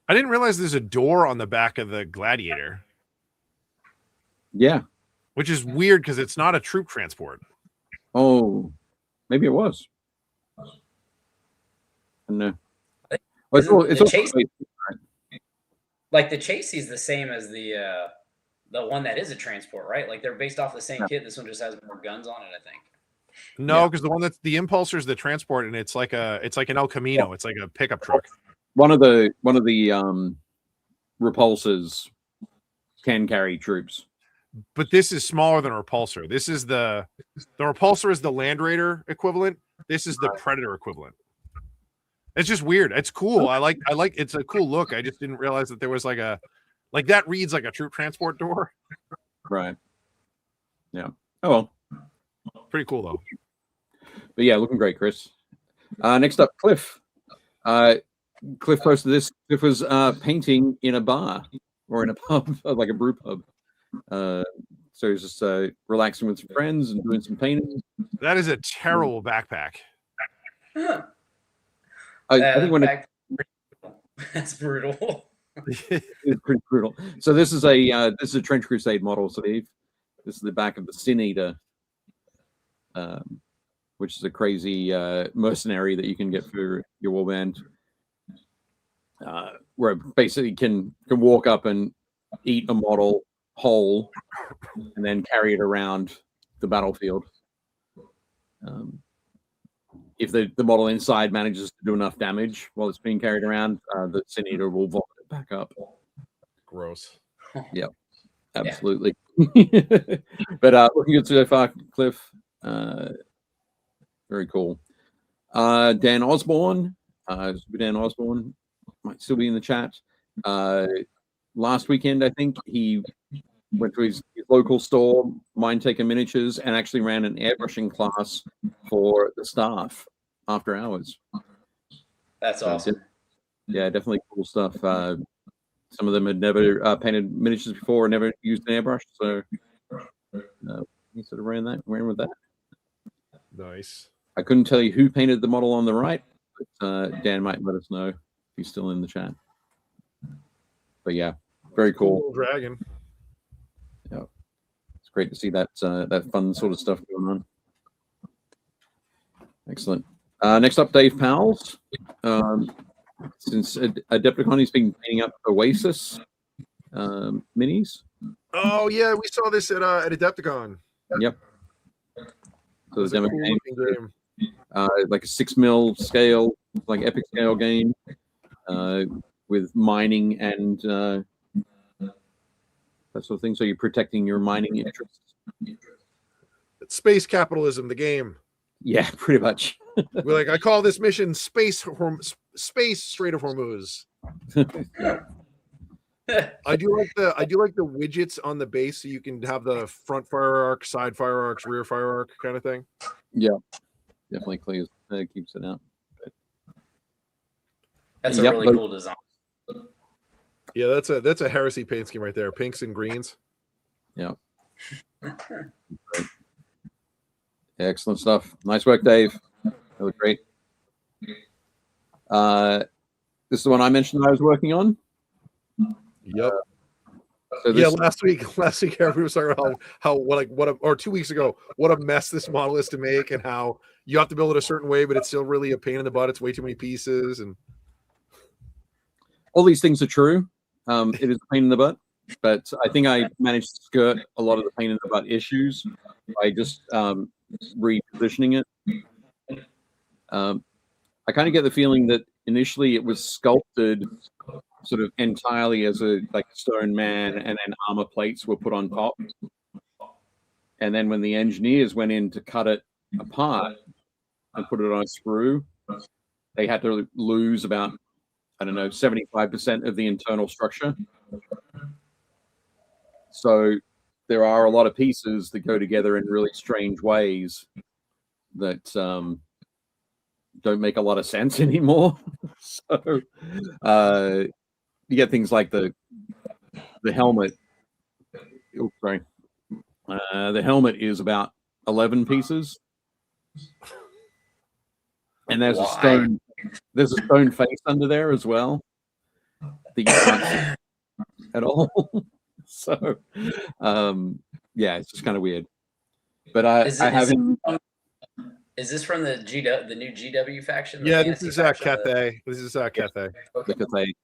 I didn't realize there's a door on the back of the Gladiator. Yeah. Which is weird because it's not a troop transport. Oh, maybe it was. I don't know. Like the chassis is the same as the one that is a transport, right? Like they're based off the same kit. This one just has more guns on it, I think. No, because the one that's the Impulsor is the transport, and it's like an El Camino. Yeah. It's like a pickup truck. One of the repulsors can carry troops. But this is smaller than a repulsor. This is the repulsor is the Land Raider equivalent. This is the Predator equivalent. It's just weird. It's cool. I like it's a cool look. I just didn't realize that there was like that reads like a troop transport door. Right. Yeah. Oh well. Pretty cool though. But yeah, looking great, Chris. Next up, Cliff. Cliff posted this. Cliff was painting in a bar or in a pub, like a brew pub. So he's just relaxing with some friends and doing some painting. That is a terrible backpack. I think when that's brutal. It's pretty brutal. So this is a Trench Crusade model, Steve. This is the back of the Sin Eater, which is a crazy mercenary that you can get for your warband, where it basically can walk up and eat a model whole and then carry it around the battlefield. If the model inside manages to do enough damage while it's being carried around, the Sin Eater will vomit it back up. Gross. Yep, absolutely. Yeah. But looking good so far, Cliff. Very cool. Dan Osborne, Dan Osborne might still be in the chat. Last weekend, I think he went to his local store, Mindtaker Miniatures, and actually ran an airbrushing class for the staff after hours. That's awesome. Yeah, definitely cool stuff. Some of them had never painted miniatures before, never used an airbrush, so he sort of ran with that. Nice. I couldn't tell you who painted the model on the right, but Dan might let us know if he's still in the chat. But yeah, very cool. Dragon. Yeah, it's great to see that fun sort of stuff going on. Excellent. Next up, Dave Powell's. Since Adepticon, he's been painting up Oasis minis. Oh yeah, we saw this at Adepticon. Yep. So the demo game. Like a 6mm scale, like epic scale game, with mining and that sort of thing. So you're protecting your mining interests. It's space capitalism, the game. Yeah, pretty much. We're like, I call this mission Space Strait of Hormuz. I do like the widgets on the base, so you can have the front fire arc, side fire arcs, rear fire arc kind of thing. Yeah, definitely keeps it out. That's a really cool design. Yeah, that's a Heresy paint scheme right there. Pinks and greens. Yeah. Excellent stuff. Nice work, Dave. That was great. This is the one I mentioned I was working on. Yep. So Yeah, this, last week everybody was talking about or 2 weeks ago, what a mess this model is to make, and how you have to build it a certain way, but it's still really a pain in the butt. It's way too many pieces, and all these things are true. It is a pain in the butt, but I think I managed to skirt a lot of the pain in the butt issues by just repositioning it. I kind of get the feeling that initially it was sculpted sort of entirely as a stone man, and then armor plates were put on top. And then when the engineers went in to cut it apart and put it on a sprue, they had to lose about, I don't know, 75% of the internal structure. So there are a lot of pieces that go together in really strange ways that don't make a lot of sense anymore. So you get things like the helmet. Oh, sorry. The helmet is about 11 pieces, and there's a stone face under there as well that you can't see at all. So yeah, it's just kind of weird. But is this from the new GW faction? Yeah, this is Cathay. This is Cathay. Okay.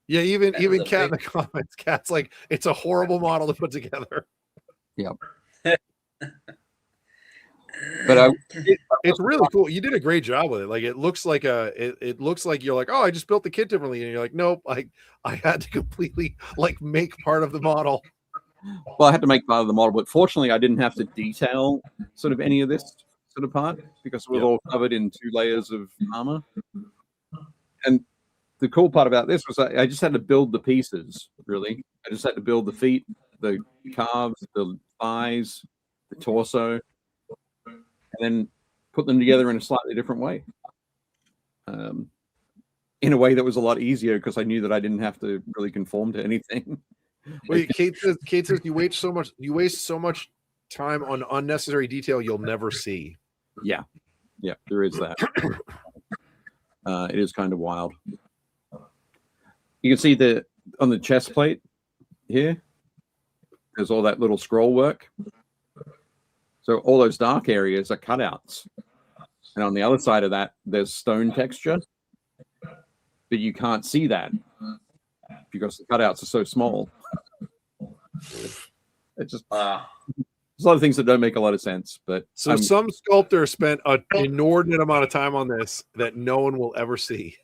Yeah, even Cat in the comments, Cat's like, it's a horrible model to put together. Yep. But it's really cool. You did a great job with it. Like, it looks like it looks like you're like, oh, I just built the kit differently, and you're like, nope, I had to completely make part of the model. Well, I had to make part of the model, but fortunately, I didn't have to detail sort of any of this sort of part because it was all covered in 2 layers of armor. And the cool part about this was I just had to build the pieces, really. I just had to build the feet, the calves, the thighs, the torso, and then put them together in a slightly different way. In a way that was a lot easier because I knew that I didn't have to really conform to anything. Well, Kate says you waste so much time on unnecessary detail you'll never see. Yeah, there is that. It is kind of wild. You can see on the chest plate here, there's all that little scroll work. So all those dark areas are cutouts. And on the other side of that, there's stone texture. But you can't see that because the cutouts are so small. It just there's a lot of things that don't make a lot of sense. But some sculptor spent an inordinate amount of time on this that no one will ever see.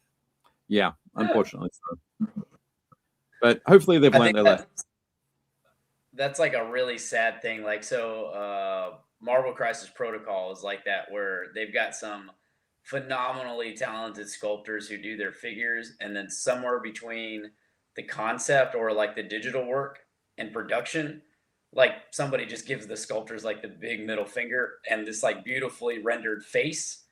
Yeah, unfortunately so. But hopefully they've learned their lesson. That's like a really sad thing. Like, so Marvel Crisis Protocol is like that, where they've got some phenomenally talented sculptors who do their figures, and then somewhere between the concept or like the digital work and production, like somebody just gives the sculptors like the big middle finger, and this like beautifully rendered face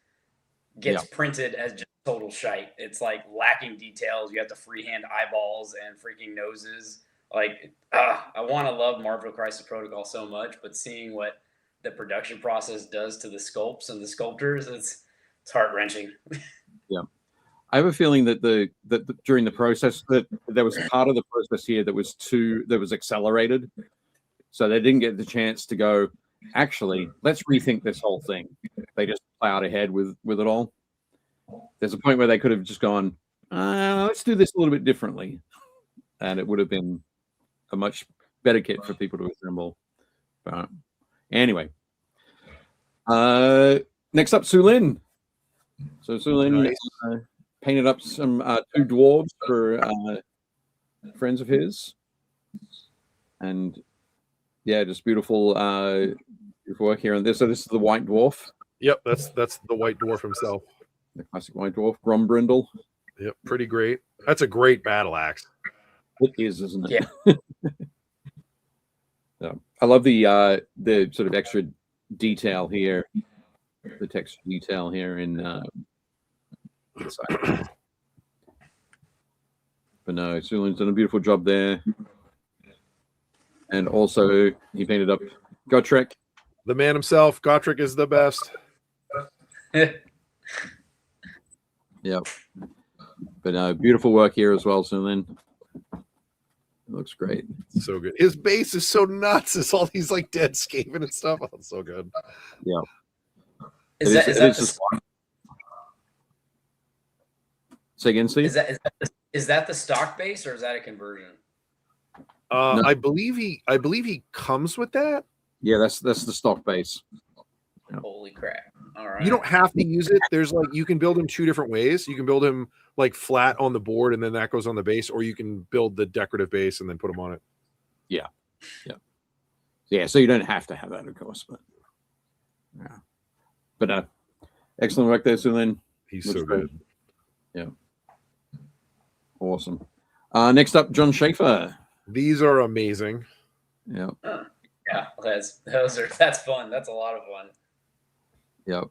gets printed as just total shite. It's like lacking details. You have to freehand eyeballs and freaking noses. Like, I want to love Marvel Crisis Protocol so much, but seeing what the production process does to the sculpts and the sculptors, it's heart-wrenching. Yeah. I have a feeling that during the process that there was part of the process here that was accelerated. So they didn't get the chance to go, actually, let's rethink this whole thing. They just plowed ahead with it all. There's a point where they could have just gone, let's do this a little bit differently. And it would have been a much better kit for people to assemble. But anyway. Next up, Sulin. So Sulin painted up some 2 dwarves for friends of his. And yeah, just beautiful work here on this. So this is the white dwarf. Yep, that's the white dwarf himself. The classic white dwarf, Grombrindle. Yep, pretty great. That's a great battle axe. It is, isn't it? Yeah. So, I love the sort of extra detail here, the texture detail here in inside. But no, Sulin's done a beautiful job there. And also he painted up Gotrek. The man himself, Gotrek is the best. Yep. But beautiful work here as well. So then it looks great. So good. His base is so nuts. It's all these like dead Skaven and stuff. Oh, it's so good. Yeah. Is Say again, Steve? Is that the stock base or is that a conversion? No. I believe he comes with that. Yeah, that's the stock base. Yeah. Holy crap. All right. You don't have to use it. There's like you can build him two different ways. You can build him like flat on the board and then that goes on the base, or you can build the decorative base and then put him on it. Yeah. So you don't have to have that, of course, but yeah. But excellent work there, Sulin. He's so good. Yeah. Awesome. Next up, John Schaefer. These are amazing. Yeah. Yeah, that's fun. That's a lot of fun. Yeah.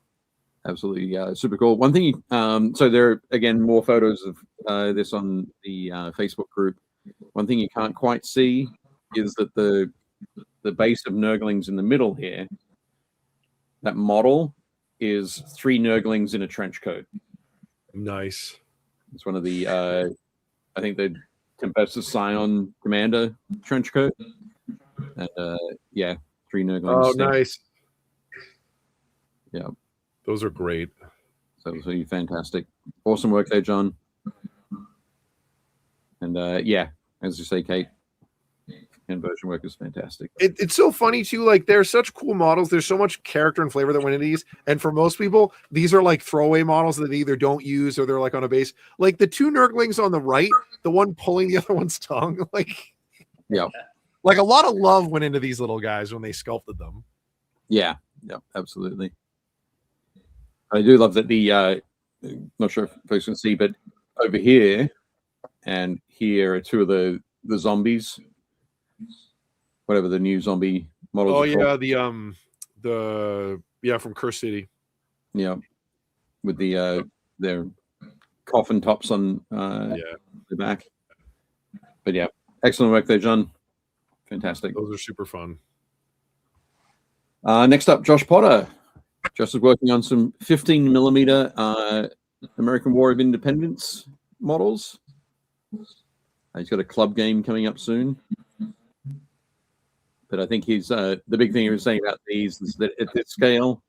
Absolutely. Yeah. Super cool. One thing, so there are again more photos of this on the Facebook group. One thing you can't quite see is that the base of Nurglings in the middle here, that model is 3 Nurglings in a trench coat. Nice. It's one of the I think the Tempestus Scion Commander trench coat. And 3 Nurglings. Oh, nice. Yeah. Those are great. So it was fantastic. Awesome work there, John. And as you say, Kate, conversion work is fantastic. It's so funny too. Like they're such cool models. There's so much character and flavor that went into these. And for most people, these are like throwaway models that they either don't use or they're like on a base. Like the 2 Nurglings on the right, the one pulling the other one's tongue. Like, yeah, like a lot of love went into these little guys when they sculpted them. Yeah, absolutely. I do love that the not sure if folks can see, but over here and here are 2 of the zombies. Whatever the new zombie models. Oh yeah, the from Curse City. Yeah, with the their coffin tops on the back. But yeah, excellent work there, John. Fantastic. Those are super fun. Next up, Josh Potter. Josh is working on some 15mm American War of Independence models. He's got a club game coming up soon. But I think he's the big thing he was saying about these is that at this scale,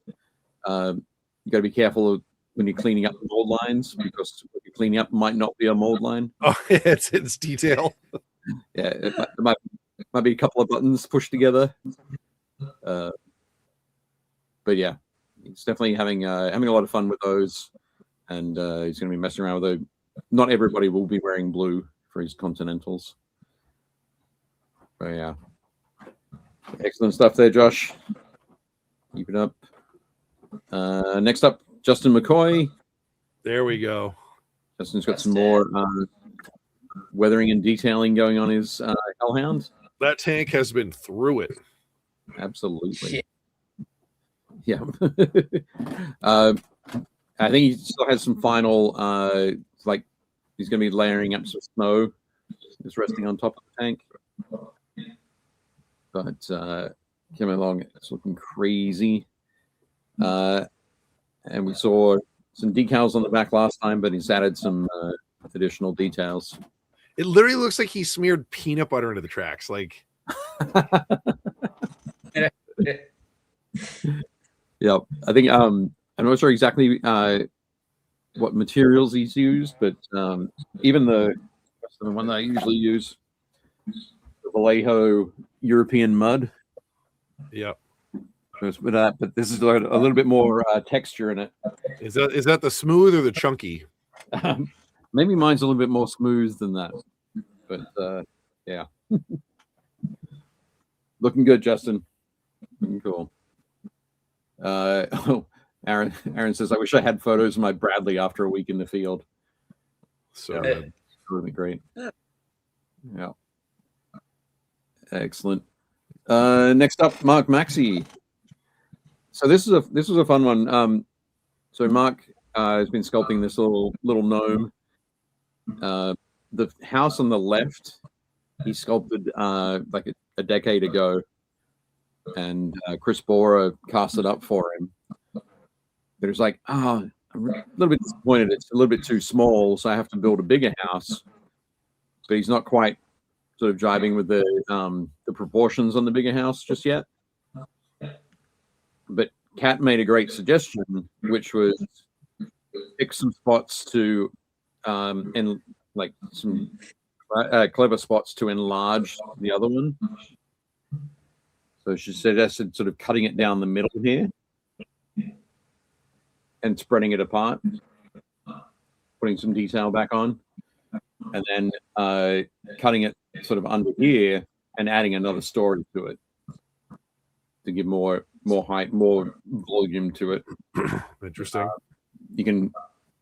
you got to be careful of when you're cleaning up the mold lines, because what you're cleaning up might not be a mold line. Oh, it's detail. Yeah, it might be a couple of buttons pushed together. But yeah, he's definitely having a lot of fun with those, and he's going to be messing around with those. Not everybody will be wearing blue for his Continentals. But yeah. Excellent stuff there, Josh. Keep it up. Next up, Justin McCoy. There we go. Justin's got some more weathering and detailing going on his Hellhound. That tank has been through it. Absolutely. Yeah. I think he still has some final, like he's going to be layering up some snow just resting on top of the tank. But coming along, it's looking crazy. And we saw some decals on the back last time, but he's added some additional details. It literally looks like he smeared peanut butter into the tracks. Like, yeah, I think I'm not sure exactly what materials he's used, but even the one that I usually use, the Vallejo European mud. Yeah. But this is a little bit more texture in it. Is that the smooth or the chunky? Maybe mine's a little bit more smooth than that. But yeah. Looking good, Justin. Looking cool. Aaron says, I wish I had photos of my Bradley after a week in the field. So yeah, good. Really great. Yeah. Excellent. Next up, Mark Maxey. So this was a fun one. So Mark has been sculpting this little gnome. The house on the left, he sculpted like a decade ago, and Chris Bora cast it up for him. But it was like, I'm a little bit disappointed. It's a little bit too small, so I have to build a bigger house. But he's not quite sort of jiving with the proportions on the bigger house just yet. But Kat made a great suggestion, which was pick some spots to and like some clever spots to enlarge the other one. So she suggested sort of cutting it down the middle here and spreading it apart, putting some detail back on, and then cutting it sort of under here and adding another story to it to give more height, more volume to it. Interesting. You can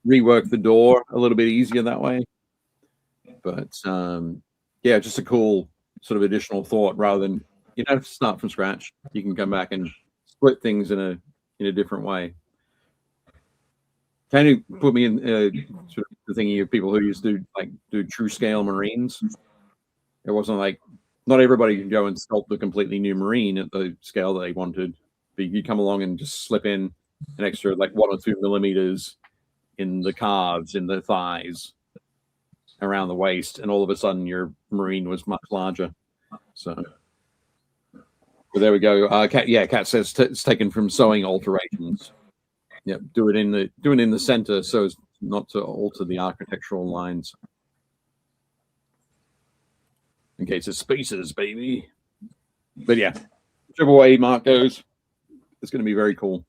rework the door a little bit easier that way. But yeah, just a cool sort of additional thought rather than you don't have to start from scratch. You can come back and split things in a different way. Kind of put me in sort of the thinking of people who used to do true scale marines. It wasn't like not everybody can go and sculpt a completely new marine at the scale that they wanted. But you come along and just slip in an extra like 1 or 2 millimeters in the calves, in the thighs, around the waist, and all of a sudden your marine was much larger. So, but there we go. Kat says it's taken from sewing alterations. Yep, do it in the center so as not to alter the architectural lines. In case of spaces, baby. But yeah, whichever way Mark goes, it's going to be very cool.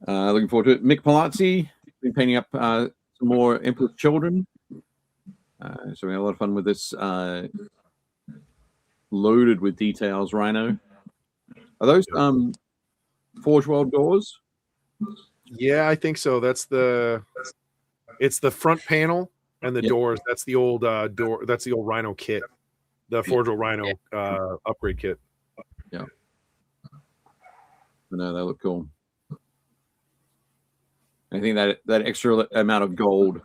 Looking forward to it. Mick Palazzi been painting up some more Emperor's Children. So we had a lot of fun with this. Loaded with details, Rhino. Are those Forge World doors? Yeah, I think so. It's the front panel and the doors. That's the old door. That's the old Rhino kit, the Forge World Rhino upgrade kit. Yeah. No, they look cool. I think that extra amount of gold,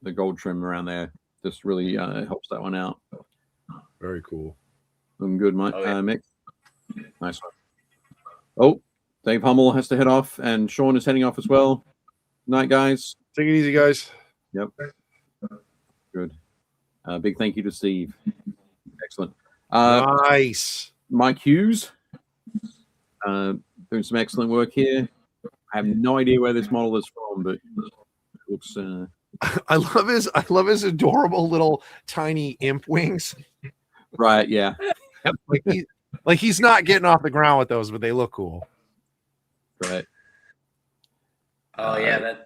the gold trim around there, just really helps that one out. Very cool. Looking good, Mick. Nice one. Oh, Dave Hummel has to head off, and Sean is heading off as well. Night, guys. Take it easy, guys. Yep. Good. Big thank you to Steve. Excellent. Nice. Mike Hughes doing some excellent work here. I have no idea where this model is from, but it looks. I love his adorable little tiny imp wings. Right. Yeah. Like he's not getting off the ground with those, but they look cool. Right. Oh yeah,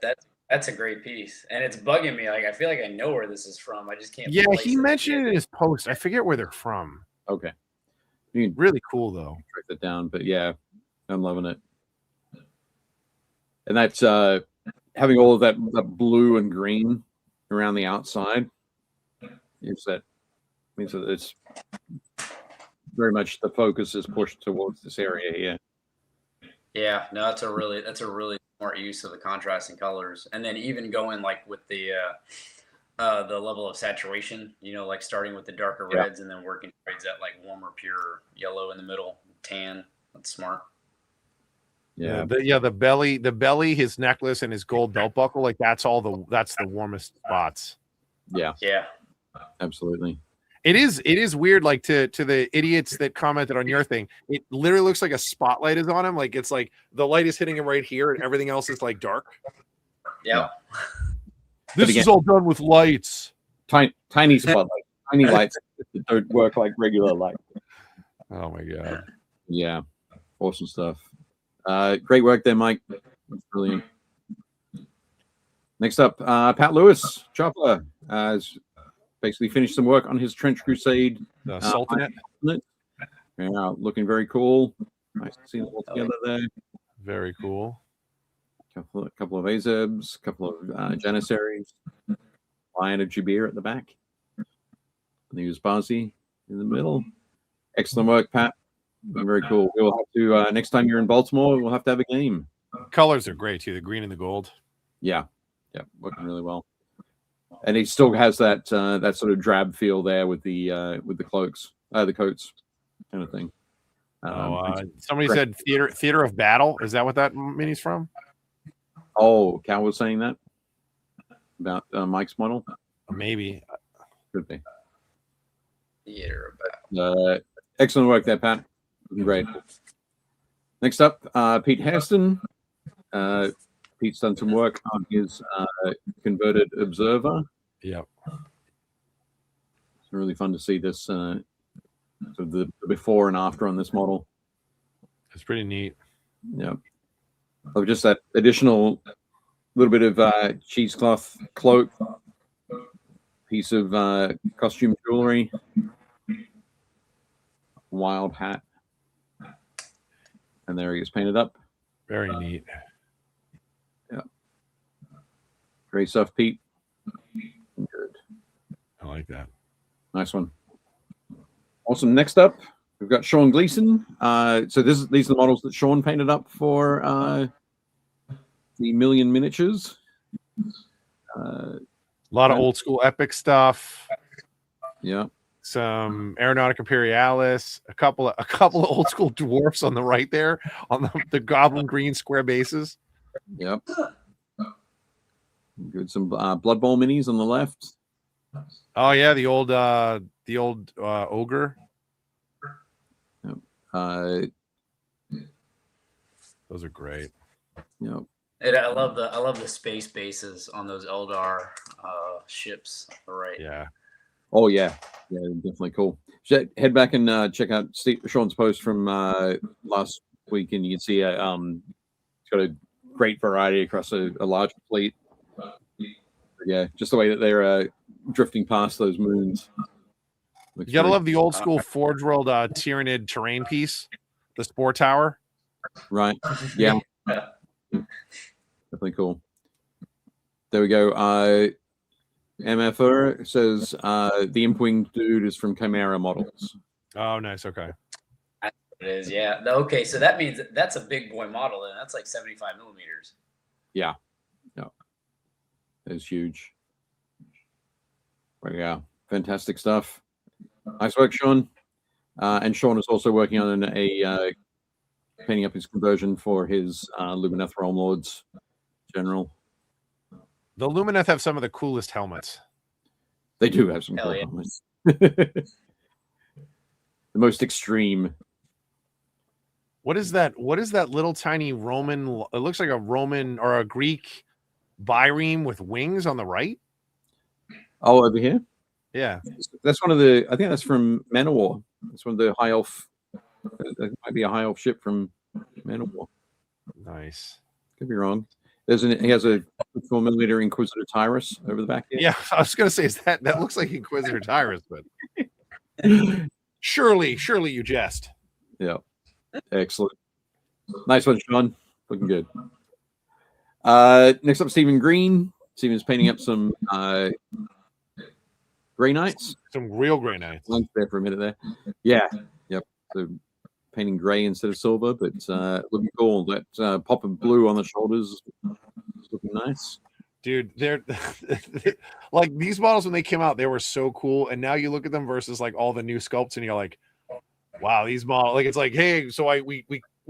that's a great piece, and it's bugging me. Like I feel like I know where this is from. I just can't. Yeah, he mentioned it in his post. I forget where they're from. Okay. Really cool though. Track that down, but yeah, I'm loving it. And that's having all of that blue and green around the outside. Means that it's very much the focus is pushed towards this area here. Yeah, no, that's a really smart use of the contrasting colors, and then even going like with the level of saturation. You know, like starting with the darker reds and then working towards that like warmer, pure yellow in the middle, tan. That's smart. Yeah. The belly, his necklace, and his gold belt buckle. Like that's the warmest spots. Yeah. Yeah. Absolutely. It is weird, like to the idiots that commented on your thing. It literally looks like a spotlight is on him. Like it's like the light is hitting him right here, and everything else is like dark. Yeah. This is all done with lights. Tiny spotlight, tiny lights that don't work like regular light. Oh my god. Yeah. Awesome stuff. Great work there, Mike. That's brilliant. Next up, Pat Lewis, Chopper, has basically finished some work on his Trench Crusade. Sultanate. Yeah, looking very cool. Nice to see them all together there. Very cool. A couple of Azebs, a couple of Janissaries, Lion of Jabir at the back. And the Uzbazi in the middle. Excellent work, Pat. Very cool. We'll have to next time you're in Baltimore, we'll have to have a game. Colors are great too, the green and the gold. Yeah, working really well. And he still has that that sort of drab feel there with the cloaks. the coats, kind of thing. Somebody said theater of battle. Is that what that mini's from? Oh, Cal was saying that about Mike's model. Maybe. Could be. Theater of battle. Excellent work there, Pat. Great. Next up, Pete Hairston. Pete's done some work on his converted observer. Yep. It's really fun to see this, sort of the before and after on this model. It's pretty neat. Yeah. Of just that additional little bit of cheesecloth cloak, piece of costume jewelry, wild hat, and there he is painted up. Very neat. Yeah. Great stuff, Pete. Good. I like that. Nice one. Awesome. Next up, we've got Sean Gleason. So these are the models that Sean painted up for the Million Miniatures. A lot of old school epic stuff. Yeah. Some Aeronautica Imperialis. A couple of old school dwarfs on the right there on the goblin green square bases. Yep. Good. Some Blood Bowl minis on the left. Oh yeah, the old ogre. Yep. Those are great. Yep. And I love the space bases on those Eldar ships. Right. Yeah. Oh yeah, yeah, definitely cool. Head back and check out Sean's post from last week, and you can see it's got a great variety across a large fleet. Yeah, just the way that they're drifting past those moons. You gotta love the old school Forge World Tyranid terrain piece, the Spore Tower. Right. Yeah. Definitely cool. There we go. MFR says the Impwing dude is from Chimera Models. Oh, nice. Okay. It is, yeah. Okay, so that means that's a big boy model, and that's like 75 millimeters. Yeah. No. It's huge. Yeah. Fantastic stuff. Nice work, Sean. And Sean is also working on a painting up his conversion for his Lumineth Realm Lords General. The Lumineth have some of the coolest helmets. They do have some cool helmets. The most extreme. What is that? What is that little tiny Roman? It looks like a Roman or a Greek bireme with wings on the right. Oh, over here? Yeah. That's one of the, I think that's from Manowar. That's one of the high elf. That might be a high elf ship from Manowar. Nice. Could be wrong. He has a 4mm Inquisitor Tyrus over the back here. Yeah, I was gonna say, is that looks like Inquisitor Tyrus, but surely you jest. Yeah. Excellent. Nice one, Sean. Looking good. Next up, Stephen Green. Stephen's painting up some Grey Knights. Some real Grey Knights. There for a minute there. Yeah. Yep. So painting gray instead of silver, but looking cool. That pop of blue on the shoulders looking nice. Dude, they're like these models when they came out, they were so cool. And now you look at them versus like all the new sculpts, and you're like, wow, these models, like it's like, hey, so we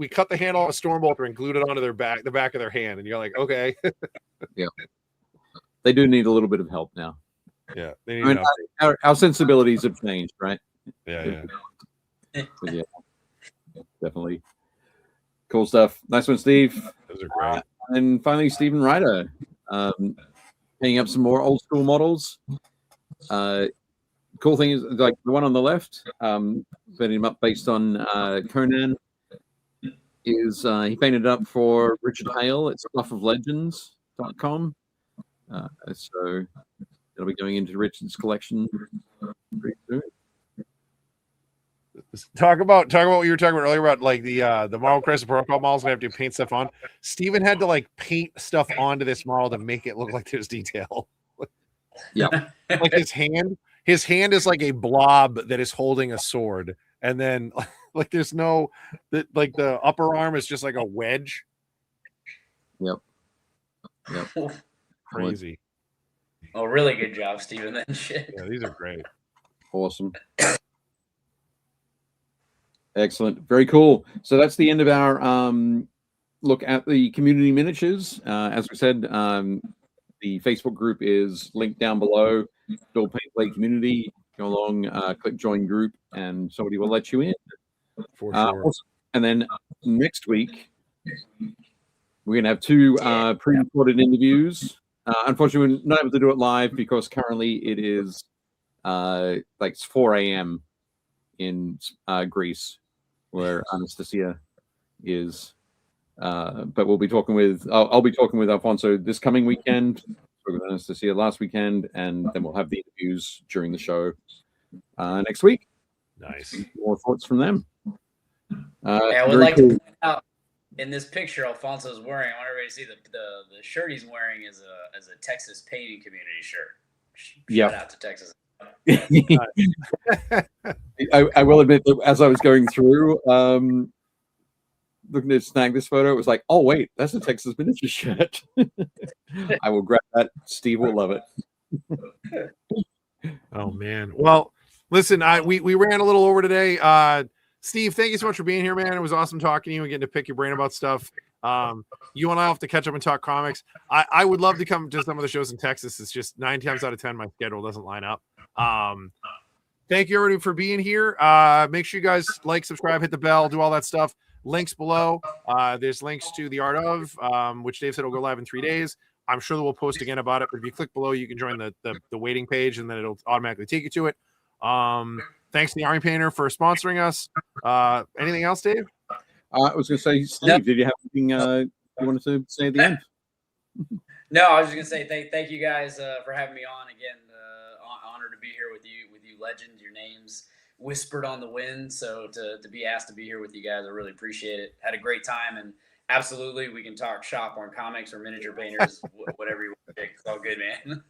cut the handle off a Stormbolter and glued it onto the back of their hand, and you're like, okay. Yeah. They do need a little bit of help now. Yeah. They I mean, our sensibilities have changed, right? Yeah. Yeah. Definitely. Cool stuff. Nice one, Steve. Those are great. And finally, Stephen Ryder, painting up some more old school models. Cool thing is, like the one on the left, painting him up based on Conan, is he painted up for Richard Hale at stuffoflegends.com. So it'll be going into Richard's collection pretty soon. Talk about what you were talking about earlier about like the Marvel Crisis Protocol models. We have to paint stuff on. Steven had to like paint stuff onto this model to make it look like there's detail. Yeah, like his hand is like a blob that is holding a sword, and then like there's no like the upper arm is just like a wedge. Yep. Crazy. Oh, really good job, Steven. Then shit. Yeah, these are great. Awesome. Excellent. Very cool. So that's the end of our look at the community miniatures. As we said, the Facebook group is linked down below. Build Paint Play community. Go along, click join group, and somebody will let you in. For sure. Awesome. And then next week, we're going to have two pre-recorded interviews. Unfortunately, we're not able to do it live because currently it is like 4 a.m. in Greece, where Anastasia is. But we'll be talking with, I'll be talking with Alfonso this coming weekend, spoke with Anastasia last weekend, and then we'll have the interviews during the show next week. Nice. More thoughts from them. I would like to point out in this picture Alfonso's wearing, I want everybody to see the shirt he's wearing is a Texas painting community shirt. Shout out to Texas. I will admit that as I was going through looking to snag this photo, it was like, oh wait, that's a Texas miniature shirt. I will grab that. Steve will love it. Oh man. Well, listen, we ran a little over today. Steve, thank you so much for being here, man. It was awesome talking to you and getting to pick your brain about stuff. You and I have to catch up and talk comics. I would love to come to some of the shows in Texas. It's just 9 times out of 10 my schedule doesn't line up. Thank you everybody for being here. Make sure you guys like, subscribe, hit the bell, do all that stuff. Links below. There's links to the Art of, which Dave said will go live in 3 days. I'm sure that we'll post again about it, but if you click below, you can join the waiting page and then it'll automatically take you to it. Thanks to the Army Painter for sponsoring us. Anything else, Dave? I was going to say, Steve, did you have anything you wanted to say at the end? No, I was just going to say thank you guys for having me on again. Honored to be here with you legends. Your names whispered on the wind, so to be asked to be here with you guys, I really appreciate it. Had a great time, and absolutely, we can talk shop on comics or miniature painters, whatever you want to pick. It's all good, man.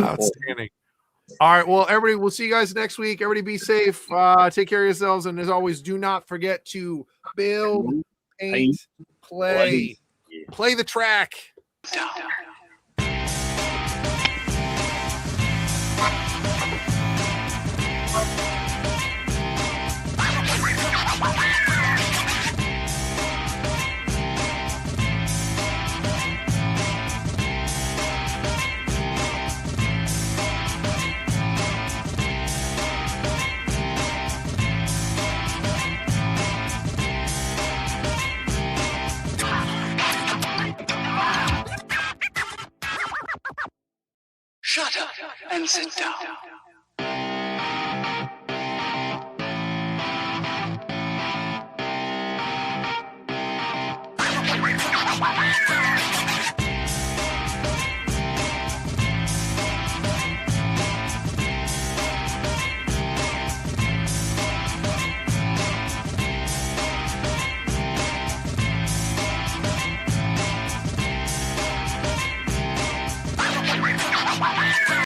Outstanding. All right, well, everybody, we'll see you guys next week. Everybody be safe. Take care of yourselves, and as always, do not forget to build, paint, play the track. Shut up and sit down.